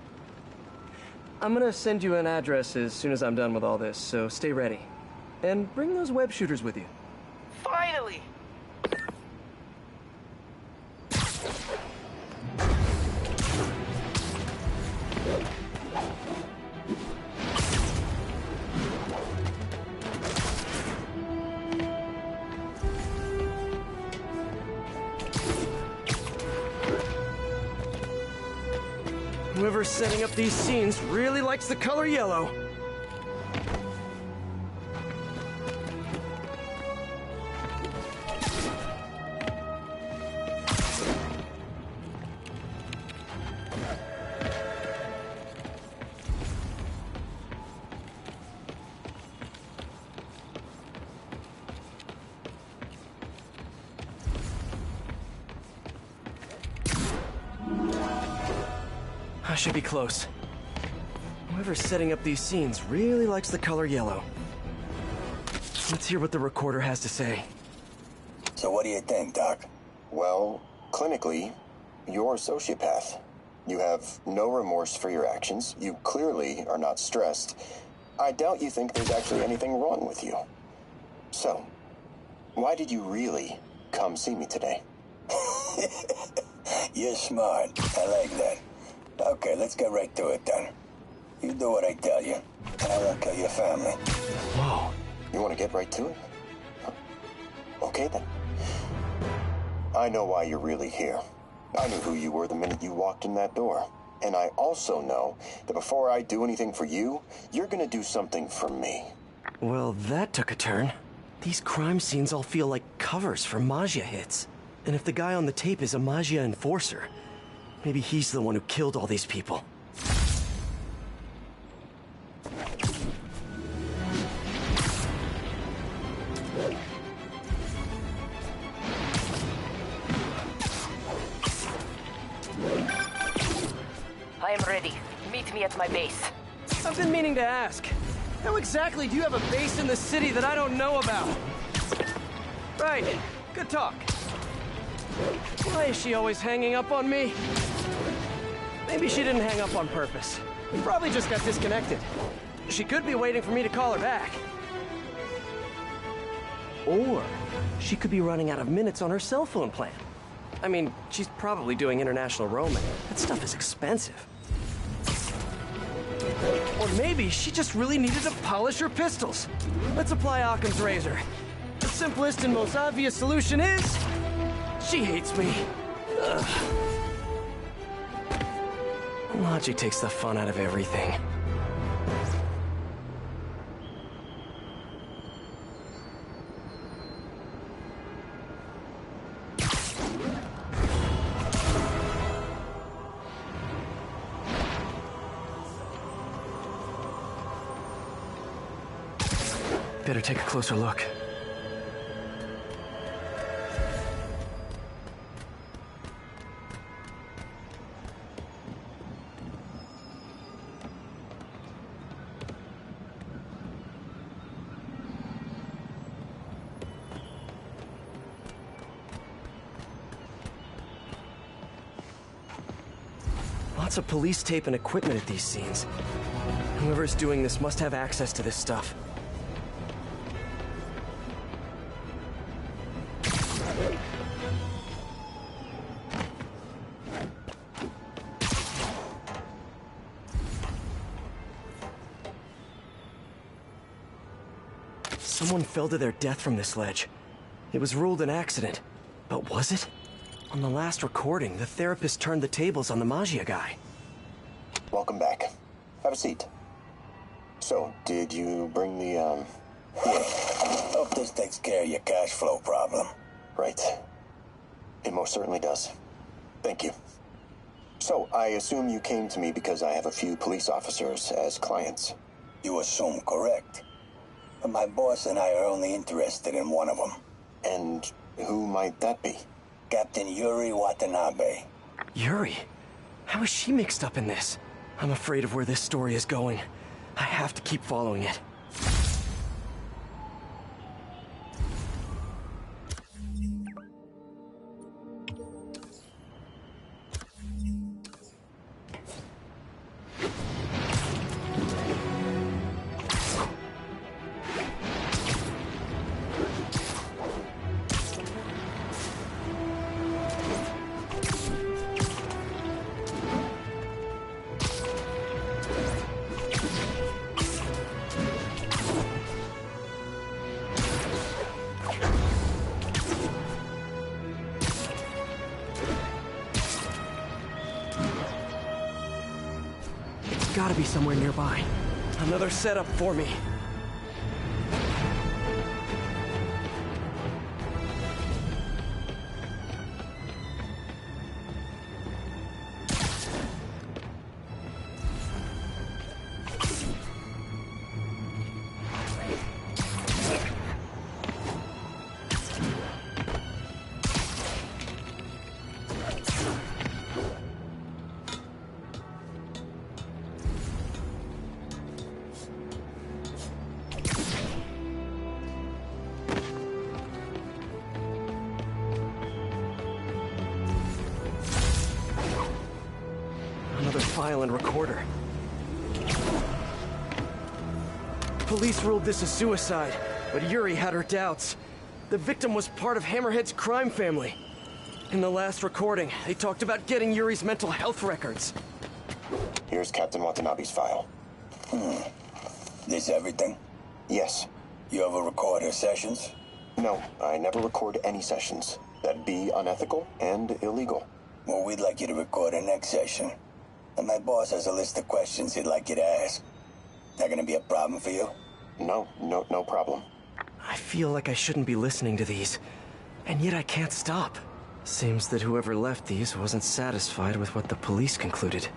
Speaker 3: I'm gonna send you an address as soon as I'm done with all this, so stay ready. And bring those web shooters with you.
Speaker 8: Finally!
Speaker 3: Whoever's setting up these scenes really likes the color yellow. I should be close. Whoever's setting up these scenes really likes the color yellow. Let's hear what the recorder has to say.
Speaker 19: So what do you think, Doc?
Speaker 20: Well, clinically, you're a sociopath. You have no remorse for your actions. You clearly are not stressed. I doubt you think there's actually anything wrong with you. So, why did you really come see me today?
Speaker 19: You're smart. I like that. Okay, let's get right to it then. You do what I tell you, and I won't kill your family.
Speaker 20: Whoa. You want to get right to it? Okay then. I know why you're really here. I knew who you were the minute you walked in that door. And I also know that before I do anything for you, you're gonna do something for me.
Speaker 3: Well, that took a turn. These crime scenes all feel like covers for Maggia hits. And if the guy on the tape is a Maggia enforcer, maybe he's the one who killed all these people.
Speaker 6: I am ready. Meet me at my base.
Speaker 3: I've been meaning to ask. How exactly do you have a base in the city that I don't know about? Right. Good talk. Why is she always hanging up on me? Maybe she didn't hang up on purpose. We probably just got disconnected. She could be waiting for me to call her back. Or she could be running out of minutes on her cell phone plan. I mean, she's probably doing international roaming. That stuff is expensive. Or maybe she just really needed to polish her pistols. Let's apply Occam's razor. The simplest and most obvious solution is... she hates me. Ugh. Logic takes the fun out of everything. Better take a closer look. Lots of police tape and equipment at these scenes. Whoever's doing this must have access to this stuff. Someone fell to their death from this ledge. It was ruled an accident. But was it? On the last recording, the therapist turned the tables on the Maggia guy.
Speaker 20: Welcome back. Have a seat. So, did you bring the,
Speaker 19: Here. Hope this takes care of your cash flow problem.
Speaker 20: Right. It most certainly does. Thank you. So, I assume you came to me because I have a few police officers as clients.
Speaker 19: You assume correct. But my boss and I are only interested in one of them.
Speaker 20: And who might that be?
Speaker 19: Captain Yuri Watanabe.
Speaker 3: Yuri? How is she mixed up in this? I'm afraid of where this story is going. I have to keep following it. Gotta be somewhere nearby. Another setup for me. file and recorder. Police ruled this a suicide, but Yuri had her doubts. The victim was part of Hammerhead's crime family. In the last recording, they talked about getting Yuri's mental health records.
Speaker 20: Here's Captain Watanabe's file.
Speaker 19: This everything?
Speaker 20: Yes.
Speaker 19: You ever record her sessions?
Speaker 20: No, I never record any sessions. That'd be unethical and illegal.
Speaker 19: Well, we'd like you to record her next session. And my boss has a list of questions he'd like you to ask. That gonna be a problem for you?
Speaker 20: No problem.
Speaker 3: I feel like I shouldn't be listening to these, and yet I can't stop. Seems that whoever left these wasn't satisfied with what the police concluded.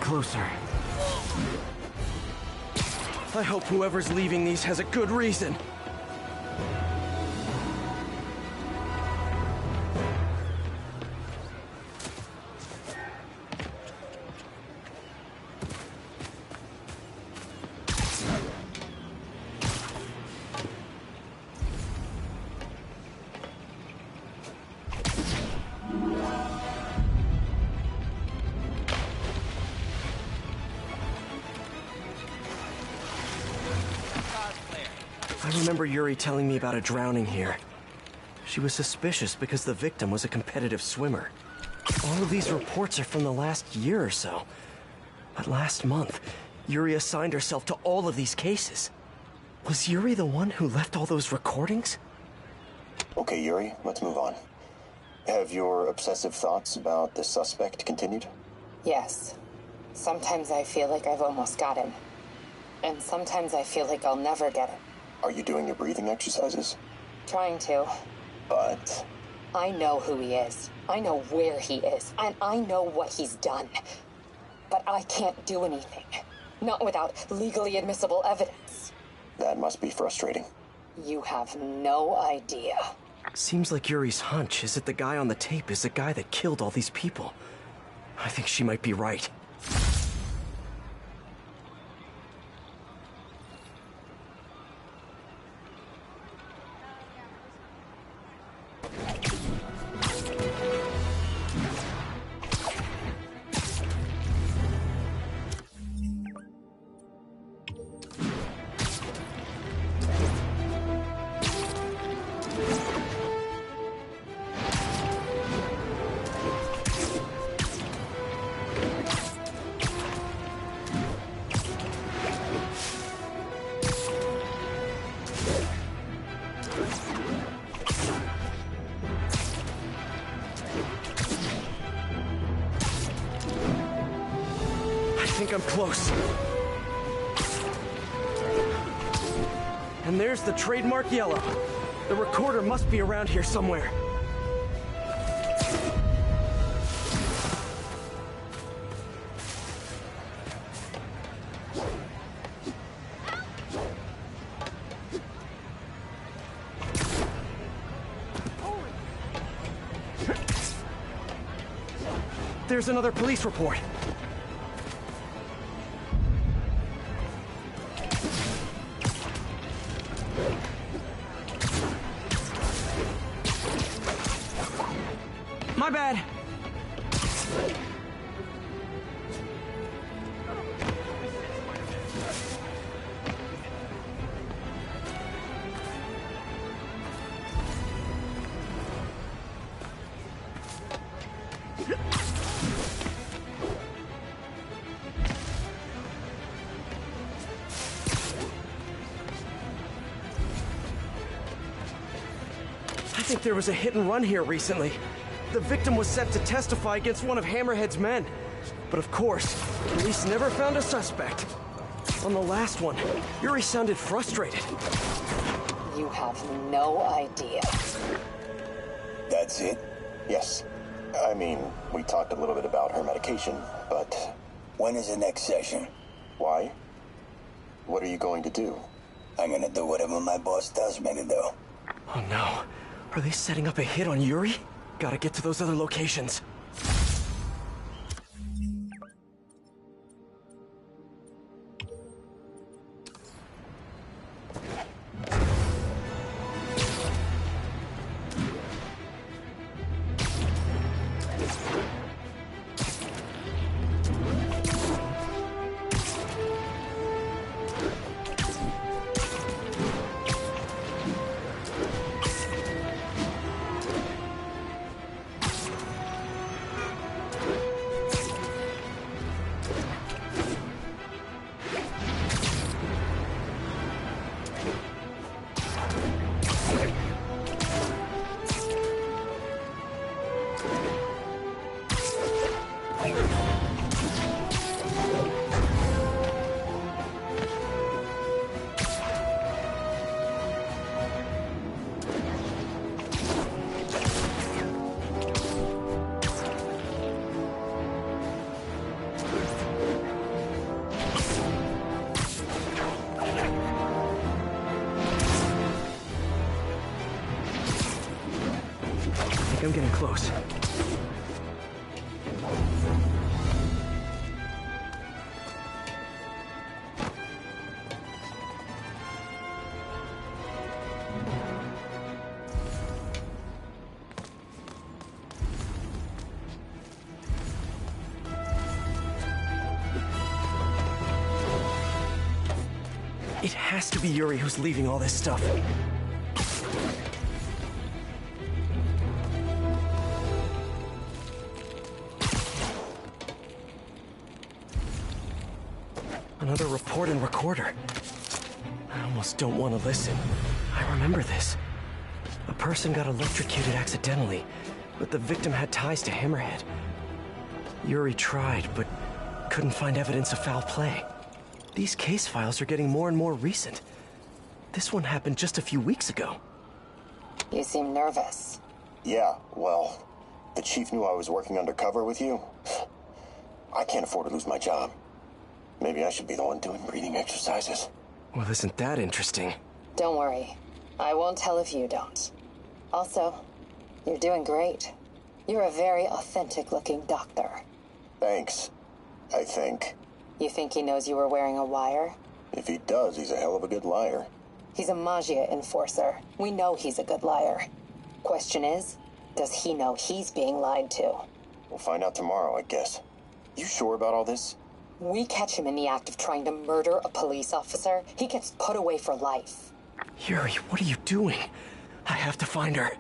Speaker 3: Closer. I hope whoever's leaving these has a good reason. I remember Yuri telling me about a drowning here. She was suspicious because the victim was a competitive swimmer. All of these reports are from the last year or so. But last month, Yuri assigned herself to all of these cases. Was Yuri the one who left all those recordings?
Speaker 20: Okay, Yuri, let's move on. Have your obsessive thoughts about the suspect continued?
Speaker 21: Yes. Sometimes I feel like I've almost got him. And sometimes I feel like I'll never get him.
Speaker 20: Are you doing your breathing exercises?
Speaker 21: Trying to.
Speaker 20: But...
Speaker 21: I know who he is. I know where he is. And I know what he's done. But I can't do anything. Not without legally admissible evidence.
Speaker 20: That must be frustrating.
Speaker 21: You have no idea.
Speaker 3: Seems like Yuri's hunch is that the guy on the tape is the guy that killed all these people. I think she might be right. I think I'm close. And there's the trademark yellow. The recorder must be around here somewhere. There's another police report. My bad. thought there was a hit and run here recently. The victim was sent to testify against one of Hammerhead's men. But of course, police never found a suspect. On the last one, Yuri sounded frustrated.
Speaker 21: You have no idea.
Speaker 19: That's it?
Speaker 20: Yes. I mean, we talked a little bit about her medication, but...
Speaker 19: When is the next session?
Speaker 20: Why? What are you going to do?
Speaker 19: I'm gonna do whatever my boss tells me to do.
Speaker 3: Oh no. Are they setting up a hit on Yuri? Gotta get to those other locations. I'm getting close. It has to be Yuri who's leaving all this stuff. Another report and recorder. I almost don't want to listen. I remember this. A person got electrocuted accidentally, but the victim had ties to Hammerhead. Yuri tried, but couldn't find evidence of foul play. These case files are getting more and more recent. This one happened just a few weeks ago.
Speaker 21: You seem nervous.
Speaker 20: Yeah, well, the chief knew I was working undercover with you. I can't afford to lose my job. Maybe I should be the one doing breathing exercises.
Speaker 3: Well, isn't that interesting?
Speaker 21: Don't worry. I won't tell if you don't. Also, you're doing great. You're a very authentic-looking doctor.
Speaker 20: Thanks, I think.
Speaker 21: You think he knows you were wearing a wire?
Speaker 20: If he does, he's a hell of a good liar.
Speaker 21: He's a Magia enforcer. We know he's a good liar. Question is, does he know he's being lied to?
Speaker 20: We'll find out tomorrow, I guess. You sure about all this?
Speaker 21: We catch him in the act of trying to murder a police officer, he gets put away for life.
Speaker 3: Yuri, what are you doing? I have to find her.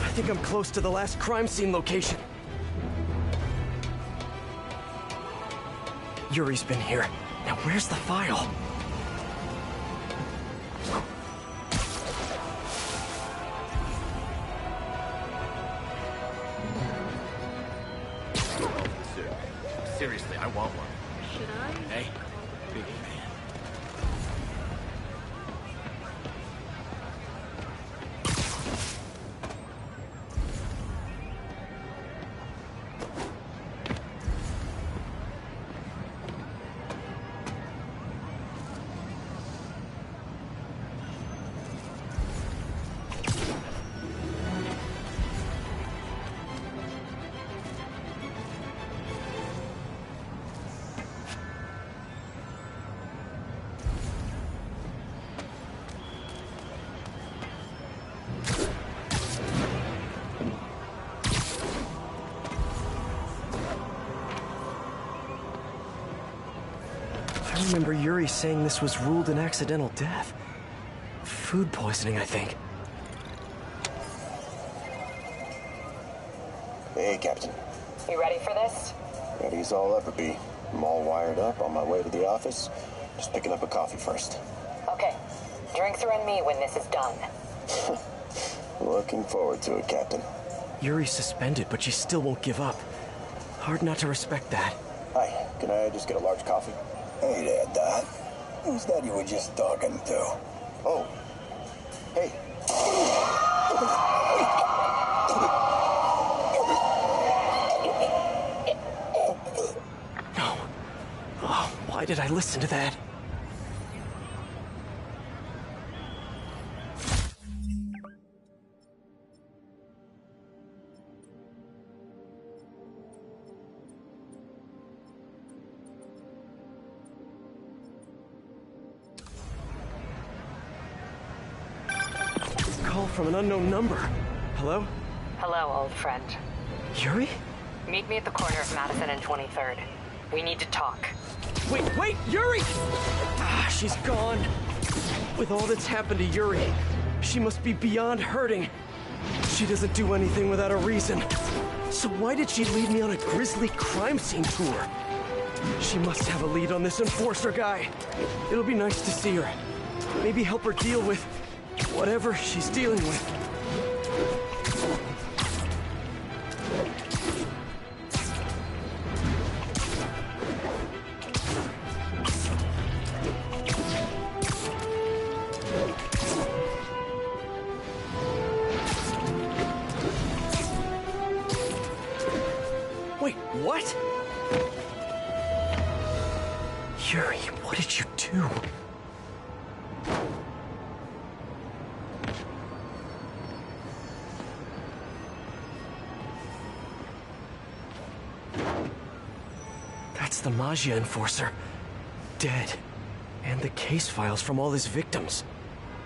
Speaker 3: I think I'm close to the last crime scene location. Yuri's been here. Now where's the file?
Speaker 4: Seriously, I want one.
Speaker 21: Should I?
Speaker 4: Hey, big man.
Speaker 3: remember Yuri saying this was ruled an accidental death. Food poisoning, I think.
Speaker 20: Hey, Captain.
Speaker 21: You ready for this?
Speaker 20: Ready as I'll ever be. I'm all wired up on my way to the office. Just picking up a coffee first.
Speaker 21: Okay. Drinks are on me when this is done.
Speaker 20: Looking forward to it, Captain.
Speaker 3: Yuri's suspended, but she still won't give up. Hard not to respect that.
Speaker 20: Hi, can I just get a large coffee?
Speaker 19: Hey there, Doc. Who's that you were just talking to?
Speaker 20: Oh. Hey.
Speaker 3: No. Oh, why did I listen to that? Call from an unknown number. Hello?
Speaker 21: Hello, old friend.
Speaker 3: Yuri?
Speaker 21: Meet me at the corner of Madison and 23rd. We need to talk.
Speaker 3: Wait, Yuri! Ah, she's gone. With all that's happened to Yuri, she must be beyond hurting. She doesn't do anything without a reason. So why did she lead me on a grisly crime scene tour? She must have a lead on this enforcer guy. It'll be nice to see her. Maybe help her deal with whatever she's dealing with. Wait, what? Yuri, what did you do? That's the Maggia enforcer. Dead. And the case files from all his victims.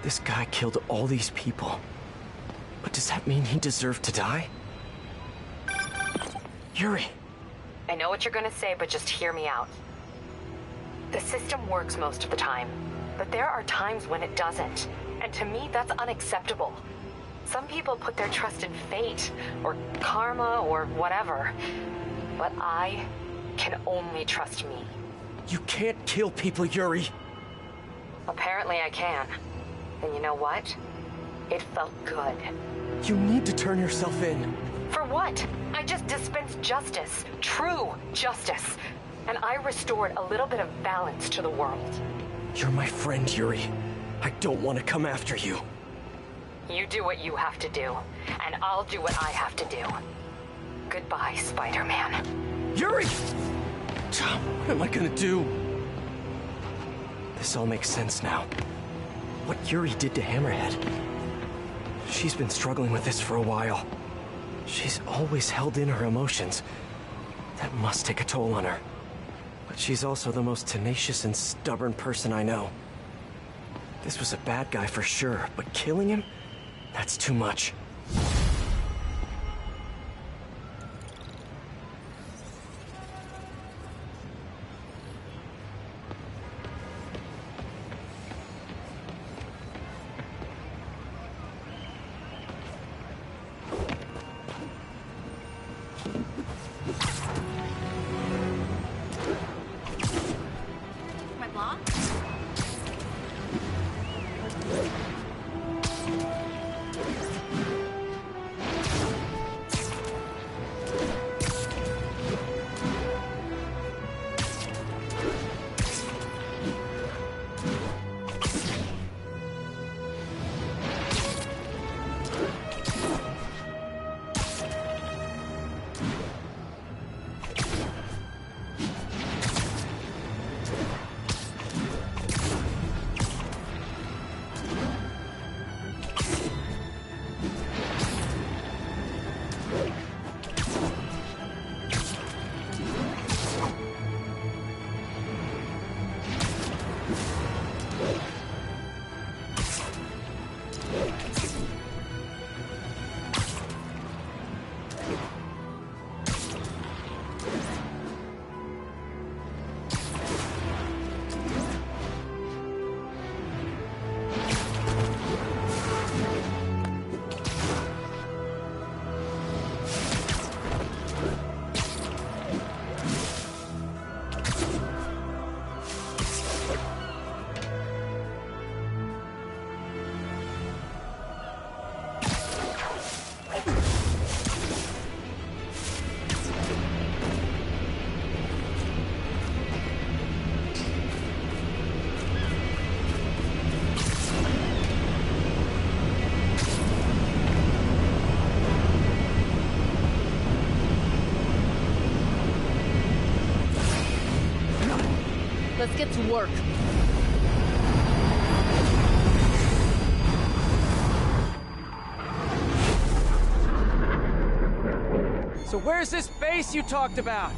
Speaker 3: This guy killed all these people. But does that mean he deserved to die? Yuri.
Speaker 21: I know what you're gonna say, but just hear me out. The system works most of the time, but there are times when it doesn't. And to me, that's unacceptable. Some people put their trust in fate, or karma, or whatever. But I can only trust me.
Speaker 3: You can't kill people, Yuri.
Speaker 21: Apparently I can. And you know what? It felt good.
Speaker 3: You need to turn yourself in.
Speaker 21: For what? I just dispensed justice. True justice. And I restored a little bit of balance to the world.
Speaker 3: You're my friend, Yuri. I don't want to come after you.
Speaker 21: You do what you have to do, and I'll do what I have to do. Goodbye, Spider-Man.
Speaker 3: Yuri! What am I gonna do? This all makes sense now. What Yuri did to Hammerhead. She's been struggling with this for a while. She's always held in her emotions. That must take a toll on her. But she's also the most tenacious and stubborn person I know. This was a bad guy for sure, but killing him? That's too much.
Speaker 6: let's get to work.
Speaker 3: So where's this base you talked about?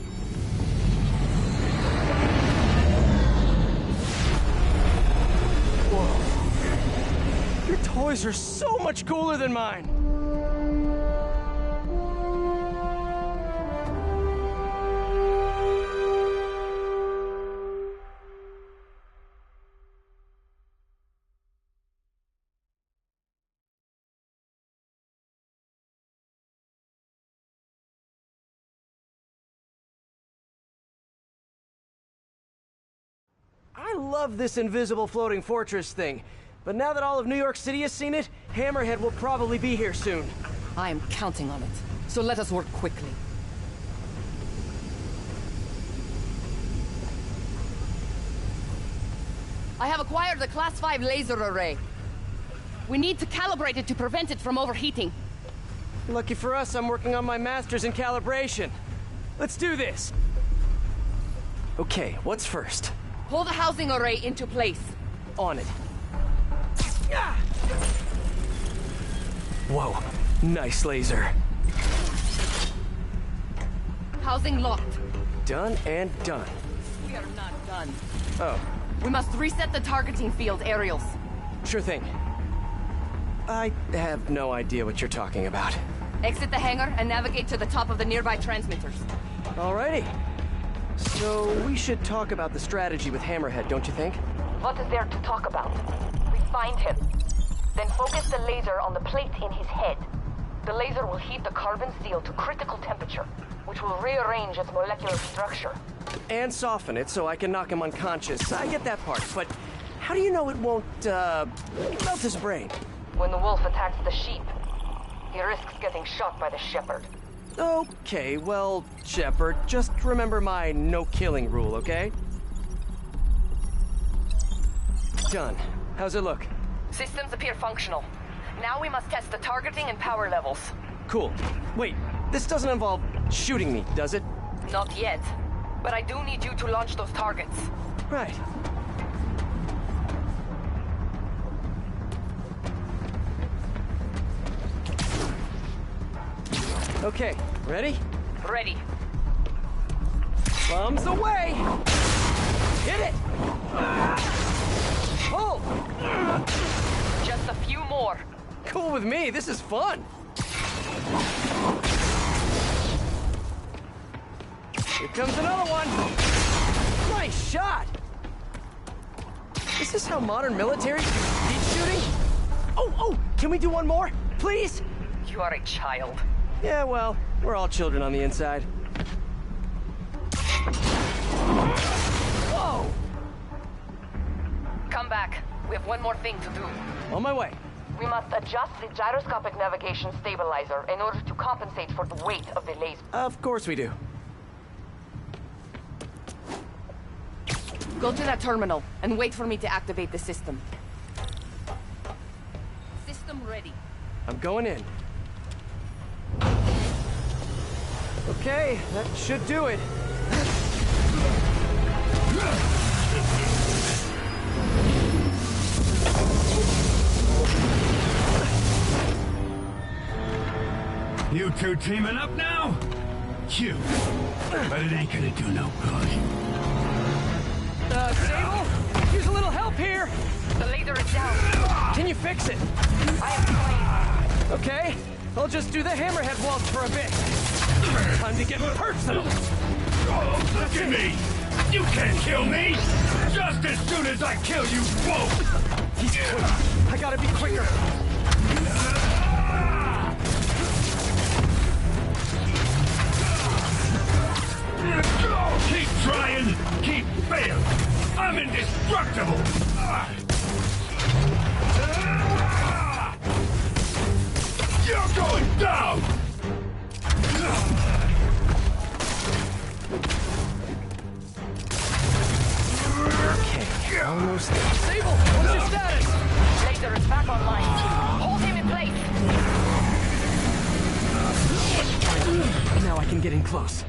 Speaker 3: Whoa. Your toys are so much cooler than mine. I love this invisible floating fortress thing, but now that all of New York City has seen it, Hammerhead will probably be here soon.
Speaker 6: I am counting on it, so let us work quickly. I have acquired a Class 5 laser array. We need to calibrate it to prevent it from overheating.
Speaker 3: Lucky for us, I'm working on my master's in calibration. Let's do this. Okay, what's first?
Speaker 6: Pull the housing array into place.
Speaker 3: On it. Whoa, nice laser.
Speaker 6: Housing locked.
Speaker 3: Done and done.
Speaker 6: We are not done.
Speaker 3: Oh.
Speaker 6: We must reset the targeting field aerials.
Speaker 3: Sure thing. I have no idea what you're talking about.
Speaker 6: Exit the hangar and navigate to the top of the nearby transmitters.
Speaker 3: Alrighty. So, we should talk about the strategy with Hammerhead, don't you think?
Speaker 1: What is there to talk about? We find him. Then focus the laser on the plate in his head. The laser will heat the carbon steel to critical temperature, which will rearrange its molecular structure.
Speaker 3: And soften it so I can knock him unconscious. I get that part, but how do you know it won't, melt his brain?
Speaker 1: When the wolf attacks the sheep, he risks getting shot by the shepherd.
Speaker 3: Okay, well, Shepard, just remember my no-killing rule, okay? Done. How's it look?
Speaker 6: Systems appear functional. Now we must test the targeting and power levels.
Speaker 3: Cool. Wait, this doesn't involve shooting me, does it?
Speaker 6: Not yet. But I do need you to launch those targets.
Speaker 3: Right. Okay, ready?
Speaker 6: Ready.
Speaker 3: Bombs away! Hit it! Pull!
Speaker 6: Just a few more.
Speaker 3: Cool with me, this is fun! Here comes another one! Nice shot! Is this how modern military do speed shooting? Oh, can we do one more? Please?
Speaker 6: You are a child.
Speaker 3: Yeah, well, we're all children on the inside. Whoa!
Speaker 6: Come back. We have one more thing to do.
Speaker 3: On my way.
Speaker 1: We must adjust the gyroscopic navigation stabilizer in order to compensate for the weight of the laser.
Speaker 3: Of course we do.
Speaker 6: Go to that terminal and wait for me to activate the system. System ready.
Speaker 3: I'm going in. Okay, that should do it.
Speaker 12: You two teaming up now? Cute. But it ain't gonna do no good.
Speaker 3: Sable? Use a little help here!
Speaker 6: The laser is down.
Speaker 3: Can you fix it?
Speaker 6: I am trying.
Speaker 3: Okay, I'll just do the hammerhead waltz for a bit. Time to get personal.
Speaker 12: Oh, look at me! You can't kill me! Just as soon as I kill you both!
Speaker 3: He's quick. I gotta be quicker.
Speaker 12: Keep trying, keep failing. I'm indestructible. You're going down!
Speaker 3: Okay, almost there. Sable, what's your status?
Speaker 6: Laser is back online. Hold him in place.
Speaker 3: Now I can get in close.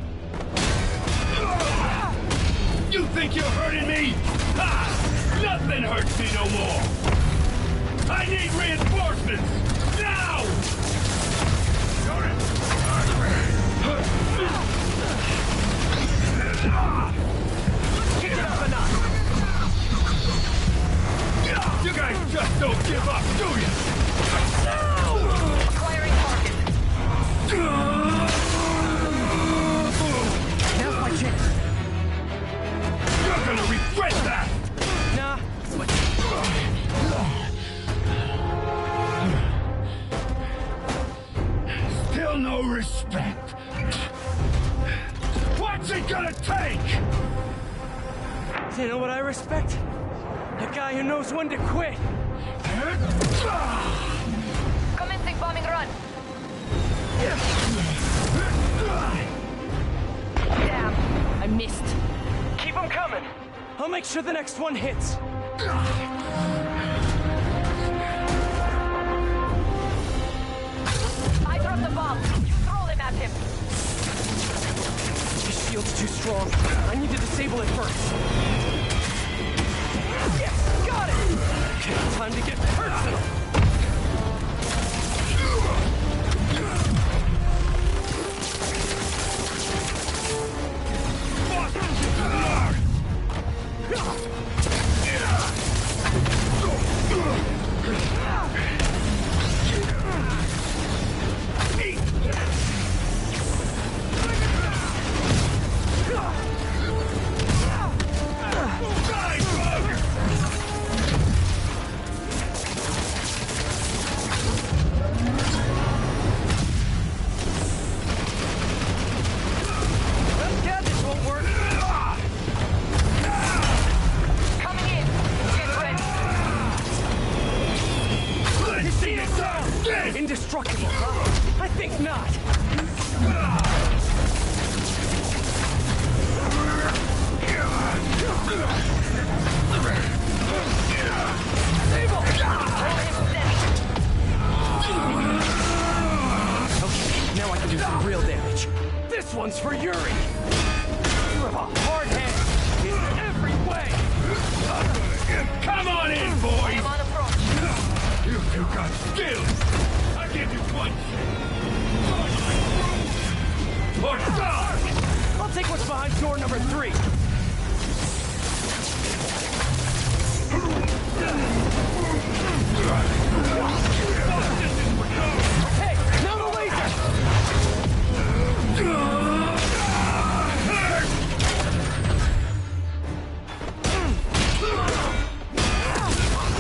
Speaker 12: You think you're hurting me? Ha! Nothing hurts me no more! I need reinforcements! Now!
Speaker 3: Kick it up a notch!
Speaker 12: You guys just don't give up, do you?
Speaker 21: Acquiring target.
Speaker 3: Now's my chance.
Speaker 12: You're gonna regret that!
Speaker 3: Nah, but...
Speaker 12: Still no respect. What's it gonna take?
Speaker 3: You know what I respect? A guy who knows when to quit.
Speaker 21: Commencing bombing run.
Speaker 6: Damn, I missed.
Speaker 3: Keep them coming. I'll make sure the next one hits.
Speaker 21: I dropped the bomb. You throw them at him.
Speaker 3: His shield's too strong. I need to disable it first. Yes, got it! Okay, time to get personal. Indestructible, huh? I think not. Okay, now I can do some real damage. This one's for Yuri. You have a hard head in every way.
Speaker 12: Come on in, boys!
Speaker 21: I'm on approach.
Speaker 12: You two got skills! I'll give you one chance. Or die!
Speaker 3: I'll take what's behind door number 3. Hey, now the laser!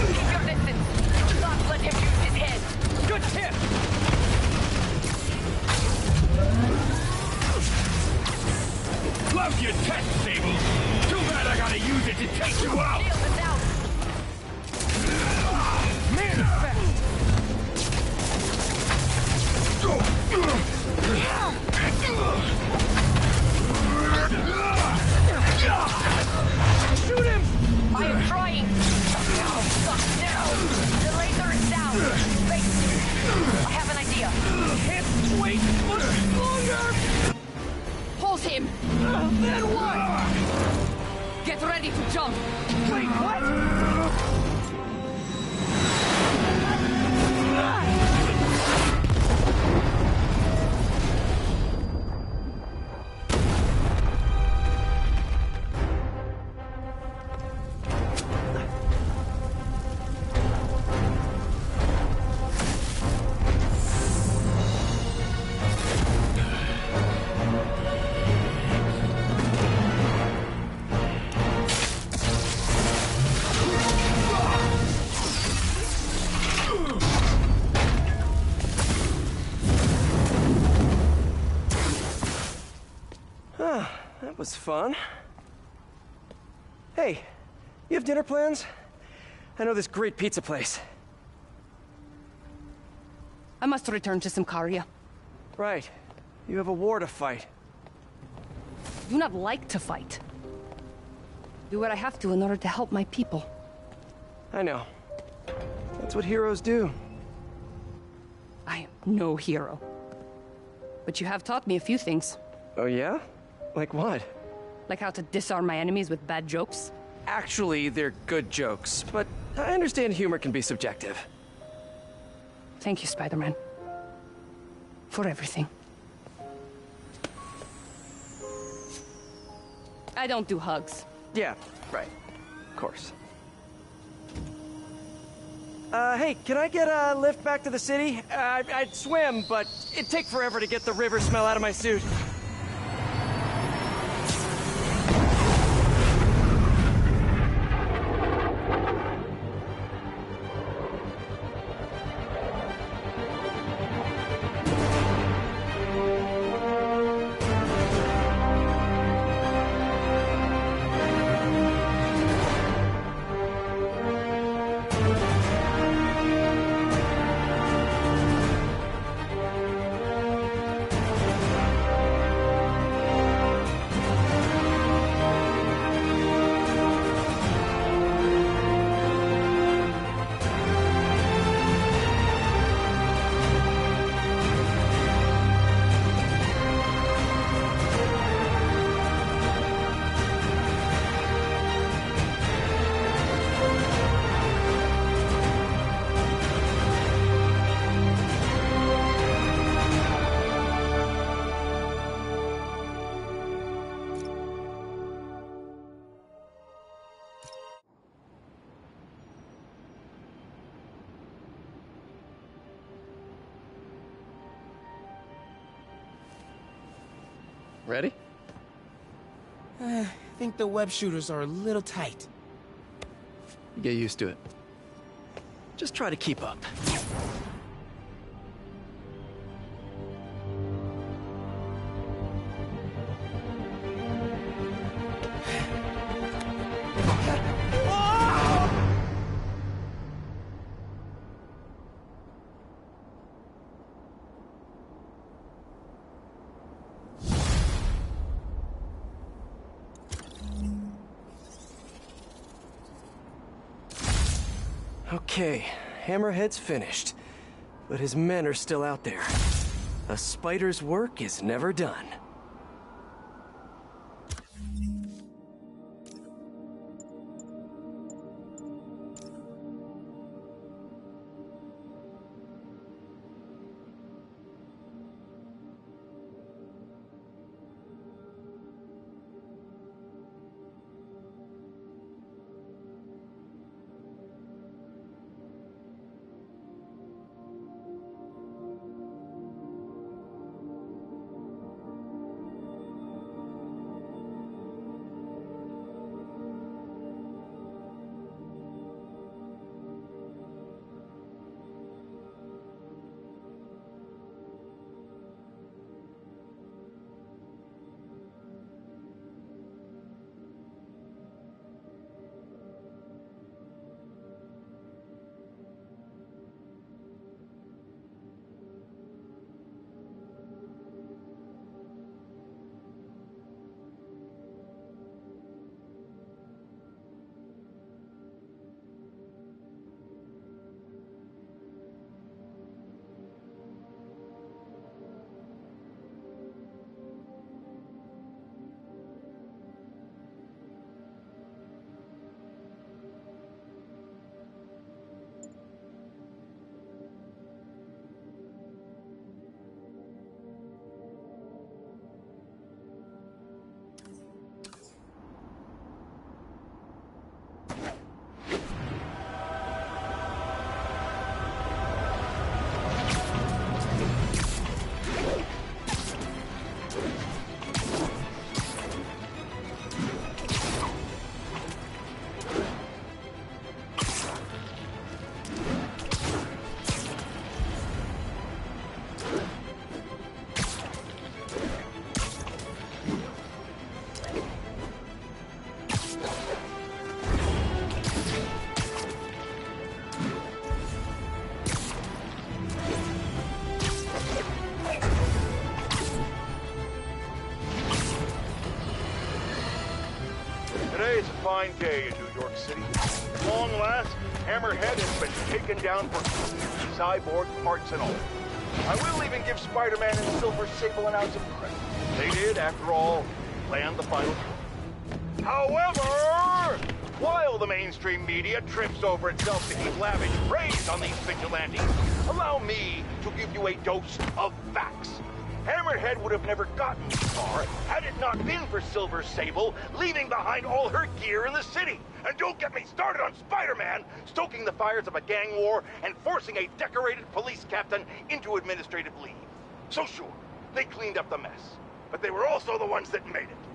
Speaker 21: Keep your distance. Do not let him use his head.
Speaker 3: Good tip!
Speaker 12: Love your tech, Sable! Too bad I gotta use it to take you out!
Speaker 21: Shield is out.
Speaker 3: Man, it's fast! Shoot him!
Speaker 21: I am trying. Now, stop now. The laser is down. Wait. I have an idea.
Speaker 3: Can't wait much longer!
Speaker 6: Hold him.
Speaker 3: Then what?
Speaker 6: Get ready to jump.
Speaker 3: Wait, what? That was fun. Hey, you have dinner plans? I know this great pizza place.
Speaker 6: I must return to Simkaria.
Speaker 3: Right. You have a war to fight.
Speaker 6: I do not like to fight. Do what I have to in order to help my people.
Speaker 3: I know. That's what heroes do.
Speaker 6: I am no hero. But you have taught me a few things.
Speaker 3: Oh yeah? Like what?
Speaker 6: Like how to disarm my enemies with bad jokes?
Speaker 3: Actually, they're good jokes, but I understand humor can be subjective.
Speaker 6: Thank you, Spider-Man. For everything. I don't do hugs.
Speaker 3: Yeah, right. Of course. Hey, can I get a lift back to the city? I'd swim, but it'd take forever to get the river smell out of my suit. Ready?
Speaker 8: I think the web shooters are a little tight.
Speaker 3: You get used to it. Just try to keep up. Okay, Hammerhead's finished, but his men are still out there. A spider's work is never done.
Speaker 2: Today is a fine day in New York City. At long last, Hammerhead has been taken down for cyborg parts and all. I will even give Spider-Man and Silver Sable an ounce of credit. They did, after all, land the final kill. However, while the mainstream media trips over itself to heap lavish praise on these vigilantes, allow me to give you a dose of facts. Hammerhead would have never gotten this far had it not been for Silver Sable leaving behind all her gear in the city. And don't get me started on Spider-Man stoking the fires of a gang war and forcing a decorated police captain into administrative leave. So sure, they cleaned up the mess, but they were also the ones that made it.